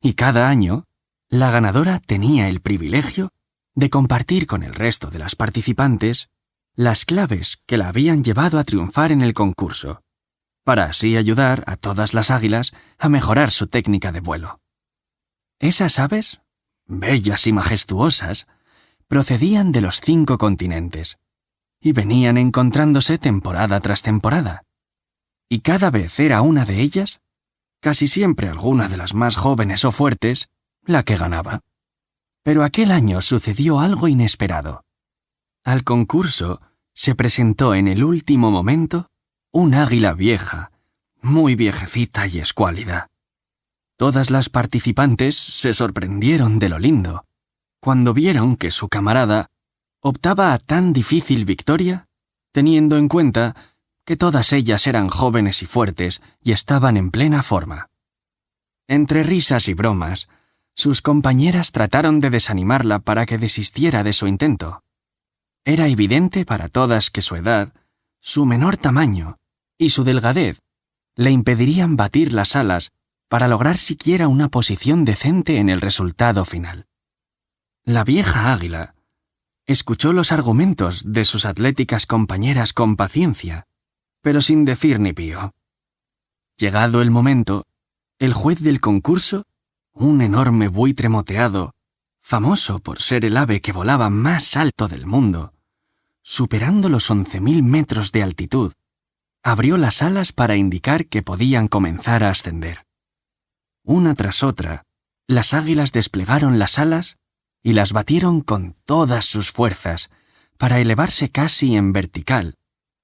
y cada año la ganadora tenía el privilegio de compartir con el resto de las participantes las claves que la habían llevado a triunfar en el concurso, para así ayudar a todas las águilas a mejorar su técnica de vuelo. Esas aves, bellas y majestuosas, procedían de los 5 continentes y venían encontrándose temporada tras temporada. Y cada vez era una de ellas, casi siempre alguna de las más jóvenes o fuertes, la que ganaba. Pero aquel año sucedió algo inesperado. Al concurso se presentó en el último momento un águila vieja, muy viejecita y escuálida. Todas las participantes se sorprendieron de lo lindo, cuando vieron que su camarada optaba a tan difícil victoria, teniendo en cuenta que todas ellas eran jóvenes y fuertes y estaban en plena forma. Entre risas y bromas, sus compañeras trataron de desanimarla para que desistiera de su intento. Era evidente para todas que su edad, su menor tamaño y su delgadez le impedirían batir las alas para lograr siquiera una posición decente en el resultado final. La vieja águila escuchó los argumentos de sus atléticas compañeras con paciencia, pero sin decir ni pío. Llegado el momento, el juez del concurso un enorme buitre moteado, famoso por ser el ave que volaba más alto del mundo, superando los 11.000 metros de altitud, abrió las alas para indicar que podían comenzar a ascender. Una tras otra, las águilas desplegaron las alas y las batieron con todas sus fuerzas para elevarse casi en vertical,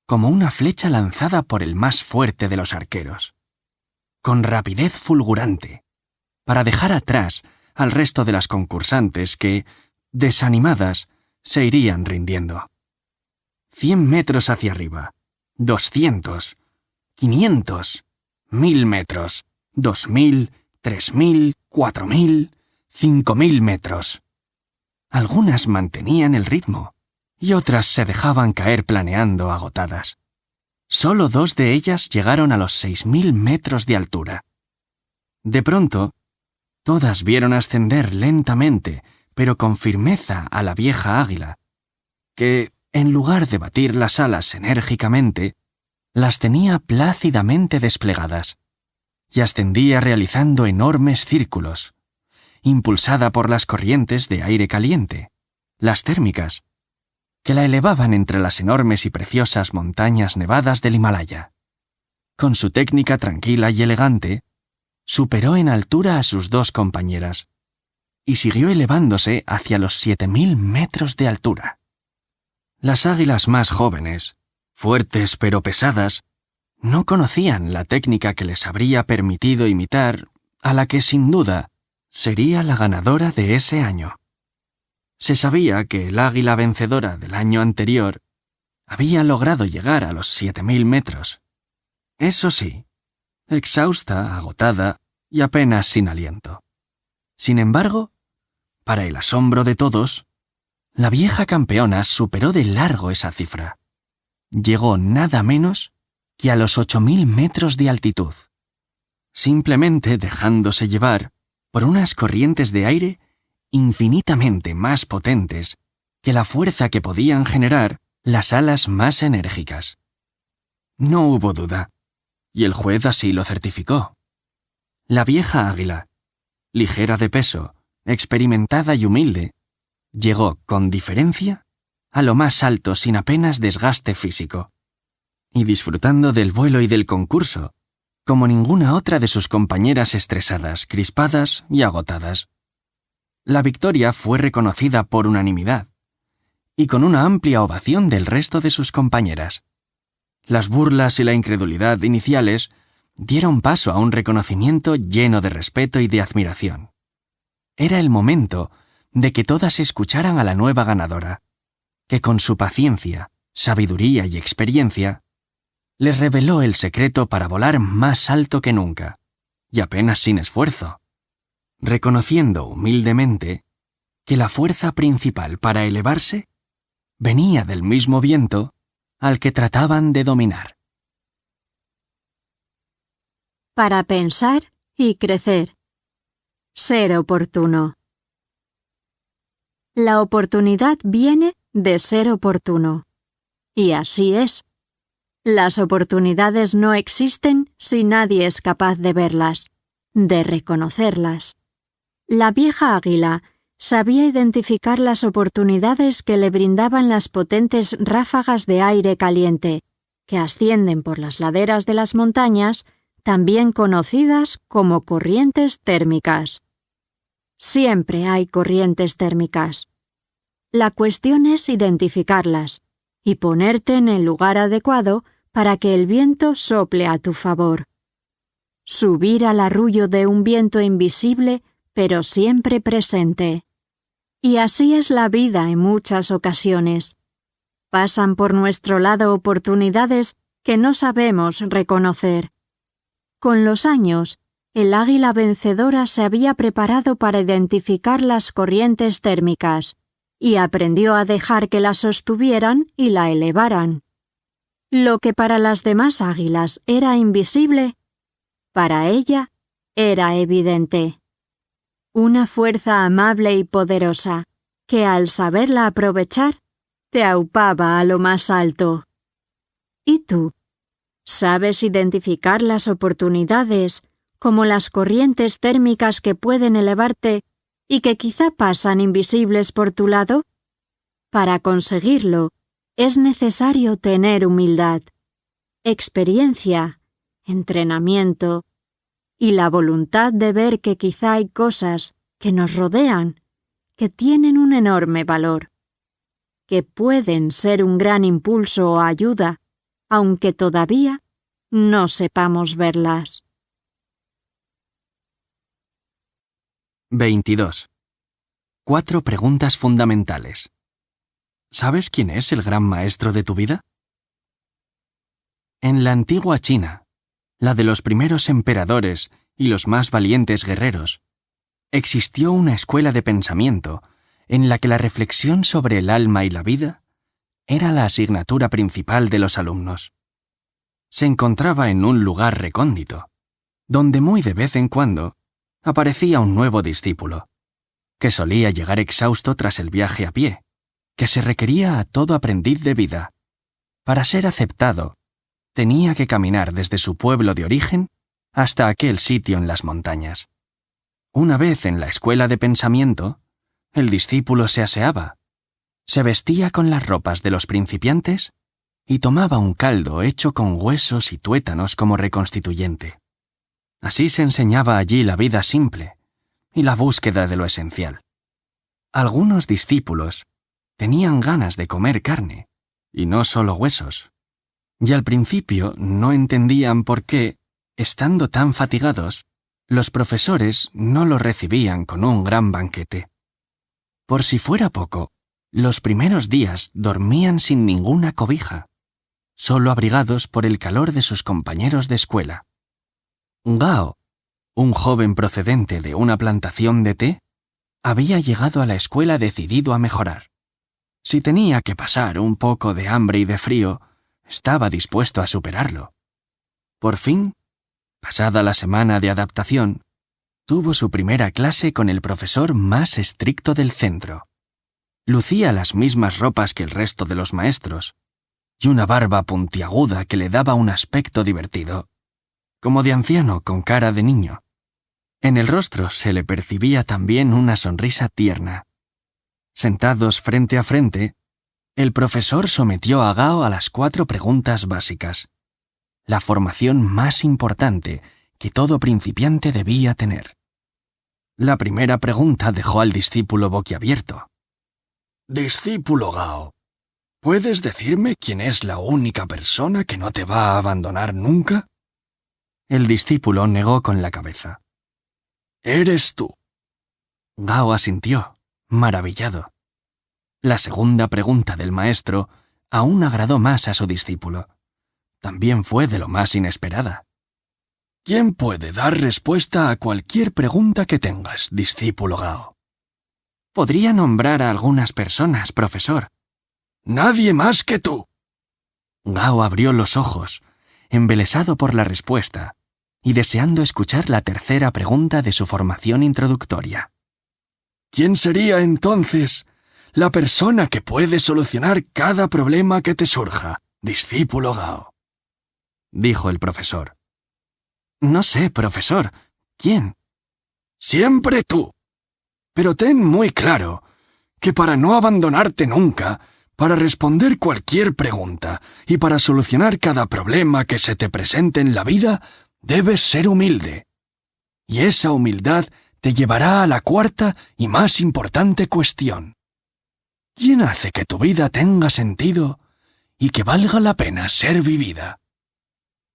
como una flecha lanzada por el más fuerte de los arqueros, con rapidez fulgurante, para dejar atrás al resto de las concursantes que, desanimadas, se irían rindiendo. 100 metros hacia arriba, 200, 500, 1000 metros, 2000, 3000, 4000, 5000 metros. Algunas mantenían el ritmo y otras se dejaban caer planeando agotadas. Solo 2 de ellas llegaron a los 6000 metros de altura. De pronto, todas vieron ascender lentamente, pero con firmeza a la vieja águila, que, en lugar de batir las alas enérgicamente, las tenía plácidamente desplegadas y ascendía realizando enormes círculos, impulsada por las corrientes de aire caliente, las térmicas, que la elevaban entre las enormes y preciosas montañas nevadas del Himalaya. Con su técnica tranquila y elegante, superó en altura a sus 2 compañeras y siguió elevándose hacia los 7000 metros de altura. Las águilas más jóvenes, fuertes pero pesadas, no conocían la técnica que les habría permitido imitar a la que, sin duda, sería la ganadora de ese año. Se sabía que el águila vencedora del año anterior había logrado llegar a los 7000 metros. Eso sí, exhausta, agotada y apenas sin aliento. Sin embargo, para el asombro de todos, la vieja campeona superó de largo esa cifra. Llegó nada menos que a los 8000 metros de altitud, simplemente dejándose llevar por unas corrientes de aire infinitamente más potentes que la fuerza que podían generar las alas más enérgicas. No hubo duda, y el juez así lo certificó. La vieja águila, ligera de peso, experimentada y humilde, llegó con diferencia a lo más alto sin apenas desgaste físico, y disfrutando del vuelo y del concurso, como ninguna otra de sus compañeras estresadas, crispadas y agotadas. La victoria fue reconocida por unanimidad, y con una amplia ovación del resto de sus compañeras. Las burlas y la incredulidad iniciales dieron paso a un reconocimiento lleno de respeto y de admiración. Era el momento de que todas escucharan a la nueva ganadora, que con su paciencia, sabiduría y experiencia, les reveló el secreto para volar más alto que nunca, y apenas sin esfuerzo, reconociendo humildemente que la fuerza principal para elevarse venía del mismo viento al que trataban de dominar. Para pensar y crecer. Ser oportuno. La oportunidad viene de ser oportuno. Y así es. Las oportunidades no existen si nadie es capaz de verlas, de reconocerlas. La vieja águila sabía identificar las oportunidades que le brindaban las potentes ráfagas de aire caliente, que ascienden por las laderas de las montañas, también conocidas como corrientes térmicas. Siempre hay corrientes térmicas. La cuestión es identificarlas y ponerte en el lugar adecuado para que el viento sople a tu favor. Subir al arrullo de un viento invisible, pero siempre presente. Y así es la vida en muchas ocasiones. Pasan por nuestro lado oportunidades que no sabemos reconocer. Con los años, el águila vencedora se había preparado para identificar las corrientes térmicas y aprendió a dejar que la sostuvieran y la elevaran. Lo que para las demás águilas era invisible, para ella era evidente. Una fuerza amable y poderosa que, al saberla aprovechar, te aupaba a lo más alto. ¿Y tú? ¿Sabes identificar las oportunidades como las corrientes térmicas que pueden elevarte y que quizá pasan invisibles por tu lado? Para conseguirlo, es necesario tener humildad, experiencia, entrenamiento y la voluntad de ver que quizá hay cosas que nos rodean que tienen un enorme valor, que pueden ser un gran impulso o ayuda, aunque todavía no sepamos verlas. 22. 4 preguntas fundamentales. ¿Sabes quién es el gran maestro de tu vida? En la antigua China, la de los primeros emperadores y los más valientes guerreros, existió una escuela de pensamiento en la que la reflexión sobre el alma y la vida era la asignatura principal de los alumnos. Se encontraba en un lugar recóndito, donde muy de vez en cuando aparecía un nuevo discípulo, que solía llegar exhausto tras el viaje a pie, que se requería a todo aprendiz de vida. Para ser aceptado, tenía que caminar desde su pueblo de origen hasta aquel sitio en las montañas. Una vez en la escuela de pensamiento, el discípulo se aseaba, se vestía con las ropas de los principiantes y tomaba un caldo hecho con huesos y tuétanos como reconstituyente. Así se enseñaba allí la vida simple y la búsqueda de lo esencial. Algunos discípulos tenían ganas de comer carne, y no solo huesos, y al principio no entendían por qué, estando tan fatigados, los profesores no los recibían con un gran banquete. Por si fuera poco, los primeros días dormían sin ninguna cobija, solo abrigados por el calor de sus compañeros de escuela. Gao, un joven procedente de una plantación de té, había llegado a la escuela decidido a mejorar. Si tenía que pasar un poco de hambre y de frío, estaba dispuesto a superarlo. Por fin, pasada la semana de adaptación, tuvo su primera clase con el profesor más estricto del centro. Lucía las mismas ropas que el resto de los maestros, y una barba puntiaguda que le daba un aspecto divertido, como de anciano con cara de niño. En el rostro se le percibía también una sonrisa tierna. Sentados frente a frente, el profesor sometió a Gao a las 4 preguntas básicas, la formación más importante que todo principiante debía tener. La primera pregunta dejó al discípulo boquiabierto. Discípulo Gao, ¿puedes decirme quién es la única persona que no te va a abandonar nunca? El discípulo negó con la cabeza. Eres tú. Gao asintió, maravillado. La segunda pregunta del maestro aún agradó más a su discípulo. También fue de lo más inesperada. ¿Quién puede dar respuesta a cualquier pregunta que tengas, discípulo Gao? Podría nombrar a algunas personas, profesor. Nadie más que tú. Gao abrió los ojos, embelesado por la respuesta, y deseando escuchar la tercera pregunta de su formación introductoria. ¿Quién sería entonces la persona que puede solucionar cada problema que te surja, discípulo Gao? Dijo el profesor. No sé, profesor. ¿Quién? Siempre tú. Pero ten muy claro que para no abandonarte nunca, para responder cualquier pregunta y para solucionar cada problema que se te presente en la vida, debes ser humilde. Y esa humildad te llevará a la cuarta y más importante cuestión. ¿Quién hace que tu vida tenga sentido y que valga la pena ser vivida?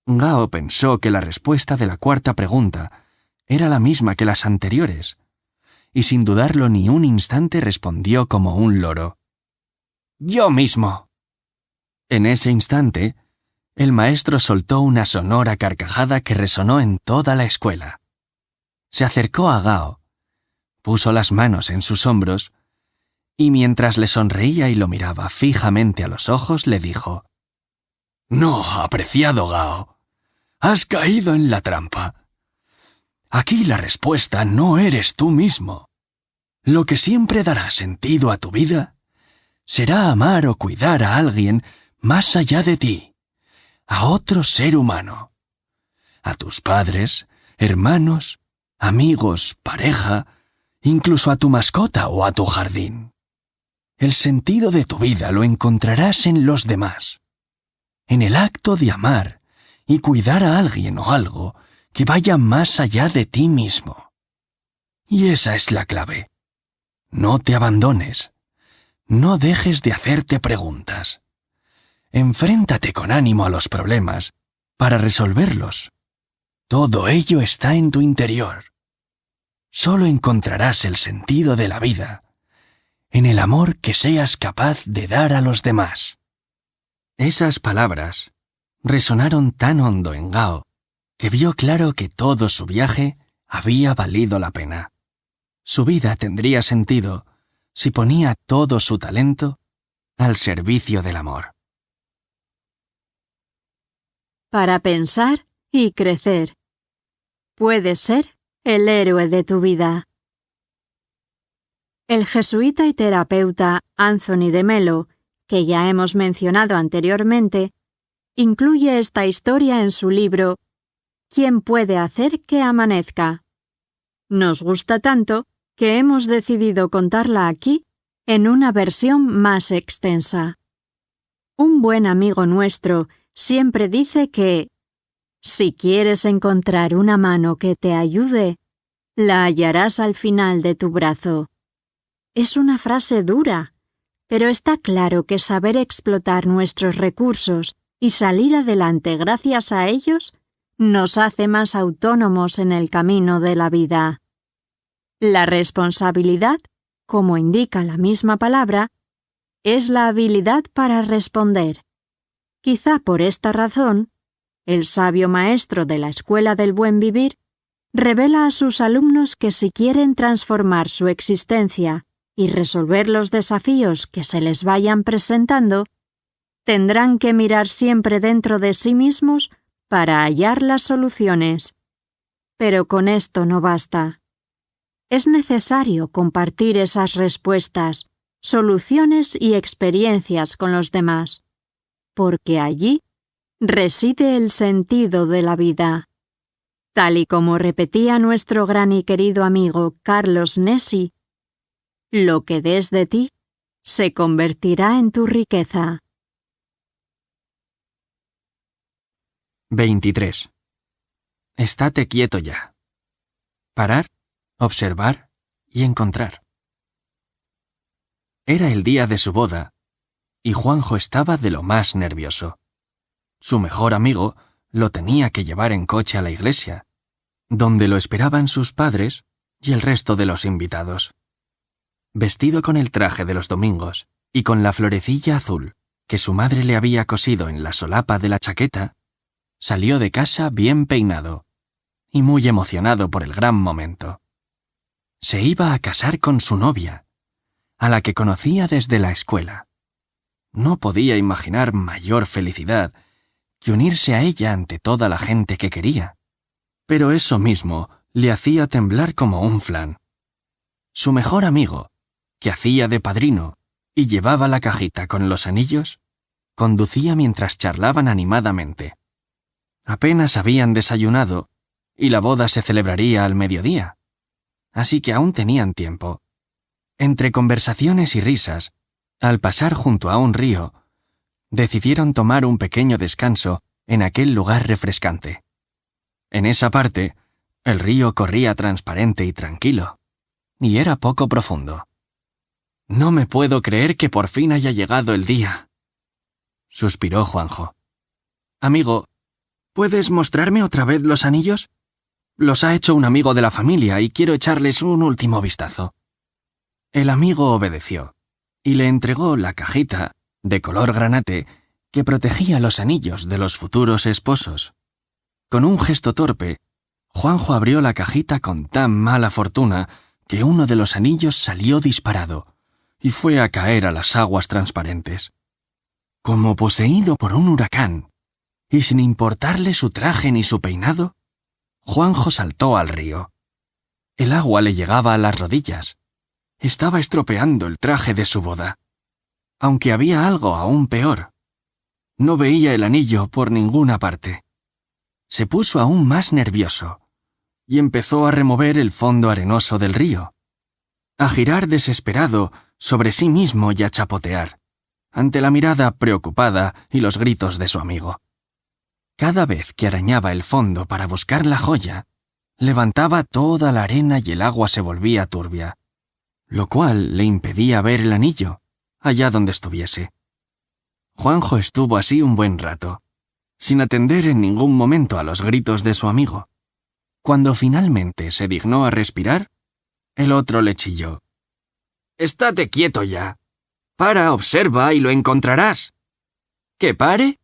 Gao pensó que la respuesta de la cuarta pregunta era la misma que las anteriores, y sin dudarlo ni un instante respondió como un loro. «Yo mismo». En ese instante, el maestro soltó una sonora carcajada que resonó en toda la escuela. Se acercó a Gao, puso las manos en sus hombros, y mientras le sonreía y lo miraba fijamente a los ojos, le dijo: «No, apreciado Gao, has caído en la trampa. Aquí la respuesta no eres tú mismo. Lo que siempre dará sentido a tu vida será amar o cuidar a alguien más allá de ti, a otro ser humano, a tus padres, hermanos, amigos, pareja, incluso a tu mascota o a tu jardín. El sentido de tu vida lo encontrarás en los demás, en el acto de amar y cuidar a alguien o algo que vaya más allá de ti mismo. Y esa es la clave. No te abandones. No dejes de hacerte preguntas. Enfréntate con ánimo a los problemas para resolverlos. Todo ello está en tu interior. Solo encontrarás el sentido de la vida en el amor que seas capaz de dar a los demás. Esas palabras resonaron tan hondo en Gao que vio claro que todo su viaje había valido la pena. Su vida tendría sentido si ponía todo su talento al servicio del amor. Para pensar y crecer. Puedes ser el héroe de tu vida. El jesuita y terapeuta Anthony de Melo, que ya hemos mencionado anteriormente, incluye esta historia en su libro ¿Quién puede hacer que amanezca? Nos gusta tanto que hemos decidido contarla aquí en una versión más extensa. Un buen amigo nuestro siempre dice que, si quieres encontrar una mano que te ayude, la hallarás al final de tu brazo. Es una frase dura, pero está claro que saber explotar nuestros recursos y salir adelante gracias a ellos nos hace más autónomos en el camino de la vida. La responsabilidad, como indica la misma palabra, es la habilidad para responder. Quizá por esta razón, el sabio maestro de la Escuela del Buen Vivir revela a sus alumnos que si quieren transformar su existencia y resolver los desafíos que se les vayan presentando, tendrán que mirar siempre dentro de sí mismos para hallar las soluciones. Pero con esto no basta. Es necesario compartir esas respuestas, soluciones y experiencias con los demás, porque allí reside el sentido de la vida. Tal y como repetía nuestro gran y querido amigo Carlos Nesi, lo que des de ti se convertirá en tu riqueza. 23. Estate quieto ya. Parar, observar y encontrar. Era el día de su boda, y Juanjo estaba de lo más nervioso. Su mejor amigo lo tenía que llevar en coche a la iglesia, donde lo esperaban sus padres y el resto de los invitados. Vestido con el traje de los domingos y con la florecilla azul que su madre le había cosido en la solapa de la chaqueta, salió de casa bien peinado y muy emocionado por el gran momento. Se iba a casar con su novia, a la que conocía desde la escuela. No podía imaginar mayor felicidad que unirse a ella ante toda la gente que quería, pero eso mismo le hacía temblar como un flan. Su mejor amigo, que hacía de padrino y llevaba la cajita con los anillos, conducía mientras charlaban animadamente. Apenas habían desayunado y la boda se celebraría al mediodía, así que aún tenían tiempo. Entre conversaciones y risas, al pasar junto a un río, decidieron tomar un pequeño descanso en aquel lugar refrescante. En esa parte, el río corría transparente y tranquilo, y era poco profundo. «No me puedo creer que por fin haya llegado el día», suspiró Juanjo. «Amigo, ¿puedes mostrarme otra vez los anillos? Los ha hecho un amigo de la familia y quiero echarles un último vistazo». El amigo obedeció y le entregó la cajita de color granate que protegía los anillos de los futuros esposos. Con un gesto torpe, Juanjo abrió la cajita con tan mala fortuna que uno de los anillos salió disparado y fue a caer a las aguas transparentes. Como poseído por un huracán, y sin importarle su traje ni su peinado, Juanjo saltó al río. El agua le llegaba a las rodillas. Estaba estropeando el traje de su boda. Aunque había algo aún peor. No veía el anillo por ninguna parte. Se puso aún más nervioso y empezó a remover el fondo arenoso del río, a girar desesperado sobre sí mismo y a chapotear, ante la mirada preocupada y los gritos de su amigo. Cada vez que arañaba el fondo para buscar la joya, levantaba toda la arena y el agua se volvía turbia, lo cual le impedía ver el anillo, allá donde estuviese. Juanjo estuvo así un buen rato, sin atender en ningún momento a los gritos de su amigo. Cuando finalmente se dignó a respirar, el otro le chilló: «¡Estate quieto ya! Para, observa y lo encontrarás». «¿Que pare?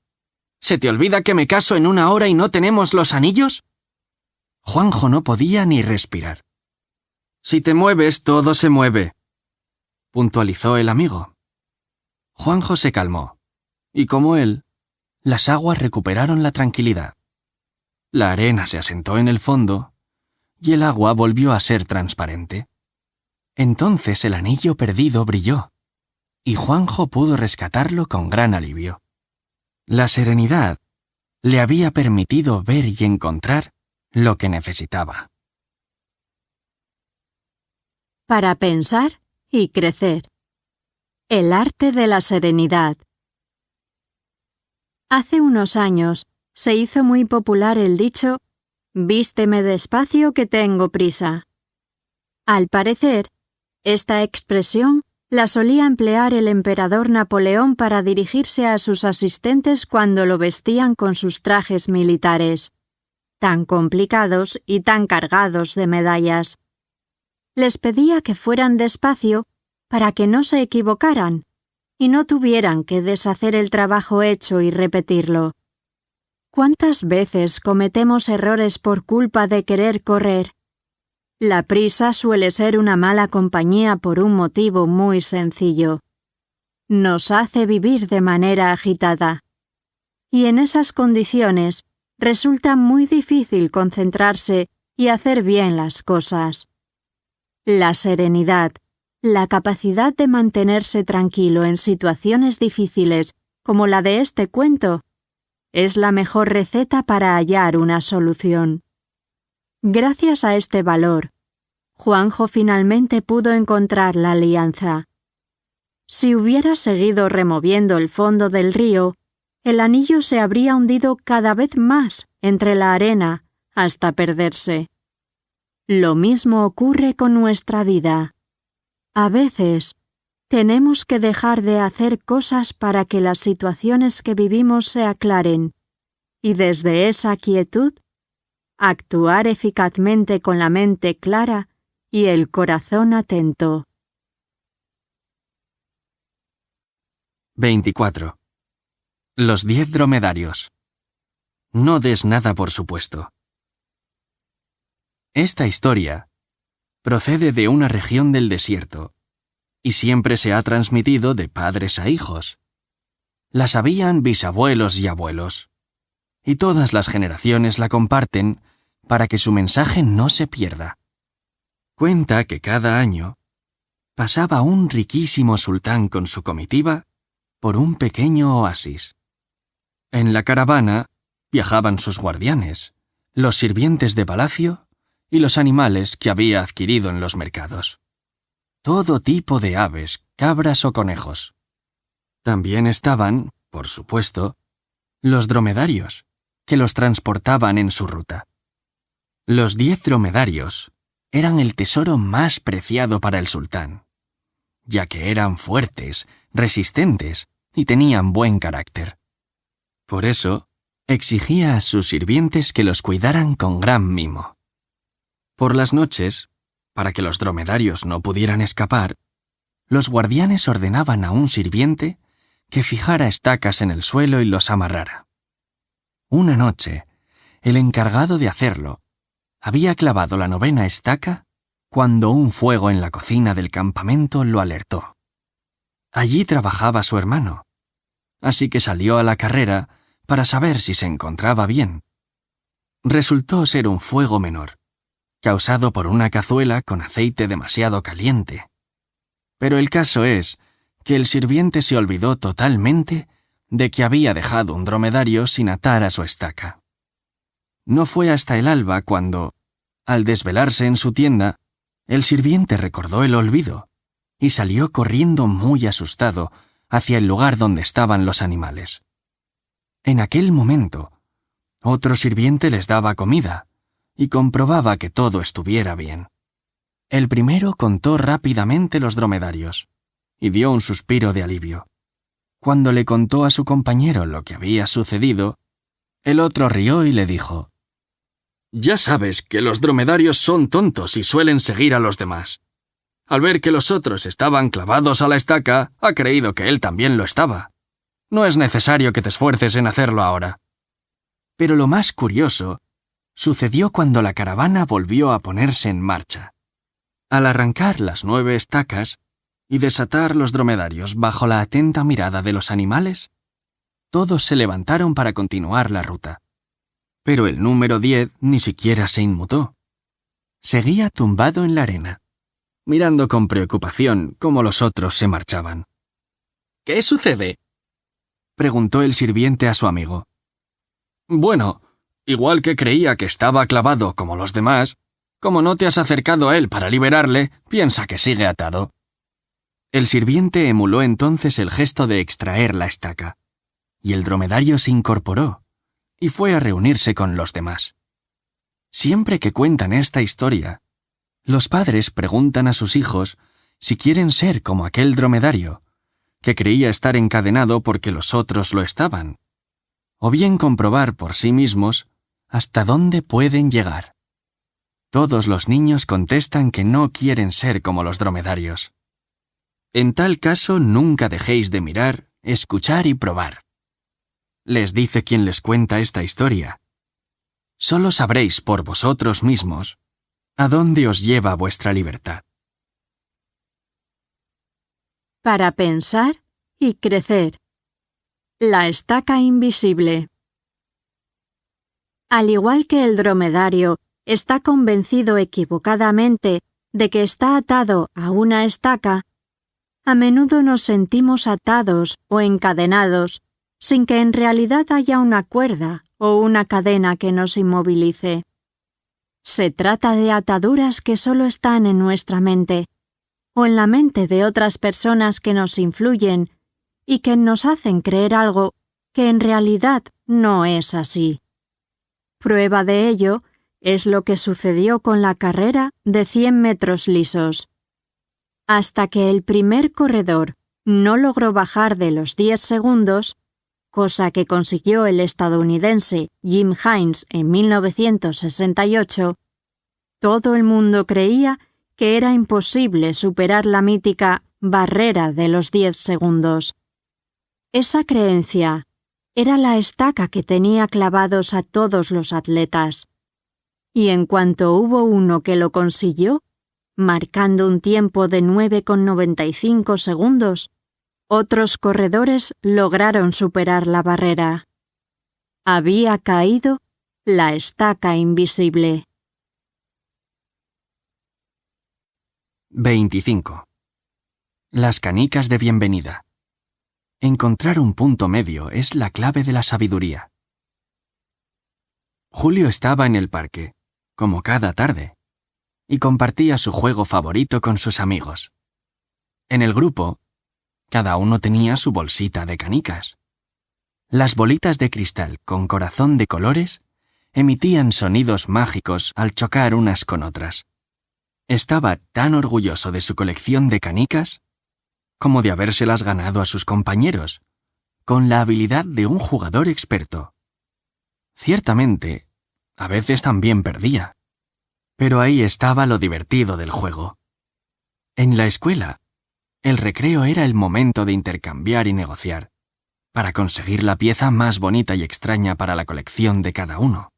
¿Se te olvida que me caso en 1 hora y no tenemos los anillos?» Juanjo no podía ni respirar. «Si te mueves, todo se mueve», puntualizó el amigo. Juanjo se calmó, y como él, las aguas recuperaron la tranquilidad. La arena se asentó en el fondo, y el agua volvió a ser transparente. Entonces el anillo perdido brilló, y Juanjo pudo rescatarlo con gran alivio. La serenidad le había permitido ver y encontrar lo que necesitaba. Para pensar y crecer. El arte de la serenidad. Hace unos años se hizo muy popular el dicho «Vísteme despacio que tengo prisa». Al parecer, esta expresión la solía emplear el emperador Napoleón para dirigirse a sus asistentes cuando lo vestían con sus trajes militares, tan complicados y tan cargados de medallas. Les pedía que fueran despacio para que no se equivocaran y no tuvieran que deshacer el trabajo hecho y repetirlo. ¿Cuántas veces cometemos errores por culpa de querer correr? La prisa suele ser una mala compañía por un motivo muy sencillo. Nos hace vivir de manera agitada. Y en esas condiciones resulta muy difícil concentrarse y hacer bien las cosas. La serenidad, la capacidad de mantenerse tranquilo en situaciones difíciles como la de este cuento, es la mejor receta para hallar una solución. Gracias a este valor, Juanjo finalmente pudo encontrar la alianza. Si hubiera seguido removiendo el fondo del río, el anillo se habría hundido cada vez más entre la arena hasta perderse. Lo mismo ocurre con nuestra vida. A veces, tenemos que dejar de hacer cosas para que las situaciones que vivimos se aclaren, y desde esa quietud, actuar eficazmente con la mente clara y el corazón atento. 24. Los 10 dromedarios. No des nada por supuesto. Esta historia procede de una región del desierto y siempre se ha transmitido de padres a hijos. La sabían bisabuelos y abuelos, y todas las generaciones la comparten para que su mensaje no se pierda. Cuenta que cada año pasaba un riquísimo sultán con su comitiva por un pequeño oasis. En la caravana viajaban sus guardianes, los sirvientes de palacio y los animales que había adquirido en los mercados. Todo tipo de aves, cabras o conejos. También estaban, por supuesto, los dromedarios, que los transportaban en su ruta. Los 10 dromedarios eran el tesoro más preciado para el sultán, ya que eran fuertes, resistentes y tenían buen carácter. Por eso, exigía a sus sirvientes que los cuidaran con gran mimo. Por las noches, para que los dromedarios no pudieran escapar, los guardianes ordenaban a un sirviente que fijara estacas en el suelo y los amarrara. Una noche, el encargado de hacerlo había clavado la 9ª estaca cuando un fuego en la cocina del campamento lo alertó. Allí trabajaba su hermano, así que salió a la carrera para saber si se encontraba bien. Resultó ser un fuego menor, causado por una cazuela con aceite demasiado caliente. Pero el caso es que el sirviente se olvidó totalmente de que había dejado un dromedario sin atar a su estaca. No fue hasta el alba cuando, Al desvelarse en su tienda, el sirviente recordó el olvido y salió corriendo muy asustado hacia el lugar donde estaban los animales. En aquel momento, otro sirviente les daba comida y comprobaba que todo estuviera bien. El primero contó rápidamente los dromedarios y dio un suspiro de alivio. Cuando le contó a su compañero lo que había sucedido, el otro rió y le dijo: «Ya sabes que los dromedarios son tontos y suelen seguir a los demás. Al ver que los otros estaban clavados a la estaca, ha creído que él también lo estaba. No es necesario que te esfuerces en hacerlo ahora». Pero lo más curioso sucedió cuando la caravana volvió a ponerse en marcha. Al arrancar las 9 estacas y desatar los dromedarios bajo la atenta mirada de los animales, todos se levantaron para continuar la ruta. Pero el número 10 ni siquiera se inmutó. Seguía tumbado en la arena, mirando con preocupación cómo los otros se marchaban. «¿Qué sucede?», preguntó el sirviente a su amigo. «Bueno, igual que creía que estaba clavado como los demás, como no te has acercado a él para liberarle, piensa que sigue atado». El sirviente emuló entonces el gesto de extraer la estaca, y el dromedario se incorporó y fue a reunirse con los demás. Siempre que cuentan esta historia, los padres preguntan a sus hijos si quieren ser como aquel dromedario, que creía estar encadenado porque los otros lo estaban, o bien comprobar por sí mismos hasta dónde pueden llegar. Todos los niños contestan que no quieren ser como los dromedarios. En tal caso, nunca dejéis de mirar, escuchar y probar. Les dice quien les cuenta esta historia. Solo sabréis por vosotros mismos a dónde os lleva vuestra libertad. Para pensar y crecer. La estaca invisible. Al igual que el dromedario está convencido equivocadamente de que está atado a una estaca, a menudo nos sentimos atados o encadenados sin que en realidad haya una cuerda o una cadena que nos inmovilice. Se trata de ataduras que solo están en nuestra mente, o en la mente de otras personas que nos influyen y que nos hacen creer algo que en realidad no es así. Prueba de ello es lo que sucedió con la carrera de 100 metros lisos. Hasta que el primer corredor no logró bajar de los 10 segundos, cosa que consiguió el estadounidense Jim Himes en 1968, todo el mundo creía que era imposible superar la mítica barrera de los 10 segundos. Esa creencia era la estaca que tenía clavados a todos los atletas. Y en cuanto hubo uno que lo consiguió, marcando un tiempo de 9,95 segundos, otros corredores lograron superar la barrera. Había caído la estaca invisible. 25. Las canicas de bienvenida. Encontrar un punto medio es la clave de la sabiduría. Julio estaba en el parque, como cada tarde, y compartía su juego favorito con sus amigos. En el grupo, cada uno tenía su bolsita de canicas. Las bolitas de cristal con corazón de colores emitían sonidos mágicos al chocar unas con otras. Estaba tan orgulloso de su colección de canicas como de habérselas ganado a sus compañeros, con la habilidad de un jugador experto. Ciertamente, a veces también perdía, pero ahí estaba lo divertido del juego. En la escuela, el recreo era el momento de intercambiar y negociar, para conseguir la pieza más bonita y extraña para la colección de cada uno.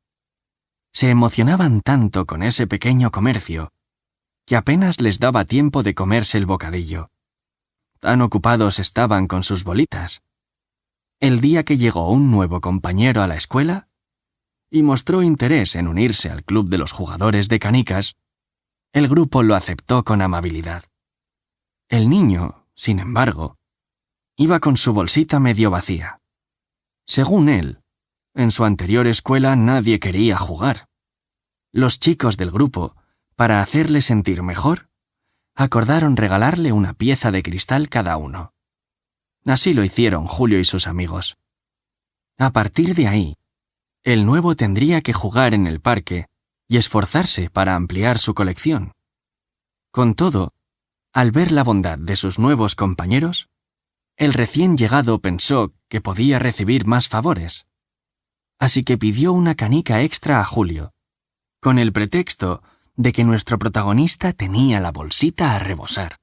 Se emocionaban tanto con ese pequeño comercio, que apenas les daba tiempo de comerse el bocadillo. Tan ocupados estaban con sus bolitas. El día que llegó un nuevo compañero a la escuela y mostró interés en unirse al club de los jugadores de canicas, el grupo lo aceptó con amabilidad. El niño, sin embargo, iba con su bolsita medio vacía. Según él, en su anterior escuela nadie quería jugar. Los chicos del grupo, para hacerle sentir mejor, acordaron regalarle una pieza de cristal cada uno. Así lo hicieron Julio y sus amigos. A partir de ahí, el nuevo tendría que jugar en el parque y esforzarse para ampliar su colección. Con todo, al ver la bondad de sus nuevos compañeros, el recién llegado pensó que podía recibir más favores. Así que pidió una canica extra a Julio, con el pretexto de que nuestro protagonista tenía la bolsita a rebosar.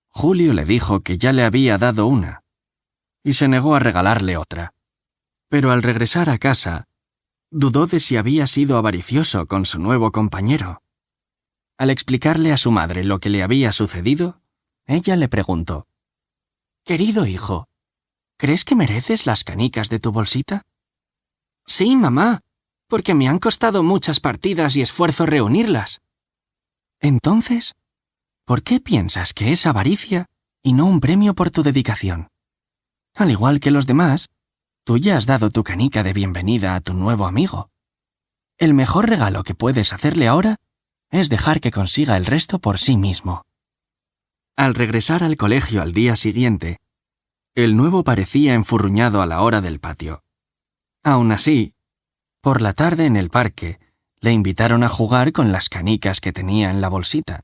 Julio le dijo que ya le había dado una, y se negó a regalarle otra. Pero al regresar a casa, dudó de si había sido avaricioso con su nuevo compañero. Al explicarle a su madre lo que le había sucedido, ella le preguntó: «Querido hijo, ¿crees que mereces las canicas de tu bolsita?» «Sí, mamá, porque me han costado muchas partidas y esfuerzo reunirlas». «Entonces, ¿por qué piensas que es avaricia y no un premio por tu dedicación? Al igual que los demás, tú ya has dado tu canica de bienvenida a tu nuevo amigo. El mejor regalo que puedes hacerle ahora es dejar que consiga el resto por sí mismo». Al regresar al colegio al día siguiente, el nuevo parecía enfurruñado a la hora del patio. Aún así, por la tarde en el parque, le invitaron a jugar con las canicas que tenía en la bolsita.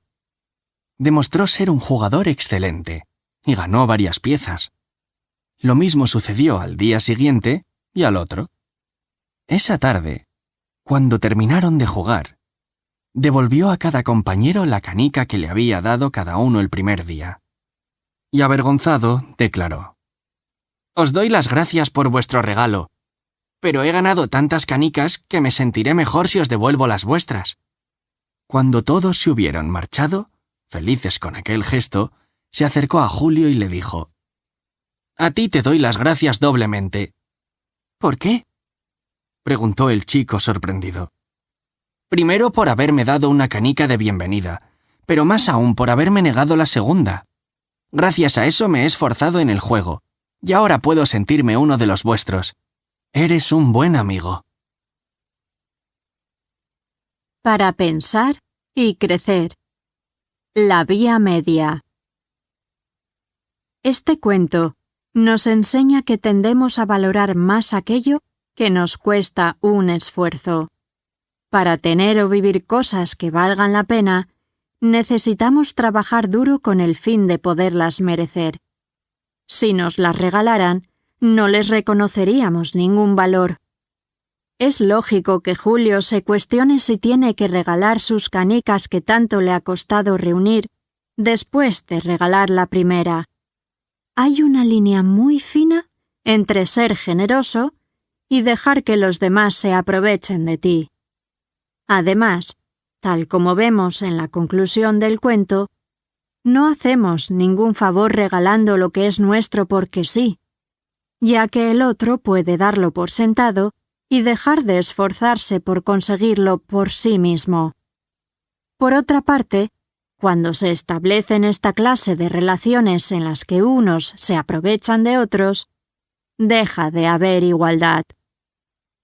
Demostró ser un jugador excelente y ganó varias piezas. Lo mismo sucedió al día siguiente y al otro. Esa tarde, cuando terminaron de jugar, devolvió a cada compañero la canica que le había dado cada uno el primer día. Y avergonzado, declaró: «Os doy las gracias por vuestro regalo, pero he ganado tantas canicas que me sentiré mejor si os devuelvo las vuestras». Cuando todos se hubieron marchado, felices con aquel gesto, se acercó a Julio y le dijo: «A ti te doy las gracias doblemente». «¿Por qué?», preguntó el chico sorprendido. «Primero por haberme dado una canica de bienvenida, pero más aún por haberme negado la segunda. Gracias a eso me he esforzado en el juego, y ahora puedo sentirme uno de los vuestros. Eres un buen amigo». Para pensar y crecer. La vía media. Este cuento nos enseña que tendemos a valorar más aquello que nos cuesta un esfuerzo. Para tener o vivir cosas que valgan la pena, necesitamos trabajar duro con el fin de poderlas merecer. Si nos las regalaran, no les reconoceríamos ningún valor. Es lógico que Julio se cuestione si tiene que regalar sus canicas que tanto le ha costado reunir después de regalar la primera. Hay una línea muy fina entre ser generoso y dejar que los demás se aprovechen de ti. Además, tal como vemos en la conclusión del cuento, no hacemos ningún favor regalando lo que es nuestro porque sí, ya que el otro puede darlo por sentado y dejar de esforzarse por conseguirlo por sí mismo. Por otra parte, cuando se establecen esta clase de relaciones en las que unos se aprovechan de otros, deja de haber igualdad.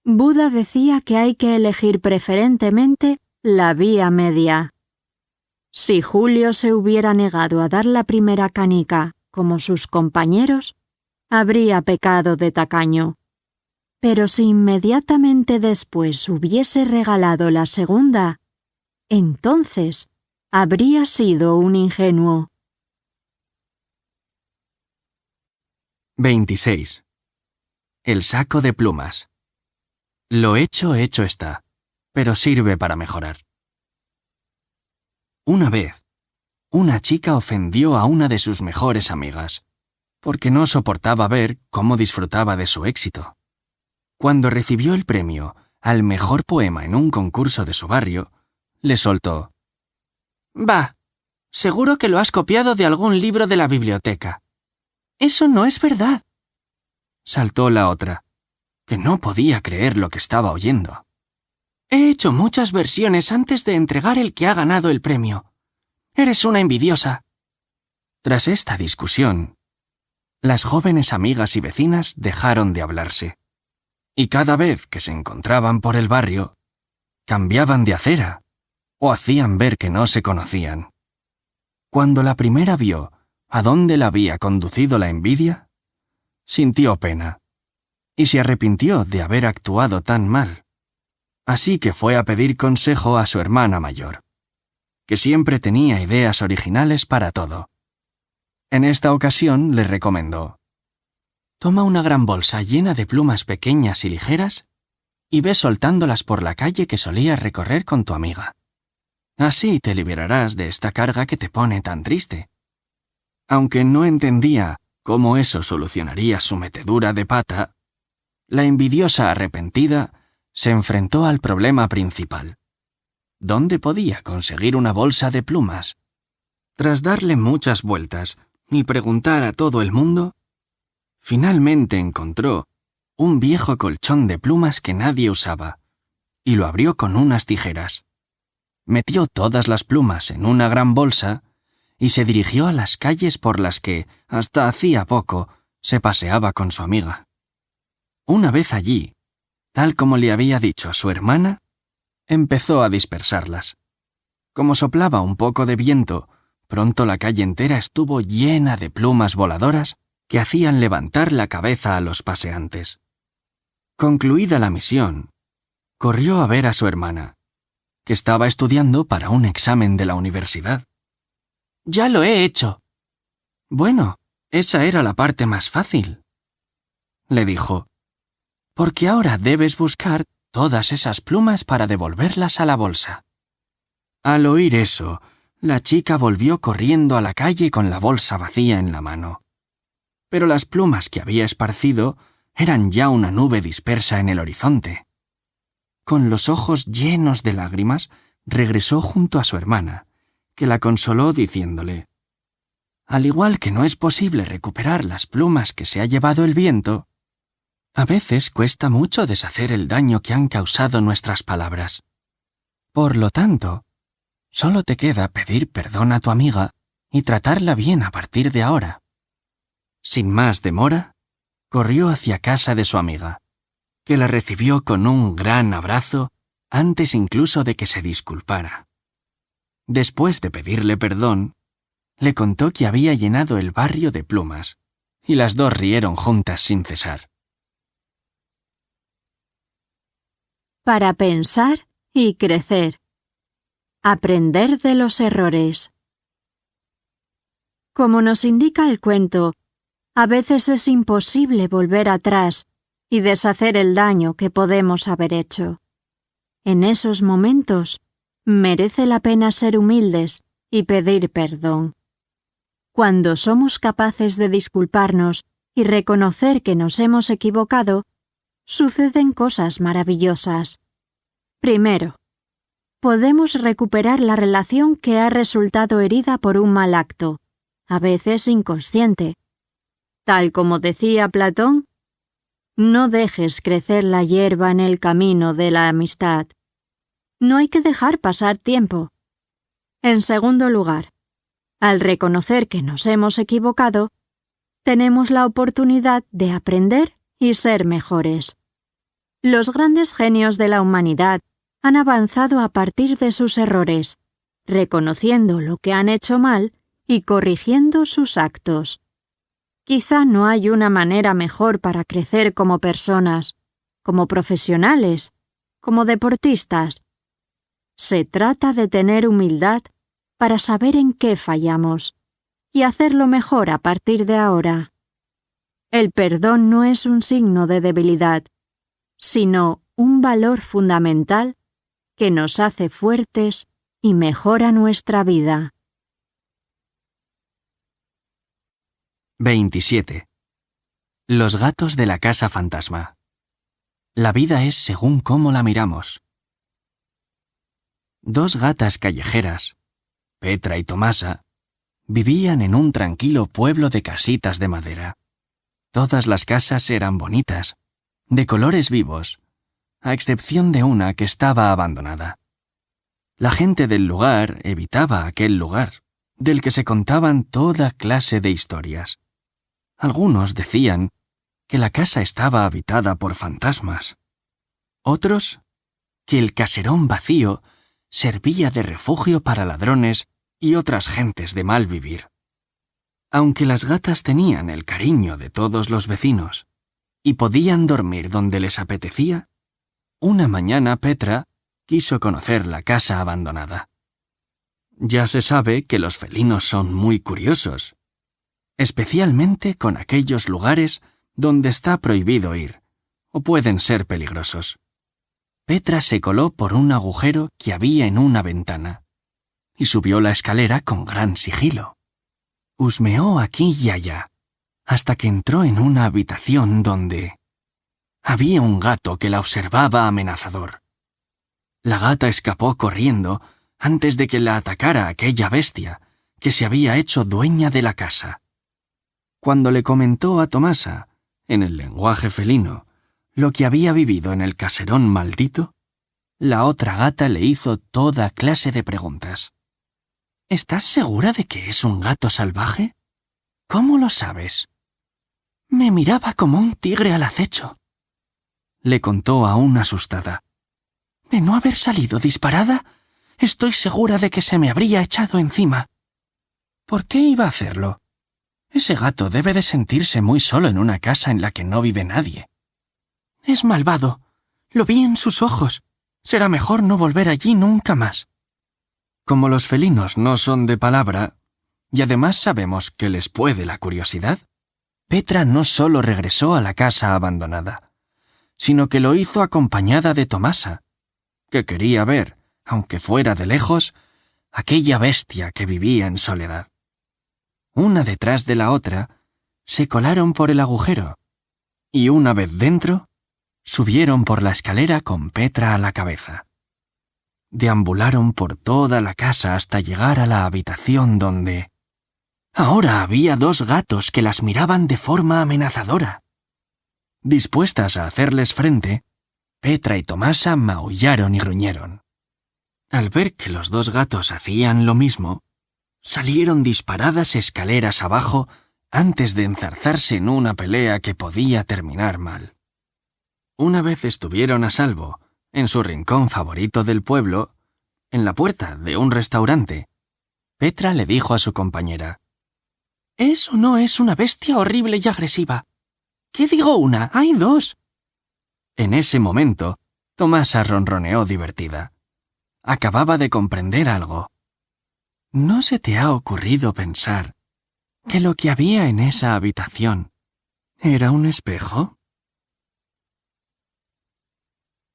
Buda decía que hay que elegir preferentemente la vía media. Si Julio se hubiera negado a dar la primera canica como sus compañeros, habría pecado de tacaño. Pero si inmediatamente después hubiese regalado la segunda, entonces habría sido un ingenuo. 26. El saco de plumas. Lo hecho está, pero sirve para mejorar. Una vez, una chica ofendió a una de sus mejores amigas, porque no soportaba ver cómo disfrutaba de su éxito. Cuando recibió el premio al mejor poema en un concurso de su barrio, le soltó: «Bah, seguro que lo has copiado de algún libro de la biblioteca». «Eso no es verdad», saltó la otra, que no podía creer lo que estaba oyendo. «He hecho muchas versiones antes de entregar el que ha ganado el premio. Eres una envidiosa». Tras esta discusión, las jóvenes amigas y vecinas dejaron de hablarse, y cada vez que se encontraban por el barrio, cambiaban de acera o hacían ver que no se conocían. Cuando la primera vio a dónde la había conducido la envidia, sintió pena y se arrepintió de haber actuado tan mal. Así que fue a pedir consejo a su hermana mayor, que siempre tenía ideas originales para todo. En esta ocasión le recomendó: «Toma una gran bolsa llena de plumas pequeñas y ligeras y ve soltándolas por la calle que solías recorrer con tu amiga. Así te liberarás de esta carga que te pone tan triste». Aunque no entendía cómo eso solucionaría su metedura de pata, la envidiosa arrepentida se enfrentó al problema principal. ¿Dónde podía conseguir una bolsa de plumas? Tras darle muchas vueltas y preguntar a todo el mundo, finalmente encontró un viejo colchón de plumas que nadie usaba y lo abrió con unas tijeras. Metió todas las plumas en una gran bolsa y se dirigió a las calles por las que, hasta hacía poco, se paseaba con su amiga. Una vez allí, tal como le había dicho su hermana, empezó a dispersarlas. Como soplaba un poco de viento, pronto la calle entera estuvo llena de plumas voladoras que hacían levantar la cabeza a los paseantes. Concluida la misión, corrió a ver a su hermana, que estaba estudiando para un examen de la universidad. «Ya lo he hecho». «Bueno, esa era la parte más fácil», le dijo, «porque ahora debes buscar todas esas plumas para devolverlas a la bolsa». Al oír eso, la chica volvió corriendo a la calle con la bolsa vacía en la mano. Pero las plumas que había esparcido eran ya una nube dispersa en el horizonte. Con los ojos llenos de lágrimas, regresó junto a su hermana, que la consoló diciéndole: «Al igual que no es posible recuperar las plumas que se ha llevado el viento, a veces cuesta mucho deshacer el daño que han causado nuestras palabras. Por lo tanto, solo te queda pedir perdón a tu amiga y tratarla bien a partir de ahora». Sin más demora, corrió hacia casa de su amiga, que la recibió con un gran abrazo antes incluso de que se disculpara. Después de pedirle perdón, le contó que había llenado el barrio de plumas, y las dos rieron juntas sin cesar. Para pensar y crecer. Aprender de los errores. Como nos indica el cuento, a veces es imposible volver atrás y deshacer el daño que podemos haber hecho. En esos momentos, merece la pena ser humildes y pedir perdón. Cuando somos capaces de disculparnos y reconocer que nos hemos equivocado, suceden cosas maravillosas. Primero, podemos recuperar la relación que ha resultado herida por un mal acto, a veces inconsciente. Tal como decía Platón, no dejes crecer la hierba en el camino de la amistad. No hay que dejar pasar tiempo. En segundo lugar, al reconocer que nos hemos equivocado, tenemos la oportunidad de aprender y ser mejores. Los grandes genios de la humanidad han avanzado a partir de sus errores, reconociendo lo que han hecho mal y corrigiendo sus actos. Quizá no hay una manera mejor para crecer como personas, como profesionales, como deportistas. Se trata de tener humildad para saber en qué fallamos y hacerlo mejor a partir de ahora. El perdón no es un signo de debilidad, sino un valor fundamental que nos hace fuertes y mejora nuestra vida. 27. Los gatos de la casa fantasma. La vida es según cómo la miramos. Dos gatas callejeras, Petra y Tomasa, vivían en un tranquilo pueblo de casitas de madera. Todas las casas eran bonitas, de colores vivos, a excepción de una que estaba abandonada. La gente del lugar evitaba aquel lugar, del que se contaban toda clase de historias. Algunos decían que la casa estaba habitada por fantasmas. Otros, que el caserón vacío servía de refugio para ladrones y otras gentes de mal vivir. Aunque las gatas tenían el cariño de todos los vecinos y podían dormir donde les apetecía, una mañana Petra quiso conocer la casa abandonada. Ya se sabe que los felinos son muy curiosos, especialmente con aquellos lugares donde está prohibido ir o pueden ser peligrosos. Petra se coló por un agujero que había en una ventana y subió la escalera con gran sigilo. Husmeó aquí y allá, hasta que entró en una habitación donde había un gato que la observaba amenazador. La gata escapó corriendo antes de que la atacara aquella bestia que se había hecho dueña de la casa. Cuando le comentó a Tomasa, en el lenguaje felino, lo que había vivido en el caserón maldito, la otra gata le hizo toda clase de preguntas. ¿Estás segura de que es un gato salvaje? ¿Cómo lo sabes? Me miraba como un tigre al acecho, le contó aún asustada. De no haber salido disparada, estoy segura de que se me habría echado encima. ¿Por qué iba a hacerlo? Ese gato debe de sentirse muy solo en una casa en la que no vive nadie. Es malvado. Lo vi en sus ojos. Será mejor no volver allí nunca más. Como los felinos no son de palabra, y además sabemos que les puede la curiosidad, Petra no solo regresó a la casa abandonada, sino que lo hizo acompañada de Tomasa, que quería ver, aunque fuera de lejos, aquella bestia que vivía en soledad. Una detrás de la otra, se colaron por el agujero, y una vez dentro, subieron por la escalera con Petra a la cabeza. Deambularon por toda la casa hasta llegar a la habitación donde ahora había 2 gatos que las miraban de forma amenazadora. Dispuestas a hacerles frente, Petra y Tomasa maullaron y gruñeron. Al ver que los 2 gatos hacían lo mismo, salieron disparadas escaleras abajo antes de enzarzarse en una pelea que podía terminar mal. Una vez estuvieron a salvo, en su rincón favorito del pueblo, en la puerta de un restaurante, Petra le dijo a su compañera: ¿Es o no es una bestia horrible y agresiva? ¿Qué digo una? ¡Hay 2! En ese momento, Tomasa ronroneó divertida. Acababa de comprender algo. ¿No se te ha ocurrido pensar que lo que había en esa habitación era un espejo?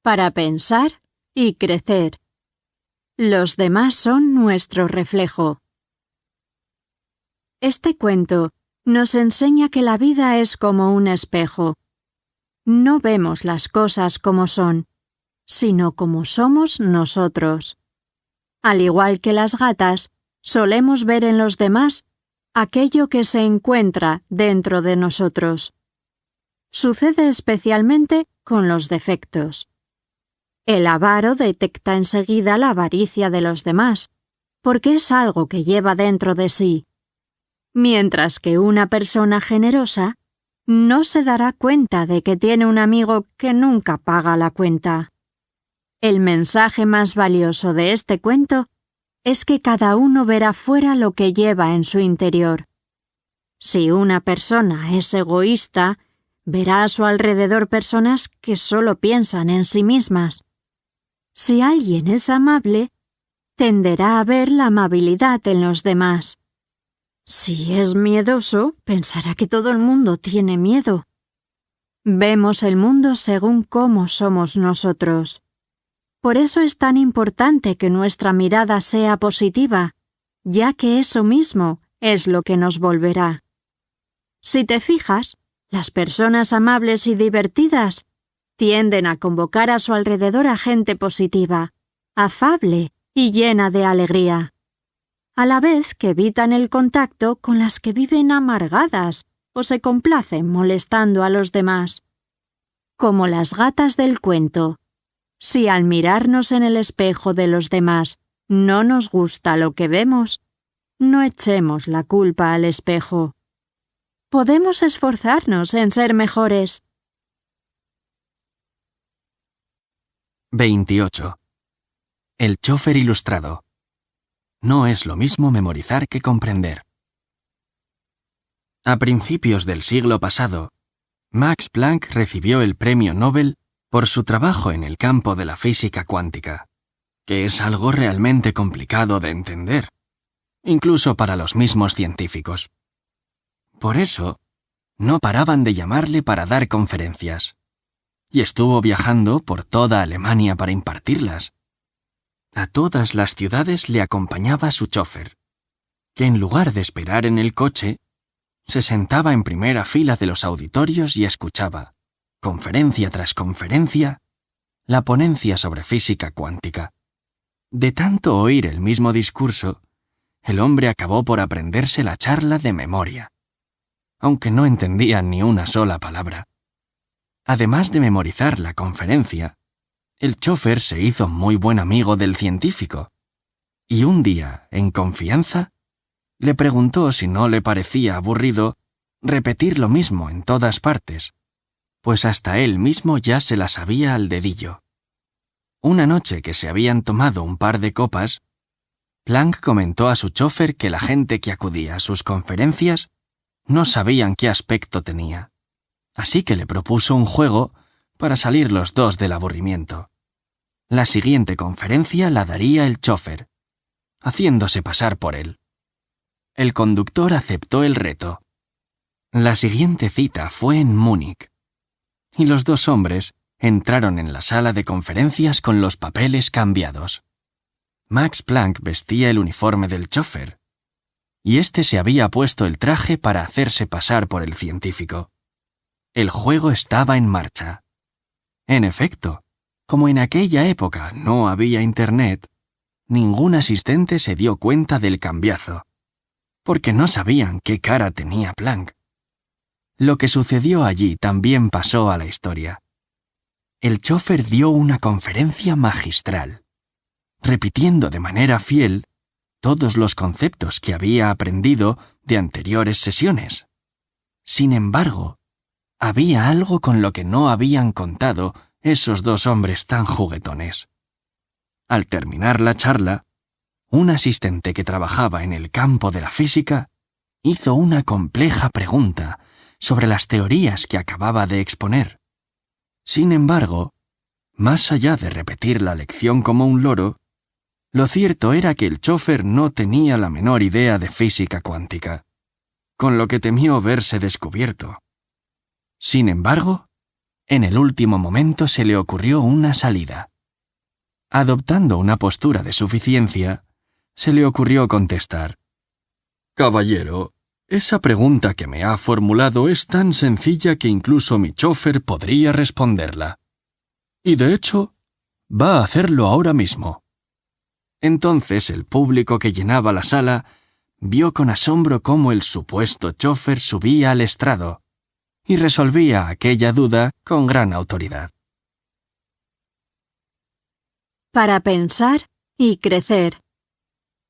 Para pensar y crecer. Los demás son nuestro reflejo. Este cuento nos enseña que la vida es como un espejo. No vemos las cosas como son, sino como somos nosotros. Al igual que las gatas, solemos ver en los demás aquello que se encuentra dentro de nosotros. Sucede especialmente con los defectos. El avaro detecta enseguida la avaricia de los demás, porque es algo que lleva dentro de sí, mientras que una persona generosa no se dará cuenta de que tiene un amigo que nunca paga la cuenta. El mensaje más valioso de este cuento es que cada uno verá fuera lo que lleva en su interior. Si una persona es egoísta, verá a su alrededor personas que solo piensan en sí mismas. Si alguien es amable, tenderá a ver la amabilidad en los demás. Si es miedoso, pensará que todo el mundo tiene miedo. Vemos el mundo según cómo somos nosotros. Por eso es tan importante que nuestra mirada sea positiva, ya que eso mismo es lo que nos volverá. Si te fijas, las personas amables y divertidas tienden a convocar a su alrededor a gente positiva, afable y llena de alegría, a la vez que evitan el contacto con las que viven amargadas o se complacen molestando a los demás. Como las gatas del cuento, si al mirarnos en el espejo de los demás no nos gusta lo que vemos, no echemos la culpa al espejo. Podemos esforzarnos en ser mejores. 28. El chofer ilustrado. No es lo mismo memorizar que comprender. A principios del siglo pasado, Max Planck recibió el premio Nobel por su trabajo en el campo de la física cuántica, que es algo realmente complicado de entender, incluso para los mismos científicos. Por eso, no paraban de llamarle para dar conferencias, y estuvo viajando por toda Alemania para impartirlas. A todas las ciudades le acompañaba su chofer, que en lugar de esperar en el coche, se sentaba en primera fila de los auditorios y escuchaba, conferencia tras conferencia, la ponencia sobre física cuántica. De tanto oír el mismo discurso, el hombre acabó por aprenderse la charla de memoria, aunque no entendía ni una sola palabra. Además de memorizar la conferencia, el chofer se hizo muy buen amigo del científico, y un día, en confianza, le preguntó si no le parecía aburrido repetir lo mismo en todas partes, pues hasta él mismo ya se la sabía al dedillo. Una noche que se habían tomado un par de copas, Planck comentó a su chofer que la gente que acudía a sus conferencias no sabían qué aspecto tenía, así que le propuso un juego para salir los dos del aburrimiento. La siguiente conferencia la daría el chofer, haciéndose pasar por él. El conductor aceptó el reto. La siguiente cita fue en Múnich, y los dos hombres entraron en la sala de conferencias con los papeles cambiados. Max Planck vestía el uniforme del chofer, y éste se había puesto el traje para hacerse pasar por el científico. El juego estaba en marcha. En efecto, como en aquella época no había internet, ningún asistente se dio cuenta del cambiazo, porque no sabían qué cara tenía Planck. Lo que sucedió allí también pasó a la historia. El chofer dio una conferencia magistral, repitiendo de manera fiel todos los conceptos que había aprendido de anteriores sesiones. Sin embargo, había algo con lo que no habían contado esos dos hombres tan juguetones. Al terminar la charla, un asistente que trabajaba en el campo de la física hizo una compleja pregunta sobre las teorías que acababa de exponer. Sin embargo, más allá de repetir la lección como un loro, lo cierto era que el chofer no tenía la menor idea de física cuántica, con lo que temió verse descubierto. Sin embargo, en el último momento se le ocurrió una salida. Adoptando una postura de suficiencia, se le ocurrió contestar: «Caballero, esa pregunta que me ha formulado es tan sencilla que incluso mi chofer podría responderla. Y de hecho, va a hacerlo ahora mismo». Entonces el público que llenaba la sala vio con asombro cómo el supuesto chofer subía al estrado y resolvía aquella duda con gran autoridad. Para pensar y crecer.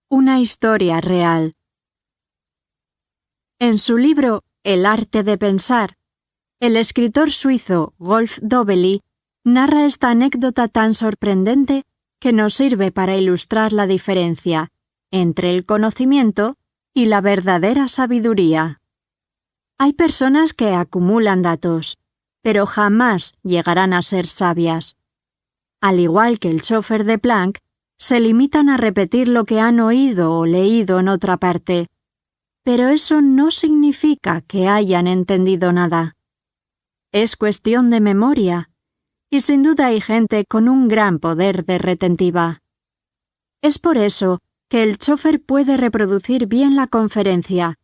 Una historia real. En su libro El arte de pensar, el escritor suizo Wolf Dobelli narra esta anécdota tan sorprendente que nos sirve para ilustrar la diferencia entre el conocimiento y la verdadera sabiduría. Hay personas que acumulan datos, pero jamás llegarán a ser sabias. Al igual que el chofer de Planck, se limitan a repetir lo que han oído o leído en otra parte, pero eso no significa que hayan entendido nada. Es cuestión de memoria, y sin duda hay gente con un gran poder de retentiva. Es por eso que el chofer puede reproducir bien la conferencia,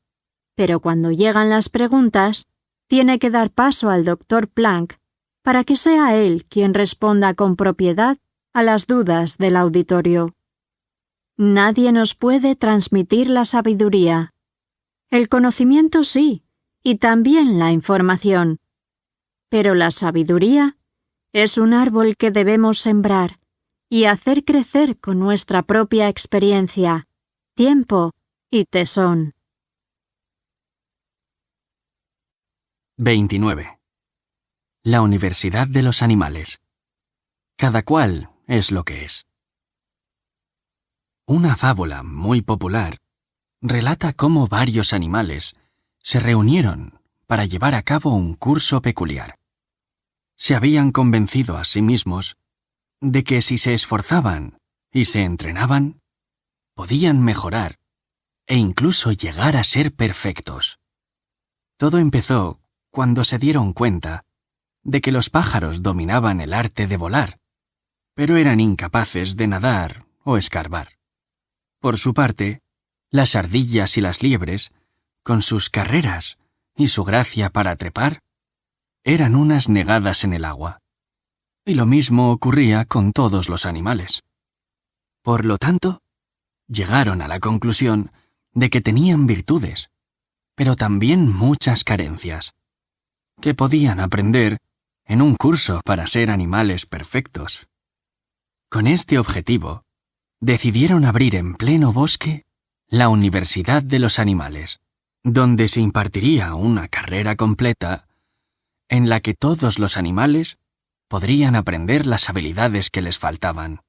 pero cuando llegan las preguntas, tiene que dar paso al Dr. Planck para que sea él quien responda con propiedad a las dudas del auditorio. Nadie nos puede transmitir la sabiduría. El conocimiento sí, y también la información. Pero la sabiduría es un árbol que debemos sembrar y hacer crecer con nuestra propia experiencia, tiempo y tesón. 29. La Universidad de los Animales. Cada cual es lo que es. Una fábula muy popular relata cómo varios animales se reunieron para llevar a cabo un curso peculiar. Se habían convencido a sí mismos de que si se esforzaban y se entrenaban, podían mejorar e incluso llegar a ser perfectos. Todo empezó cuando se dieron cuenta de que los pájaros dominaban el arte de volar, pero eran incapaces de nadar o escarbar. Por su parte, las ardillas y las liebres, con sus carreras y su gracia para trepar, eran unas negadas en el agua. Y lo mismo ocurría con todos los animales. Por lo tanto, llegaron a la conclusión de que tenían virtudes, pero también muchas carencias, que podían aprender en un curso para ser animales perfectos. Con este objetivo, decidieron abrir en pleno bosque la Universidad de los Animales, donde se impartiría una carrera completa en la que todos los animales podrían aprender las habilidades que les faltaban.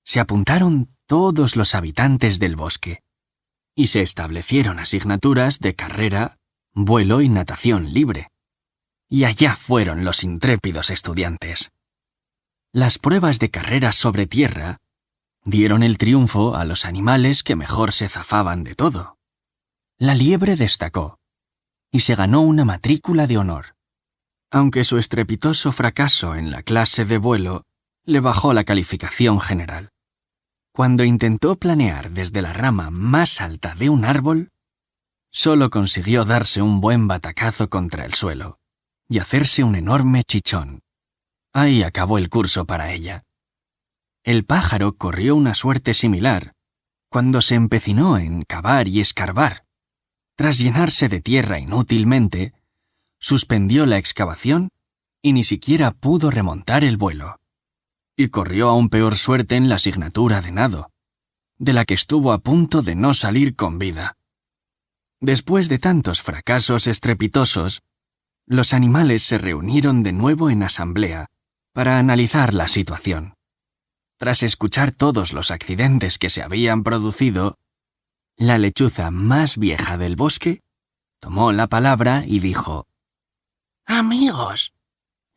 Se apuntaron todos los habitantes del bosque y se establecieron asignaturas de carrera, vuelo y natación libre. Y allá fueron los intrépidos estudiantes. Las pruebas de carrera sobre tierra dieron el triunfo a los animales que mejor se zafaban de todo. La liebre destacó y se ganó una matrícula de honor, aunque su estrepitoso fracaso en la clase de vuelo le bajó la calificación general. Cuando intentó planear desde la rama más alta de un árbol, solo consiguió darse un buen batacazo contra el suelo y hacerse un enorme chichón. Ahí acabó el curso para ella. El pájaro corrió una suerte similar cuando se empecinó en cavar y escarbar. Tras llenarse de tierra inútilmente, suspendió la excavación y ni siquiera pudo remontar el vuelo. Y corrió aún peor suerte en la asignatura de nado, de la que estuvo a punto de no salir con vida. Después de tantos fracasos estrepitosos, los animales se reunieron de nuevo en asamblea para analizar la situación. Tras escuchar todos los accidentes que se habían producido, la lechuza más vieja del bosque tomó la palabra y dijo: Amigos,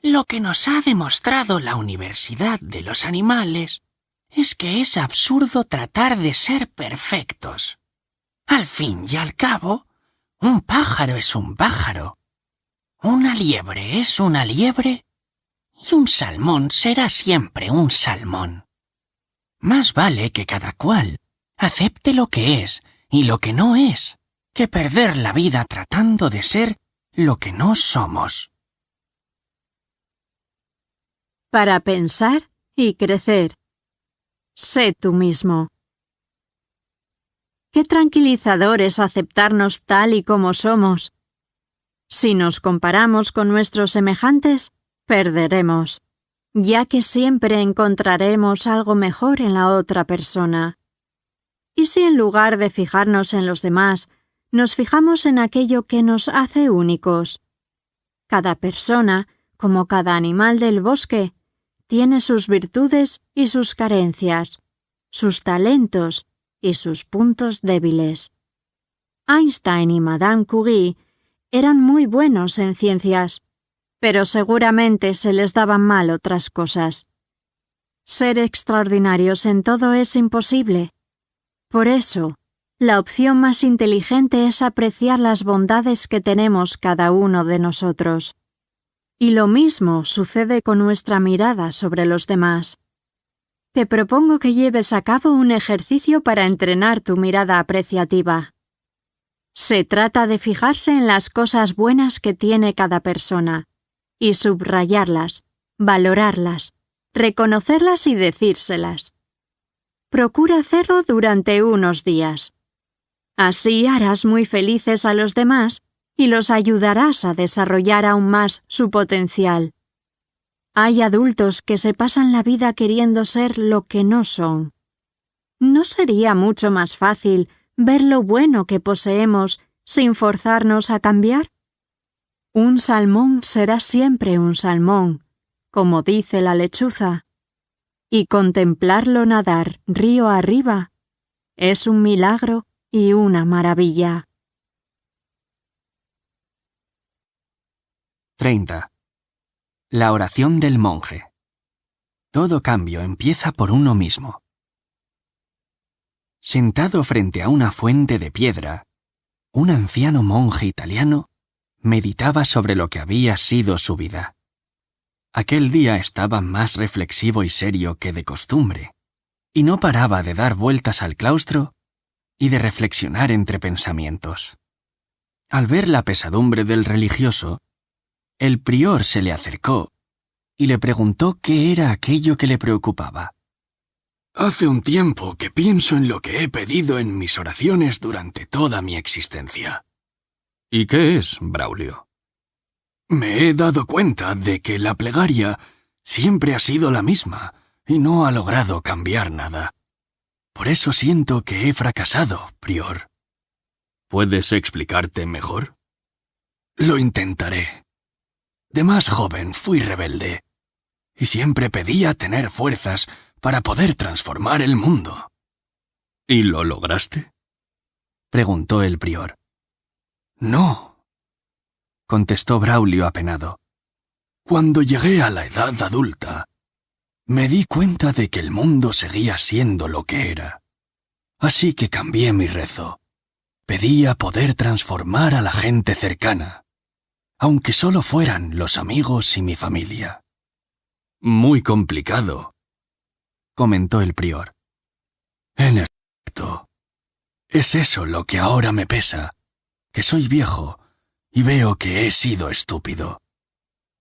lo que nos ha demostrado la Universidad de los Animales es que es absurdo tratar de ser perfectos. Al fin y al cabo, un pájaro es un pájaro, una liebre es una liebre y un salmón será siempre un salmón. Más vale que cada cual acepte lo que es y lo que no es, que perder la vida tratando de ser lo que no somos. Para pensar y crecer. Sé tú mismo. Qué tranquilizador es aceptarnos tal y como somos. Si nos comparamos con nuestros semejantes, perderemos, ya que siempre encontraremos algo mejor en la otra persona. ¿Y si en lugar de fijarnos en los demás, nos fijamos en aquello que nos hace únicos? Cada persona, como cada animal del bosque, tiene sus virtudes y sus carencias, sus talentos y sus puntos débiles. Einstein y Madame Curie eran muy buenos en ciencias, pero seguramente se les daban mal otras cosas. Ser extraordinarios en todo es imposible. Por eso, la opción más inteligente es apreciar las bondades que tenemos cada uno de nosotros. Y lo mismo sucede con nuestra mirada sobre los demás. Te propongo que lleves a cabo un ejercicio para entrenar tu mirada apreciativa. Se trata de fijarse en las cosas buenas que tiene cada persona y subrayarlas, valorarlas, reconocerlas y decírselas. Procura hacerlo durante unos días. Así harás muy felices a los demás y los ayudarás a desarrollar aún más su potencial. Hay adultos que se pasan la vida queriendo ser lo que no son. ¿No sería mucho más fácil ver lo bueno que poseemos sin forzarnos a cambiar? Un salmón será siempre un salmón, como dice la lechuza. y contemplarlo nadar río arriba es un milagro y una maravilla. 30. La oración del monje. Todo cambio empieza por uno mismo. Sentado frente a una fuente de piedra, un anciano monje italiano meditaba sobre lo que había sido su vida. Aquel día estaba más reflexivo y serio que de costumbre, y no paraba de dar vueltas al claustro y de reflexionar entre pensamientos. Al ver la pesadumbre del religioso, el prior se le acercó y le preguntó qué era aquello que le preocupaba. Hace un tiempo que pienso en lo que he pedido en mis oraciones durante toda mi existencia. ¿Y qué es, Braulio? Me he dado cuenta de que la plegaria siempre ha sido la misma y no ha logrado cambiar nada. Por eso siento que he fracasado, prior. ¿Puedes explicarte mejor? Lo intentaré. De más joven fui rebelde, y siempre pedía tener fuerzas para poder transformar el mundo. ¿Y lo lograste? Preguntó el prior. No, contestó Braulio apenado. Cuando llegué a la edad adulta, me di cuenta de que el mundo seguía siendo lo que era. Así que cambié mi rezo. Pedía poder transformar a la gente cercana, aunque solo fueran los amigos y mi familia. Muy complicado, comentó el prior. En efecto, es eso lo que ahora me pesa, que soy viejo y veo que he sido estúpido,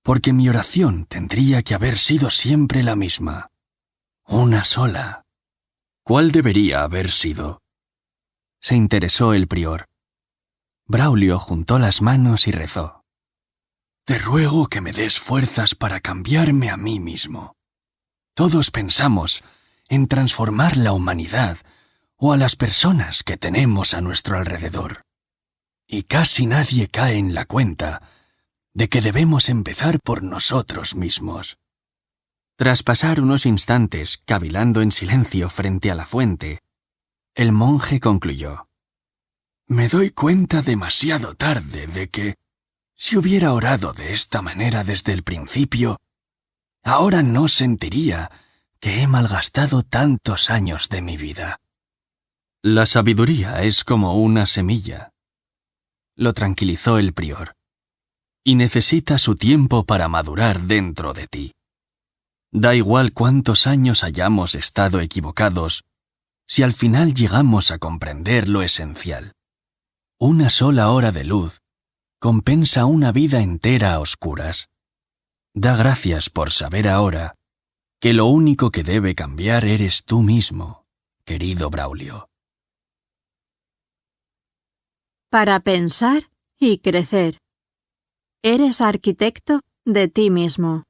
porque mi oración tendría que haber sido siempre la misma, una sola. ¿Cuál debería haber sido? Se interesó el prior. Braulio juntó las manos y rezó. Te ruego que me des fuerzas para cambiarme a mí mismo. Todos pensamos en transformar la humanidad o a las personas que tenemos a nuestro alrededor. Y casi nadie cae en la cuenta de que debemos empezar por nosotros mismos. Tras pasar unos instantes cavilando en silencio frente a la fuente, el monje concluyó. Me doy cuenta demasiado tarde de que, si hubiera orado de esta manera desde el principio, ahora no sentiría que he malgastado tantos años de mi vida. La sabiduría es como una semilla, lo tranquilizó el prior, y necesita su tiempo para madurar dentro de ti. Da igual cuántos años hayamos estado equivocados, si al final llegamos a comprender lo esencial. Una sola hora de luz compensa una vida entera a oscuras. Da gracias por saber ahora que lo único que debe cambiar eres tú mismo, querido Braulio. Para pensar y crecer. Eres arquitecto de ti mismo.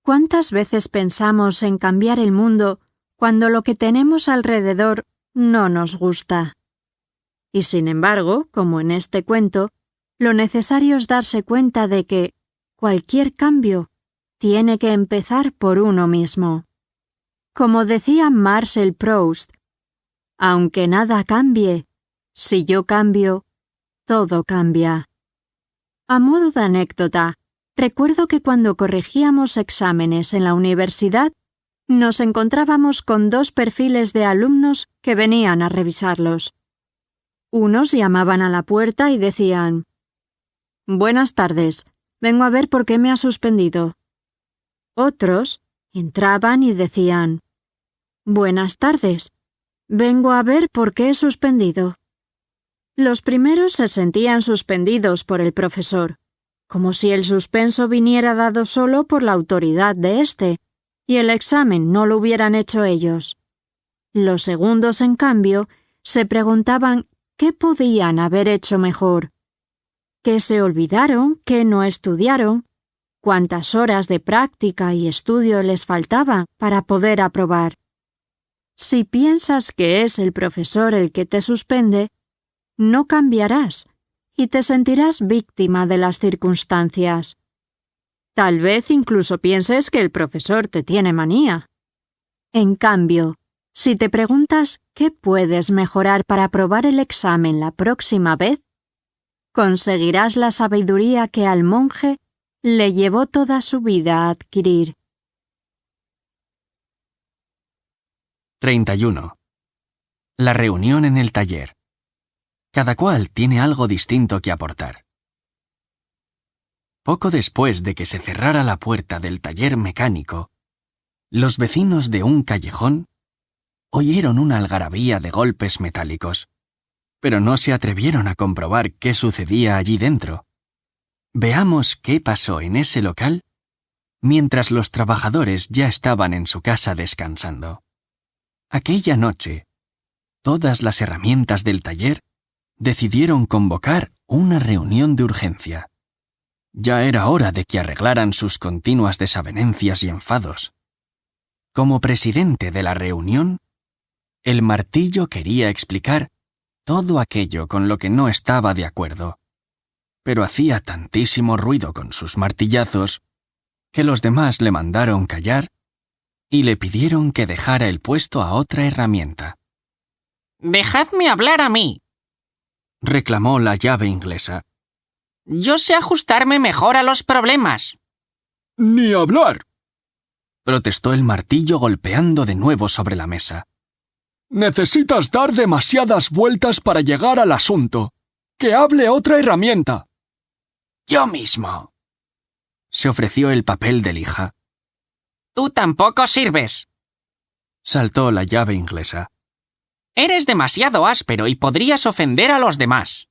¿Cuántas veces pensamos en cambiar el mundo cuando lo que tenemos alrededor no nos gusta? Y sin embargo, como en este cuento, lo necesario es darse cuenta de que cualquier cambio tiene que empezar por uno mismo. Como decía Marcel Proust, aunque nada cambie, si yo cambio, todo cambia. A modo de anécdota, recuerdo que cuando corregíamos exámenes en la universidad, nos encontrábamos con dos perfiles de alumnos que venían a revisarlos. Unos llamaban a la puerta y decían: «Buenas tardes, vengo a ver por qué me ha suspendido». Otros entraban y decían: «Buenas tardes, vengo a ver por qué he suspendido». Los primeros se sentían suspendidos por el profesor, como si el suspenso viniera dado solo por la autoridad de éste, y el examen no lo hubieran hecho ellos. Los segundos, en cambio, se preguntaban qué podían haber hecho mejor, qué se olvidaron, qué no estudiaron, cuántas horas de práctica y estudio les faltaba para poder aprobar. Si piensas que es el profesor el que te suspende, no cambiarás y te sentirás víctima de las circunstancias. Tal vez incluso pienses que el profesor te tiene manía. En cambio, si te preguntas qué puedes mejorar para aprobar el examen la próxima vez, conseguirás la sabiduría que al monje le llevó toda su vida a adquirir. 31. La reunión en el taller. Cada cual tiene algo distinto que aportar. Poco después de que se cerrara la puerta del taller mecánico, los vecinos de un callejón oyeron una algarabía de golpes metálicos, pero no se atrevieron a comprobar qué sucedía allí dentro. Veamos qué pasó en ese local mientras los trabajadores ya estaban en su casa descansando. Aquella noche, todas las herramientas del taller decidieron convocar una reunión de urgencia. Ya era hora de que arreglaran sus continuas desavenencias y enfados. Como presidente de la reunión, el martillo quería explicar todo aquello con lo que no estaba de acuerdo, pero hacía tantísimo ruido con sus martillazos que los demás le mandaron callar y le pidieron que dejara el puesto a otra herramienta. «Dejadme hablar a mí», reclamó la llave inglesa. «Yo sé ajustarme mejor a los problemas». ¡Ni hablar! Protestó el martillo golpeando de nuevo sobre la mesa. Necesitas dar demasiadas vueltas para llegar al asunto. ¡Que hable otra herramienta! «Yo mismo». Se ofreció el papel de lija. «Tú tampoco sirves». Saltó la llave inglesa. «Eres demasiado áspero y podrías ofender a los demás».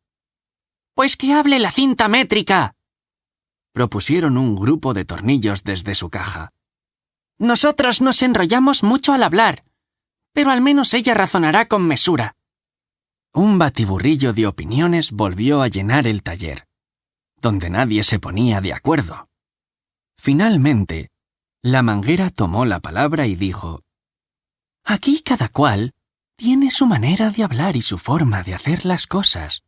«Pues que hable la cinta métrica», propusieron un grupo de tornillos desde su caja. «Nosotros nos enrollamos mucho al hablar, pero al menos ella razonará con mesura». Un batiburrillo de opiniones volvió a llenar el taller, donde nadie se ponía de acuerdo. Finalmente, la manguera tomó la palabra y dijo: «Aquí cada cual tiene su manera de hablar y su forma de hacer las cosas.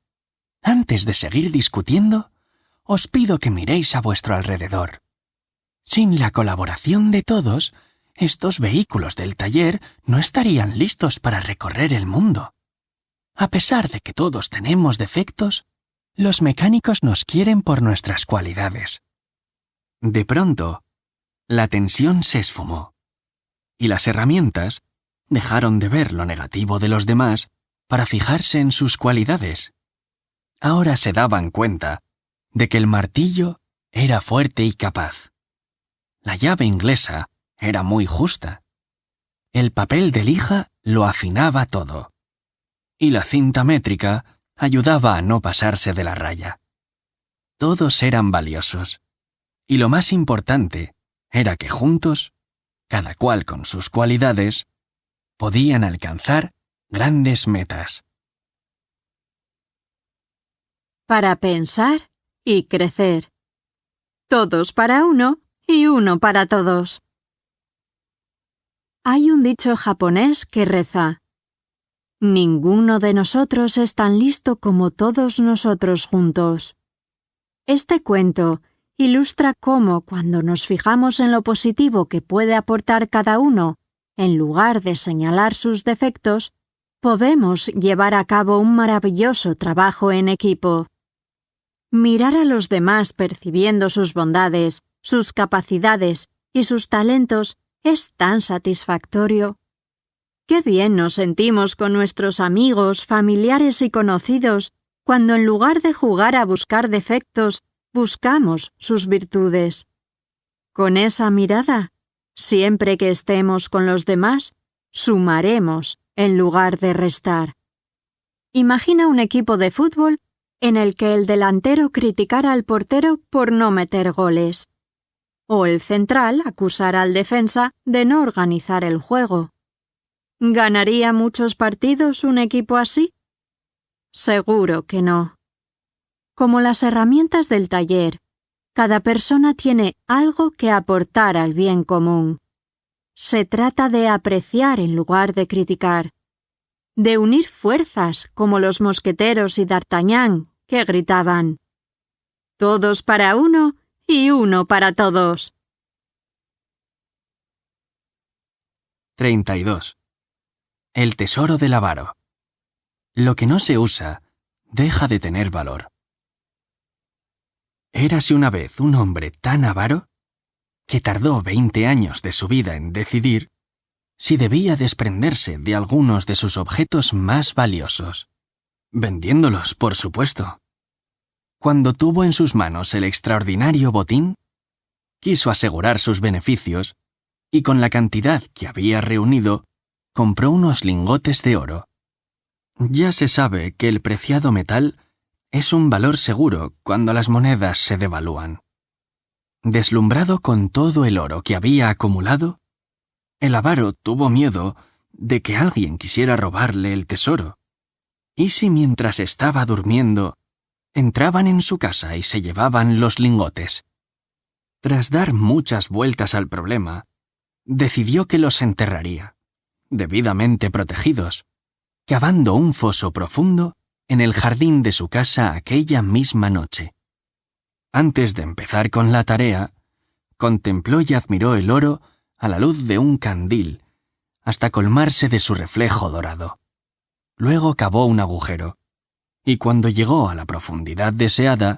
Antes de seguir discutiendo, os pido que miréis a vuestro alrededor. Sin la colaboración de todos, estos vehículos del taller no estarían listos para recorrer el mundo. A pesar de que todos tenemos defectos, los mecánicos nos quieren por nuestras cualidades». De pronto, la tensión se esfumó, y las herramientas dejaron de ver lo negativo de los demás para fijarse en sus cualidades. Ahora se daban cuenta de que el martillo era fuerte y capaz. La llave inglesa era muy justa. El papel de lija lo afinaba todo. Y la cinta métrica ayudaba a no pasarse de la raya. Todos eran valiosos. Y lo más importante era que juntos, cada cual con sus cualidades, podían alcanzar grandes metas. Para pensar y crecer. Todos para uno y uno para todos. Hay un dicho japonés que reza: «Ninguno de nosotros es tan listo como todos nosotros juntos». Este cuento ilustra cómo, cuando nos fijamos en lo positivo que puede aportar cada uno, en lugar de señalar sus defectos, podemos llevar a cabo un maravilloso trabajo en equipo. Mirar a los demás percibiendo sus bondades, sus capacidades y sus talentos es tan satisfactorio. Qué bien nos sentimos con nuestros amigos, familiares y conocidos cuando en lugar de jugar a buscar defectos, buscamos sus virtudes. Con esa mirada, siempre que estemos con los demás, sumaremos en lugar de restar. Imagina un equipo de fútbol en el que el delantero criticara al portero por no meter goles, o el central acusara al defensa de no organizar el juego. ¿Ganaría muchos partidos un equipo así? Seguro que no. Como las herramientas del taller, cada persona tiene algo que aportar al bien común. Se trata de apreciar en lugar de criticar, de unir fuerzas como los mosqueteros y D'Artagnan, que gritaban: «Todos para uno y uno para todos. 32. El tesoro del avaro. Lo que no se usa deja de tener valor. Érase una vez un hombre tan avaro que tardó 20 años de su vida en decidir si debía desprenderse de algunos de sus objetos más valiosos, vendiéndolos, por supuesto. Cuando tuvo en sus manos el extraordinario botín, quiso asegurar sus beneficios y con la cantidad que había reunido, compró unos lingotes de oro. Ya se sabe que el preciado metal es un valor seguro cuando las monedas se devalúan. Deslumbrado con todo el oro que había acumulado, el avaro tuvo miedo de que alguien quisiera robarle el tesoro. ¿Y si mientras estaba durmiendo, entraban en su casa y se llevaban los lingotes? Tras dar muchas vueltas al problema, decidió que los enterraría, debidamente protegidos, cavando un foso profundo en el jardín de su casa aquella misma noche. Antes de empezar con la tarea, contempló y admiró el oro a la luz de un candil, hasta colmarse de su reflejo dorado. Luego cavó un agujero, y cuando llegó a la profundidad deseada,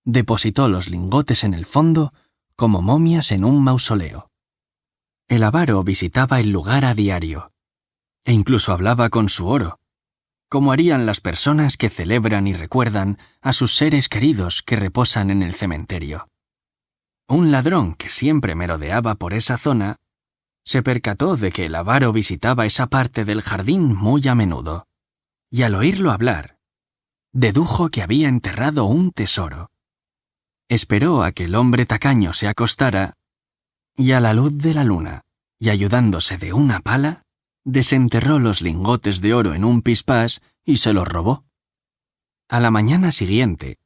depositó los lingotes en el fondo como momias en un mausoleo. El avaro visitaba el lugar a diario, e incluso hablaba con su oro, como harían las personas que celebran y recuerdan a sus seres queridos que reposan en el cementerio. Un ladrón que siempre merodeaba por esa zona se percató de que el avaro visitaba esa parte del jardín muy a menudo, y al oírlo hablar, dedujo que había enterrado un tesoro. Esperó a que el hombre tacaño se acostara y a la luz de la luna, y ayudándose de una pala, desenterró los lingotes de oro en un pispás y se los robó. A la mañana siguiente,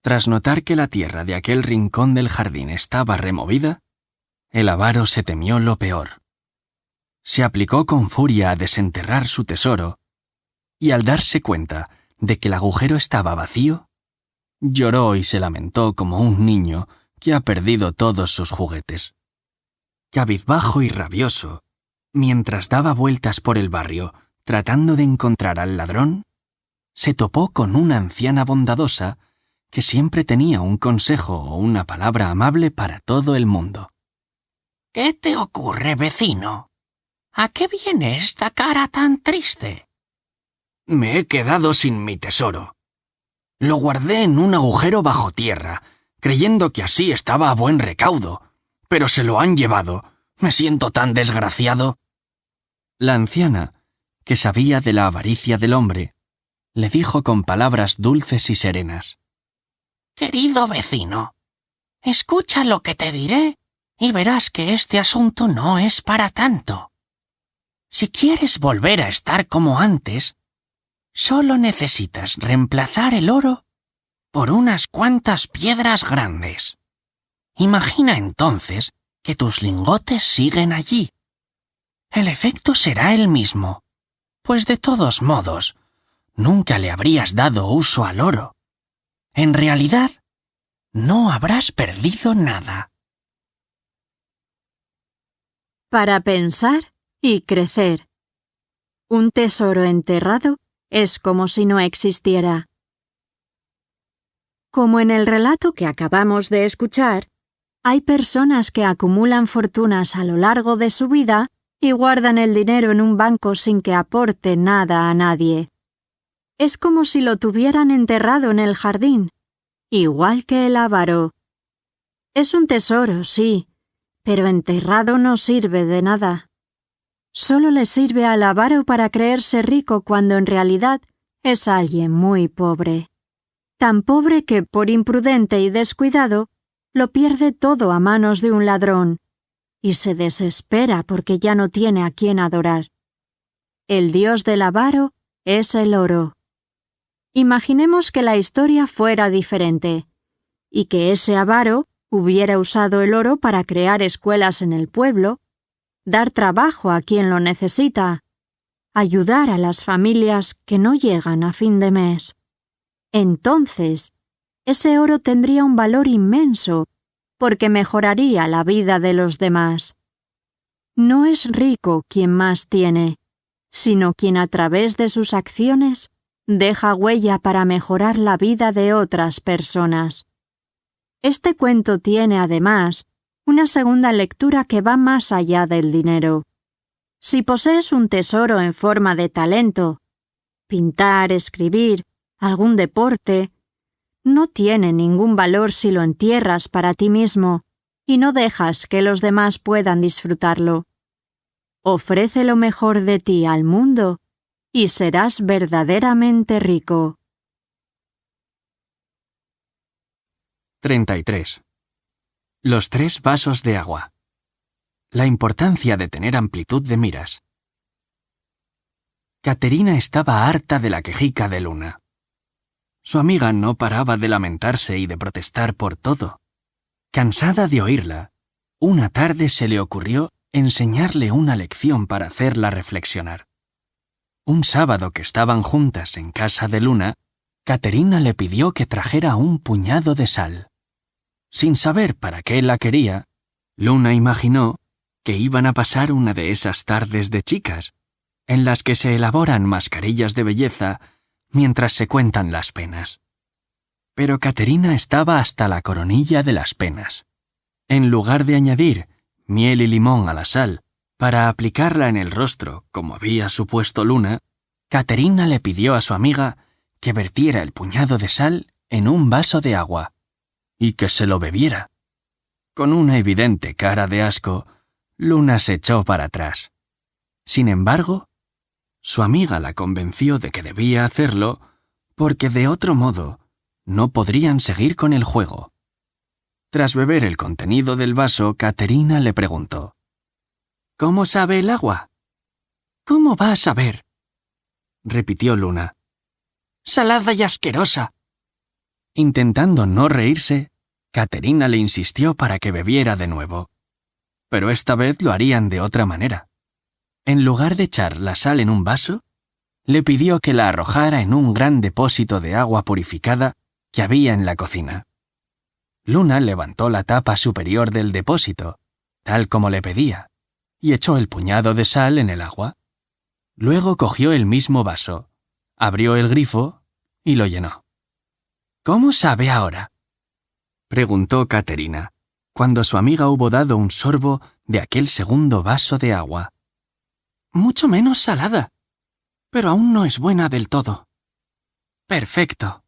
tras notar que la tierra de aquel rincón del jardín estaba removida, el avaro se temió lo peor. Se aplicó con furia a desenterrar su tesoro, y al darse cuenta de que el agujero estaba vacío, lloró y se lamentó como un niño que ha perdido todos sus juguetes. Cabizbajo y rabioso, mientras daba vueltas por el barrio tratando de encontrar al ladrón, se topó con una anciana bondadosa que siempre tenía un consejo o una palabra amable para todo el mundo. ¿Qué te ocurre, vecino? ¿A qué viene esta cara tan triste? Me he quedado sin mi tesoro. Lo guardé en un agujero bajo tierra, creyendo que así estaba a buen recaudo, pero se lo han llevado. Me siento tan desgraciado. La anciana, que sabía de la avaricia del hombre, le dijo con palabras dulces y serenas: Querido vecino, escucha lo que te diré y verás que este asunto no es para tanto. Si quieres volver a estar como antes, solo necesitas reemplazar el oro por unas cuantas piedras grandes. Imagina entonces que tus lingotes siguen allí. El efecto será el mismo, pues de todos modos, nunca le habrías dado uso al oro. En realidad, no habrás perdido nada. Para pensar y crecer. Un tesoro enterrado es como si no existiera. Como en el relato que acabamos de escuchar, hay personas que acumulan fortunas a lo largo de su vida y guardan el dinero en un banco sin que aporte nada a nadie. Es como si lo tuvieran enterrado en el jardín, igual que el avaro. Es un tesoro, sí, pero enterrado no sirve de nada. Solo le sirve al avaro para creerse rico cuando en realidad es alguien muy pobre. Tan pobre que, por imprudente y descuidado, lo pierde todo a manos de un ladrón, y se desespera porque ya no tiene a quién adorar. El dios del avaro es el oro. Imaginemos que la historia fuera diferente, y que ese avaro hubiera usado el oro para crear escuelas en el pueblo, dar trabajo a quien lo necesita, ayudar a las familias que no llegan a fin de mes. Entonces, ese oro tendría un valor inmenso porque mejoraría la vida de los demás. No es rico quien más tiene, sino quien a través de sus acciones deja huella para mejorar la vida de otras personas. Este cuento tiene, además, una segunda lectura que va más allá del dinero. Si posees un tesoro en forma de talento, pintar, escribir, algún deporte, no tiene ningún valor si lo entierras para ti mismo y no dejas que los demás puedan disfrutarlo. Ofrece lo mejor de ti al mundo y serás verdaderamente rico. 33. Los 3 vasos de agua. La importancia de tener amplitud de miras. Caterina estaba harta de la quejica de Luna. Su amiga no paraba de lamentarse y de protestar por todo. Cansada de oírla, una tarde se le ocurrió enseñarle una lección para hacerla reflexionar. Un sábado que estaban juntas en casa de Luna, Caterina le pidió que trajera un puñado de sal. Sin saber para qué la quería, Luna imaginó que iban a pasar una de esas tardes de chicas, en las que se elaboran mascarillas de belleza mientras se cuentan las penas. Pero Caterina estaba hasta la coronilla de las penas. En lugar de añadir miel y limón a la sal para aplicarla en el rostro, como había supuesto Luna, Caterina le pidió a su amiga que vertiera el puñado de sal en un vaso de agua y que se lo bebiera. Con una evidente cara de asco, Luna se echó para atrás. Sin embargo, su amiga la convenció de que debía hacerlo porque de otro modo no podrían seguir con el juego. Tras beber el contenido del vaso, Caterina le preguntó: «¿Cómo sabe el agua?» «¿Cómo va a saber?», repitió Luna. «Salada y asquerosa». Intentando no reírse, Caterina le insistió para que bebiera de nuevo. Pero esta vez lo harían de otra manera. En lugar de echar la sal en un vaso, le pidió que la arrojara en un gran depósito de agua purificada que había en la cocina. Luna levantó la tapa superior del depósito, tal como le pedía, y echó el puñado de sal en el agua. Luego cogió el mismo vaso, abrió el grifo y lo llenó. «¿Cómo sabe ahora?», preguntó Caterina, cuando su amiga hubo dado un sorbo de aquel segundo vaso de agua. «Mucho menos salada, pero aún no es buena del todo». «Perfecto.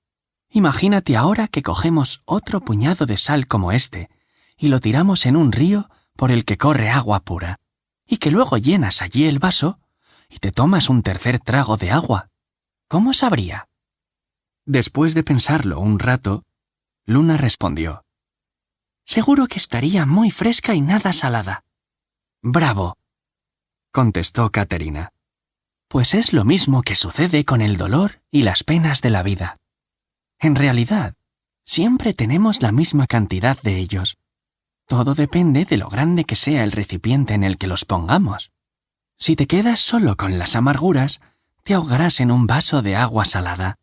Imagínate ahora que cogemos otro puñado de sal como este y lo tiramos en un río por el que corre agua pura, y que luego llenas allí el vaso y te tomas un tercer trago de agua. ¿Cómo sabría?». Después de pensarlo un rato, Luna respondió: «Seguro que estaría muy fresca y nada salada». «Bravo», contestó Caterina. «Pues es lo mismo que sucede con el dolor y las penas de la vida. En realidad, siempre tenemos la misma cantidad de ellos. Todo depende de lo grande que sea el recipiente en el que los pongamos. Si te quedas solo con las amarguras, te ahogarás en un vaso de agua salada.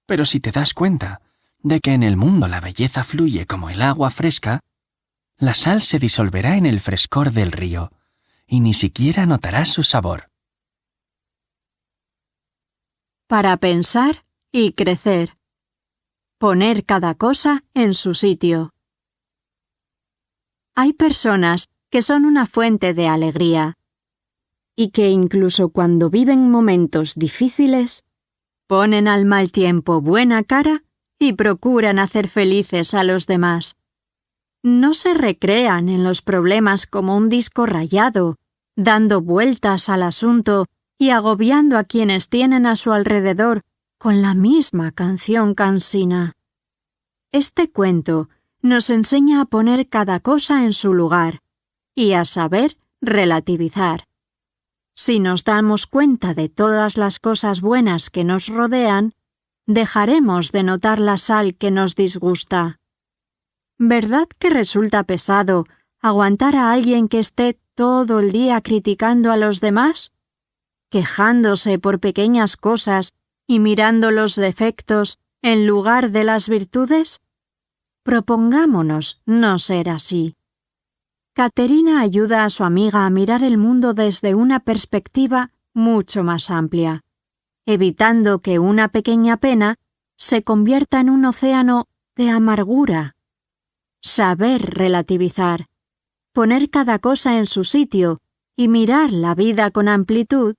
Pero si te das cuenta de que en el mundo la belleza fluye como el agua fresca, la sal se disolverá en el frescor del río y ni siquiera notarás su sabor». Para pensar y crecer. Poner cada cosa en su sitio. Hay personas que son una fuente de alegría y que incluso cuando viven momentos difíciles, ponen al mal tiempo buena cara y procuran hacer felices a los demás. No se recrean en los problemas como un disco rayado, dando vueltas al asunto y agobiando a quienes tienen a su alrededor con la misma canción cansina. Este cuento nos enseña a poner cada cosa en su lugar y a saber relativizar. Si nos damos cuenta de todas las cosas buenas que nos rodean, dejaremos de notar la sal que nos disgusta. ¿Verdad que resulta pesado aguantar a alguien que esté todo el día criticando a los demás? Quejándose por pequeñas cosas y mirando los defectos en lugar de las virtudes? Propongámonos no ser así. Caterina ayuda a su amiga a mirar el mundo desde una perspectiva mucho más amplia, evitando que una pequeña pena se convierta en un océano de amargura. Saber relativizar, poner cada cosa en su sitio y mirar la vida con amplitud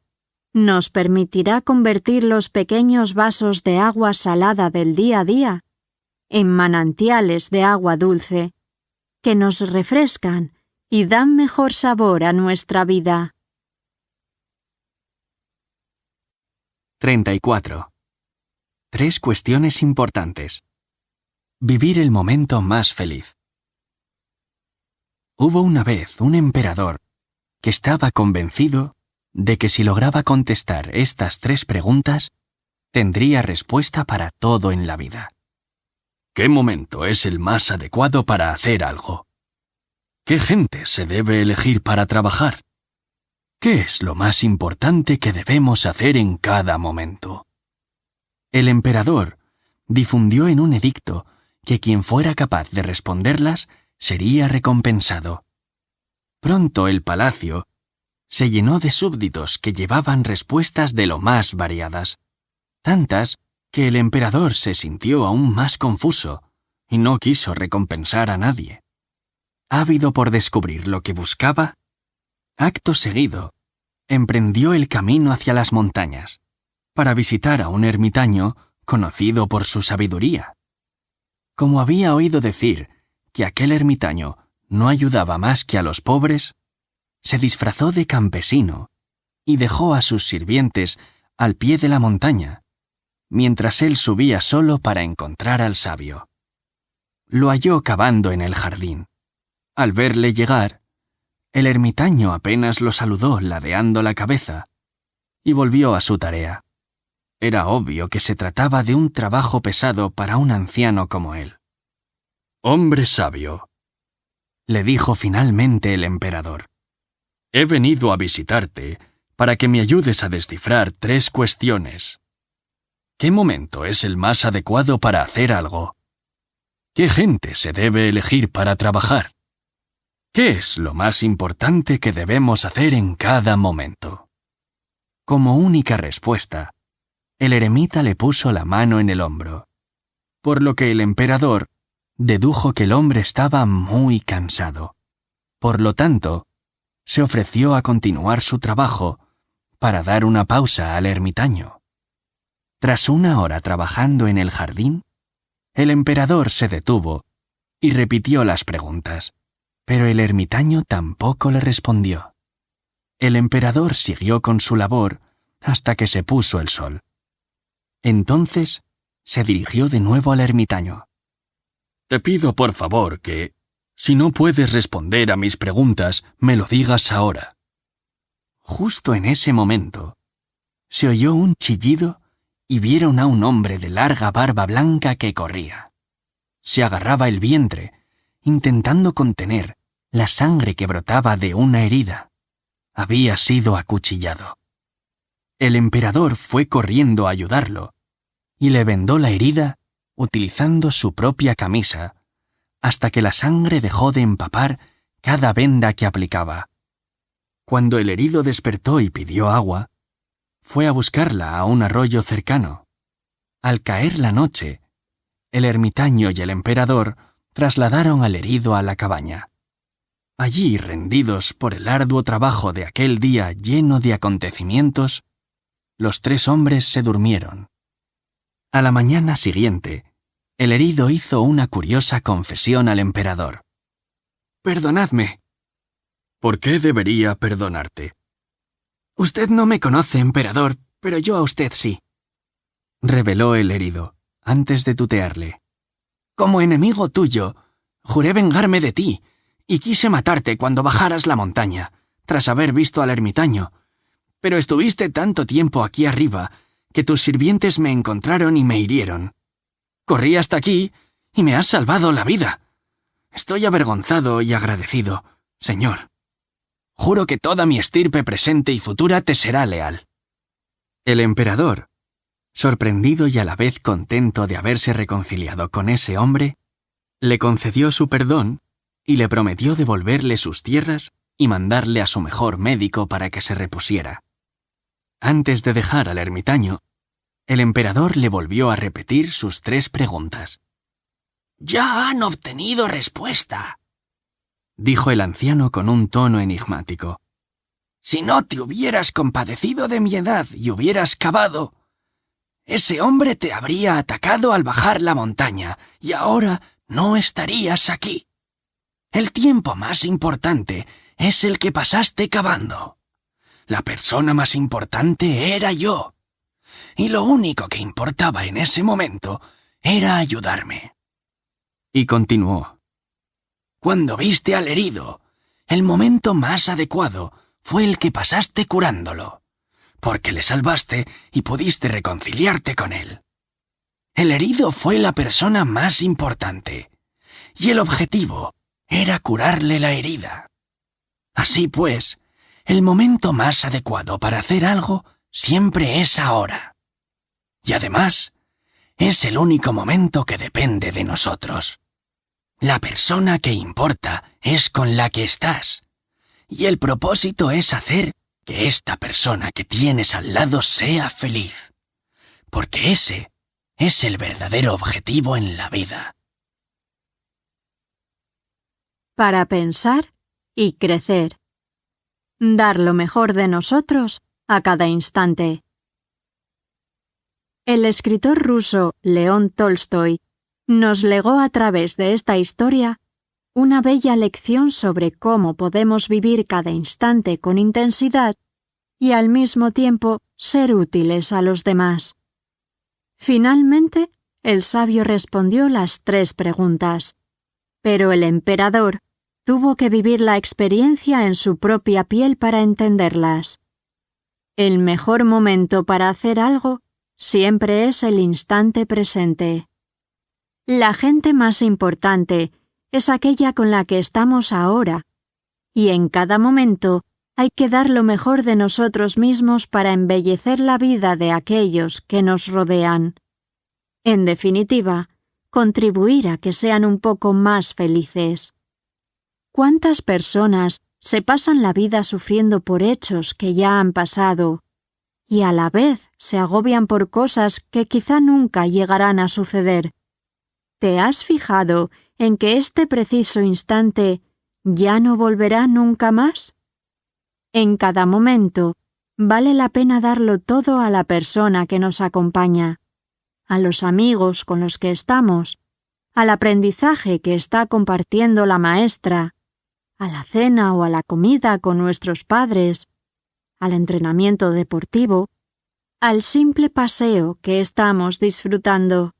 nos permitirá convertir los pequeños vasos de agua salada del día a día en manantiales de agua dulce, que nos refrescan y dan mejor sabor a nuestra vida. 34. 3 cuestiones importantes. Vivir el momento más feliz. Hubo una vez un emperador que estaba convencido de que si lograba contestar estas 3 preguntas, tendría respuesta para todo en la vida. ¿Qué momento es el más adecuado para hacer algo? ¿Qué gente se debe elegir para trabajar? ¿Qué es lo más importante que debemos hacer en cada momento? El emperador difundió en un edicto que quien fuera capaz de responderlas sería recompensado. Pronto el palacio se llenó de súbditos que llevaban respuestas de lo más variadas, tantas que el emperador se sintió aún más confuso y no quiso recompensar a nadie. Ávido por descubrir lo que buscaba, acto seguido, emprendió el camino hacia las montañas para visitar a un ermitaño conocido por su sabiduría. Como había oído decir que aquel ermitaño no ayudaba más que a los pobres, se disfrazó de campesino y dejó a sus sirvientes al pie de la montaña, mientras él subía solo para encontrar al sabio. Lo halló cavando en el jardín. Al verle llegar, el ermitaño apenas lo saludó ladeando la cabeza y volvió a su tarea. Era obvio que se trataba de un trabajo pesado para un anciano como él. «Hombre sabio», le dijo finalmente el emperador, «he venido a visitarte para que me ayudes a descifrar 3 cuestiones. ¿Qué momento es el más adecuado para hacer algo? ¿Qué gente se debe elegir para trabajar? ¿Qué es lo más importante que debemos hacer en cada momento?» Como única respuesta, el eremita le puso la mano en el hombro, por lo que el emperador dedujo que el hombre estaba muy cansado. Por lo tanto, se ofreció a continuar su trabajo para dar una pausa al ermitaño. Tras 1 hora trabajando en el jardín, el emperador se detuvo y repitió las preguntas, pero el ermitaño tampoco le respondió. El emperador siguió con su labor hasta que se puso el sol. Entonces se dirigió de nuevo al ermitaño. «Te pido por favor que, si no puedes responder a mis preguntas, me lo digas ahora». Justo en ese momento, se oyó un chillido y vieron a un hombre de larga barba blanca que corría. Se agarraba el vientre, intentando contener la sangre que brotaba de una herida. Había sido acuchillado. El emperador fue corriendo a ayudarlo y le vendó la herida utilizando su propia camisa hasta que la sangre dejó de empapar cada venda que aplicaba. Cuando el herido despertó y pidió agua, fue a buscarla a un arroyo cercano. Al caer la noche, el ermitaño y el emperador trasladaron al herido a la cabaña. Allí, rendidos por el arduo trabajo de aquel día lleno de acontecimientos, los 3 hombres se durmieron. A la mañana siguiente, el herido hizo una curiosa confesión al emperador. «Perdonadme». «¿Por qué debería perdonarte?» «Usted no me conoce, emperador, pero yo a usted sí», reveló el herido, antes de tutearle. «Como enemigo tuyo, juré vengarme de ti, y quise matarte cuando bajaras la montaña, tras haber visto al ermitaño. Pero estuviste tanto tiempo aquí arriba que tus sirvientes me encontraron y me hirieron. Corrí hasta aquí y me has salvado la vida. Estoy avergonzado y agradecido, señor. Juro que toda mi estirpe presente y futura te será leal». El emperador, sorprendido y a la vez contento de haberse reconciliado con ese hombre, Le concedió su perdón y le prometió devolverle sus tierras y mandarle a su mejor médico para que se repusiera. Antes de dejar al ermitaño, el emperador le volvió a repetir sus 3 preguntas. «Ya han obtenido respuesta», dijo el anciano con un tono enigmático. «Si no te hubieras compadecido de mi edad y hubieras cavado, ese hombre te habría atacado al bajar la montaña y ahora no estarías aquí. El tiempo más importante es el que pasaste cavando. La persona más importante era yo. Y lo único que importaba en ese momento era ayudarme». Y continuó. «Cuando viste al herido, el momento más adecuado fue el que pasaste curándolo, porque le salvaste y pudiste reconciliarte con él. El herido fue la persona más importante, y el objetivo era curarle la herida. Así pues, el momento más adecuado para hacer algo siempre es ahora. Y además, es el único momento que depende de nosotros. La persona que importa es con la que estás, y el propósito es hacer que esta persona que tienes al lado sea feliz, porque ese es el verdadero objetivo en la vida». Para pensar y crecer. Dar lo mejor de nosotros a cada instante. El escritor ruso León Tolstoy nos legó a través de esta historia una bella lección sobre cómo podemos vivir cada instante con intensidad y al mismo tiempo ser útiles a los demás. Finalmente, el sabio respondió las 3 preguntas, pero el emperador tuvo que vivir la experiencia en su propia piel para entenderlas. El mejor momento para hacer algo siempre es el instante presente. La gente más importante es aquella con la que estamos ahora, y en cada momento hay que dar lo mejor de nosotros mismos para embellecer la vida de aquellos que nos rodean. En definitiva, contribuir a que sean un poco más felices. ¿Cuántas personas se pasan la vida sufriendo por hechos que ya han pasado y a la vez se agobian por cosas que quizá nunca llegarán a suceder? ¿Te has fijado en que este preciso instante ya no volverá nunca más? En cada momento vale la pena darlo todo a la persona que nos acompaña, a los amigos con los que estamos, al aprendizaje que está compartiendo la maestra, a la cena o a la comida con nuestros padres, al entrenamiento deportivo, al simple paseo que estamos disfrutando.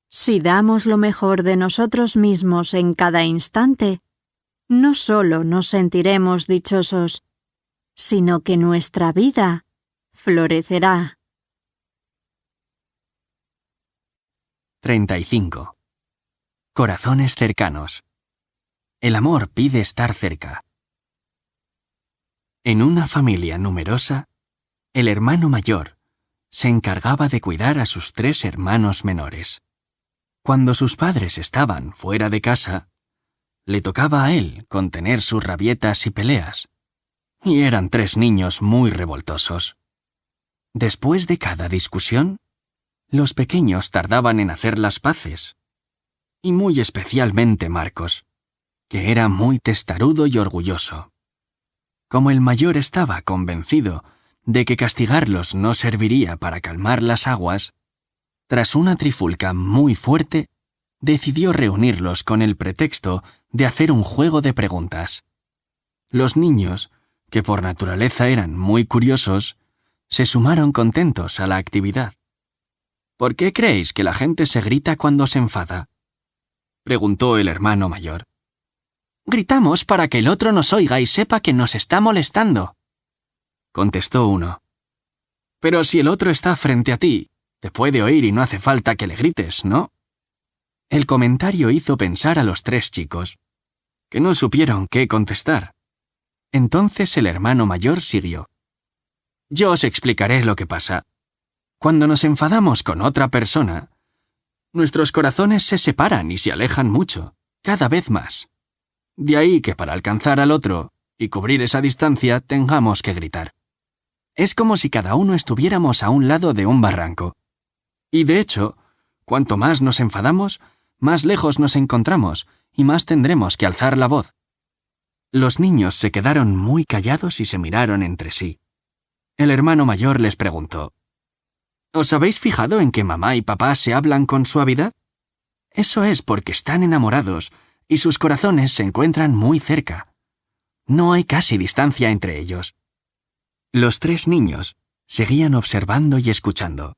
Si damos lo mejor de nosotros mismos en cada instante, no solo nos sentiremos dichosos, sino que nuestra vida florecerá. 35. Corazones cercanos. El amor pide estar cerca. En una familia numerosa, el hermano mayor se encargaba de cuidar a sus 3 hermanos menores. Cuando sus padres estaban fuera de casa, le tocaba a él contener sus rabietas y peleas, y eran 3 niños muy revoltosos. Después de cada discusión, los pequeños tardaban en hacer las paces, y muy especialmente Marcos, que era muy testarudo y orgulloso. Como el mayor estaba convencido de que castigarlos no serviría para calmar las aguas, tras una trifulca muy fuerte, decidió reunirlos con el pretexto de hacer un juego de preguntas. Los niños, que por naturaleza eran muy curiosos, se sumaron contentos a la actividad. ¿Por qué creéis que la gente se grita cuando se enfada?, preguntó el hermano mayor. «Gritamos para que el otro nos oiga y sepa que nos está molestando», contestó uno. «Pero si el otro está frente a ti, te puede oír y no hace falta que le grites, ¿no?». El comentario hizo pensar a los 3 chicos, que no supieron qué contestar. Entonces el hermano mayor siguió. «Yo os explicaré lo que pasa. Cuando nos enfadamos con otra persona, Nuestros corazones se separan y se alejan mucho, cada vez más. De ahí que para alcanzar al otro y cubrir esa distancia tengamos que gritar. Es como si cada uno estuviéramos a un lado de un barranco. Y de hecho, cuanto más nos enfadamos, más lejos nos encontramos y más tendremos que alzar la voz. Los niños se quedaron muy callados y se miraron entre sí. El hermano mayor les preguntó: ¿Os habéis fijado en que mamá y papá se hablan con suavidad? Eso es porque están enamorados y sus corazones se encuentran muy cerca. No hay casi distancia entre ellos. Los 3 niños seguían observando y escuchando,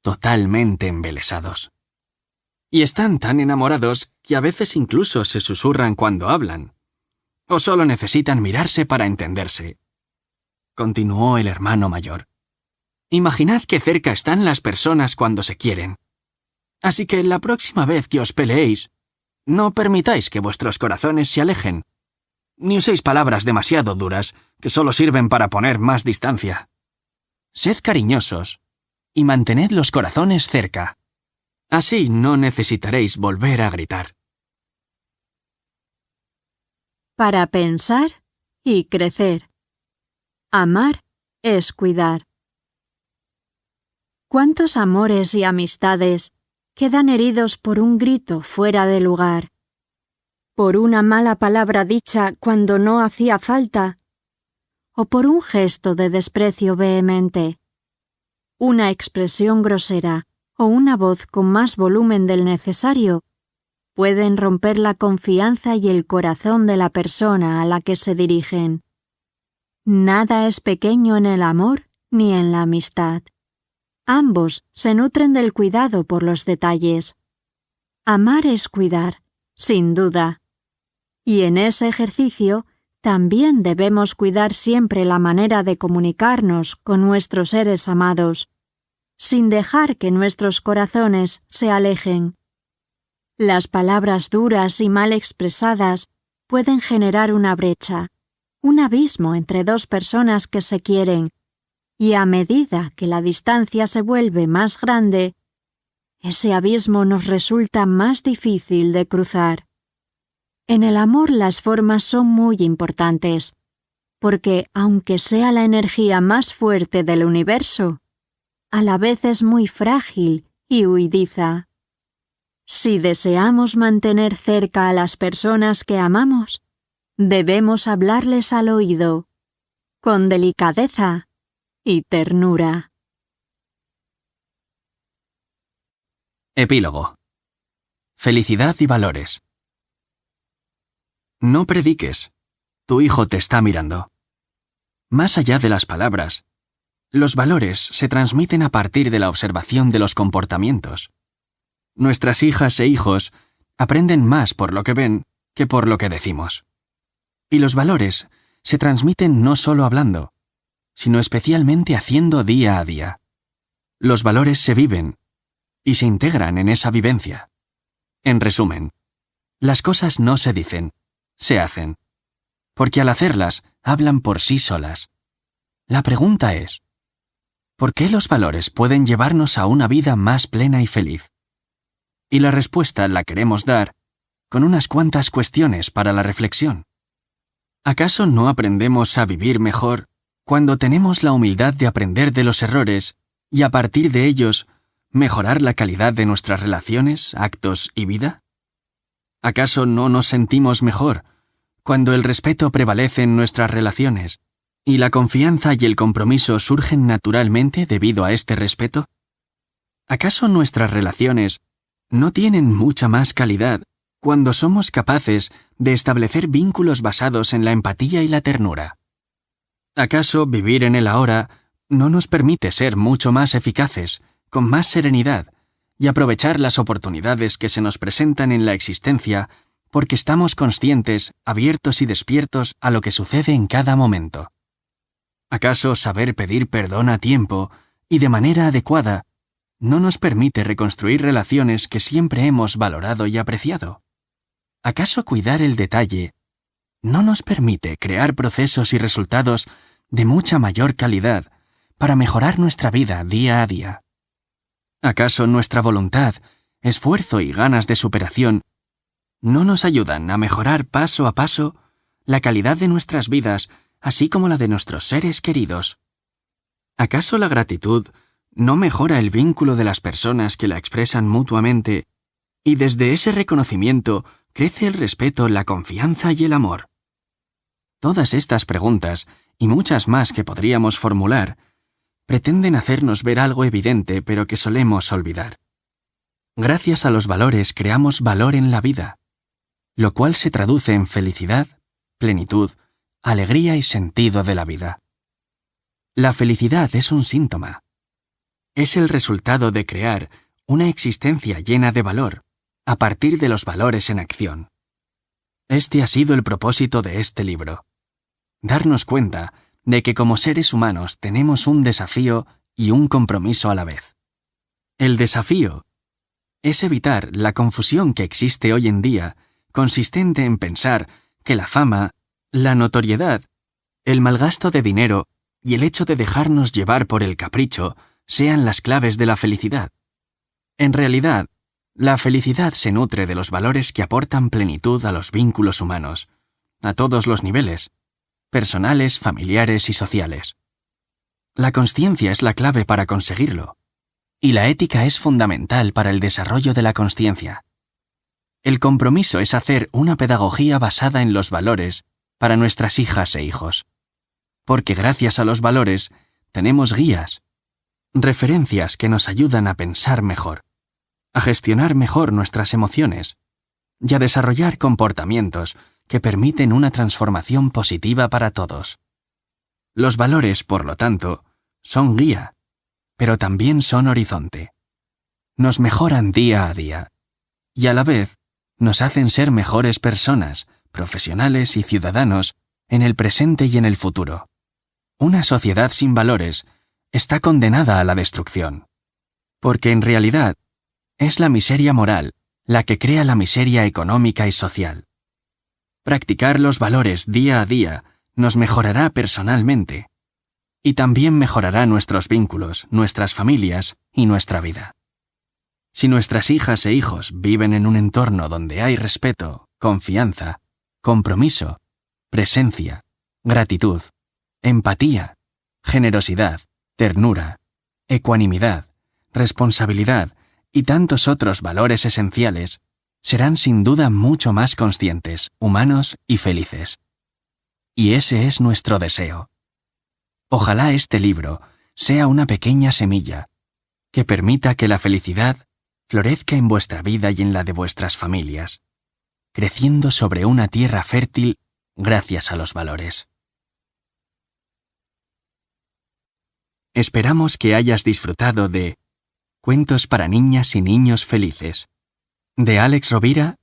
totalmente embelesados. Y están tan enamorados que a veces incluso se susurran cuando hablan, o solo necesitan mirarse para entenderse. Continuó el hermano mayor. Imaginad qué cerca están las personas cuando se quieren. Así que la próxima vez que os peleéis, no permitáis que vuestros corazones se alejen, ni uséis palabras demasiado duras que solo sirven para poner más distancia. Sed cariñosos y mantened los corazones cerca. Así no necesitaréis volver a gritar. Para pensar y crecer. Amar es cuidar. ¿Cuántos amores y amistades quedan heridos por un grito fuera de lugar? ¿Por una mala palabra dicha cuando no hacía falta? ¿O por un gesto de desprecio vehemente? Una expresión grosera o una voz con más volumen del necesario pueden romper la confianza y el corazón de la persona a la que se dirigen. Nada es pequeño en el amor ni en la amistad. Ambos se nutren del cuidado por los detalles. Amar es cuidar, sin duda. Y en ese ejercicio también debemos cuidar siempre la manera de comunicarnos con nuestros seres amados, sin dejar que nuestros corazones se alejen. Las palabras duras y mal expresadas pueden generar una brecha, un abismo entre 2 personas que se quieren, y a medida que la distancia se vuelve más grande, ese abismo nos resulta más difícil de cruzar. En el amor las formas son muy importantes, porque aunque sea la energía más fuerte del universo, a la vez es muy frágil y huidiza. Si deseamos mantener cerca a las personas que amamos, debemos hablarles al oído, con delicadeza y ternura. Epílogo. Felicidad y valores. No prediques. Tu hijo te está mirando. Más allá de las palabras, los valores se transmiten a partir de la observación de los comportamientos. Nuestras hijas e hijos aprenden más por lo que ven que por lo que decimos. Y los valores se transmiten no solo hablando, sino especialmente haciendo día a día. Los valores se viven y se integran en esa vivencia. En resumen, las cosas no se dicen, se hacen, porque al hacerlas hablan por sí solas. La pregunta es, ¿por qué los valores pueden llevarnos a una vida más plena y feliz? Y la respuesta la queremos dar con unas cuantas cuestiones para la reflexión. ¿Acaso no aprendemos a vivir mejor cuando tenemos la humildad de aprender de los errores y a partir de ellos mejorar la calidad de nuestras relaciones, actos y vida? ¿Acaso no nos sentimos mejor cuando el respeto prevalece en nuestras relaciones y la confianza y el compromiso surgen naturalmente debido a este respeto? ¿Acaso nuestras relaciones no tienen mucha más calidad cuando somos capaces de establecer vínculos basados en la empatía y la ternura? ¿Acaso vivir en el ahora no nos permite ser mucho más eficaces, con más serenidad, y aprovechar las oportunidades que se nos presentan en la existencia porque estamos conscientes, abiertos y despiertos a lo que sucede en cada momento? ¿Acaso saber pedir perdón a tiempo y de manera adecuada no nos permite reconstruir relaciones que siempre hemos valorado y apreciado? ¿Acaso cuidar el detalle no nos permite crear procesos y resultados de mucha mayor calidad para mejorar nuestra vida día a día? ¿Acaso nuestra voluntad esfuerzo y ganas de superación no nos ayudan a mejorar paso a paso la calidad de nuestras vidas, así como la de nuestros seres queridos? ¿Acaso la gratitud no mejora el vínculo de las personas que la expresan mutuamente y desde ese reconocimiento crece el respeto, la confianza y el amor? Todas estas preguntas, y muchas más que podríamos formular, pretenden hacernos ver algo evidente pero que solemos olvidar. Gracias a los valores creamos valor en la vida, lo cual se traduce en felicidad, plenitud, alegría y sentido de la vida. La felicidad es un síntoma. Es el resultado de crear una existencia llena de valor, a partir de los valores en acción. Este ha sido el propósito de este libro: darnos cuenta de que como seres humanos tenemos un desafío y un compromiso a la vez. El desafío es evitar la confusión que existe hoy en día, consistente en pensar que la fama, la notoriedad, el malgasto de dinero y el hecho de dejarnos llevar por el capricho sean las claves de la felicidad. En realidad, la felicidad se nutre de los valores que aportan plenitud a los vínculos humanos, a todos los niveles, personales, familiares y sociales. La consciencia es la clave para conseguirlo, y la ética es fundamental para el desarrollo de la consciencia. El compromiso es hacer una pedagogía basada en los valores para nuestras hijas e hijos, porque gracias a los valores tenemos guías, referencias que nos ayudan a pensar mejor, a gestionar mejor nuestras emociones y a desarrollar comportamientos que permiten una transformación positiva para todos. Los valores, por lo tanto, son guía, pero también son horizonte. Nos mejoran día a día y a la vez nos hacen ser mejores personas, profesionales y ciudadanos en el presente y en el futuro. Una sociedad sin valores está condenada a la destrucción, porque en realidad es la miseria moral la que crea la miseria económica y social. Practicar los valores día a día nos mejorará personalmente y también mejorará nuestros vínculos, nuestras familias y nuestra vida. Si nuestras hijas e hijos viven en un entorno donde hay respeto, confianza, compromiso, presencia, gratitud, empatía, generosidad, ternura, ecuanimidad, responsabilidad y tantos otros valores esenciales, serán sin duda mucho más conscientes, humanos y felices. Y ese es nuestro deseo. Ojalá este libro sea una pequeña semilla que permita que la felicidad florezca en vuestra vida y en la de vuestras familias, creciendo sobre una tierra fértil gracias a los valores. Esperamos que hayas disfrutado de Cuentos para niñas y niños felices, de Alex Rovira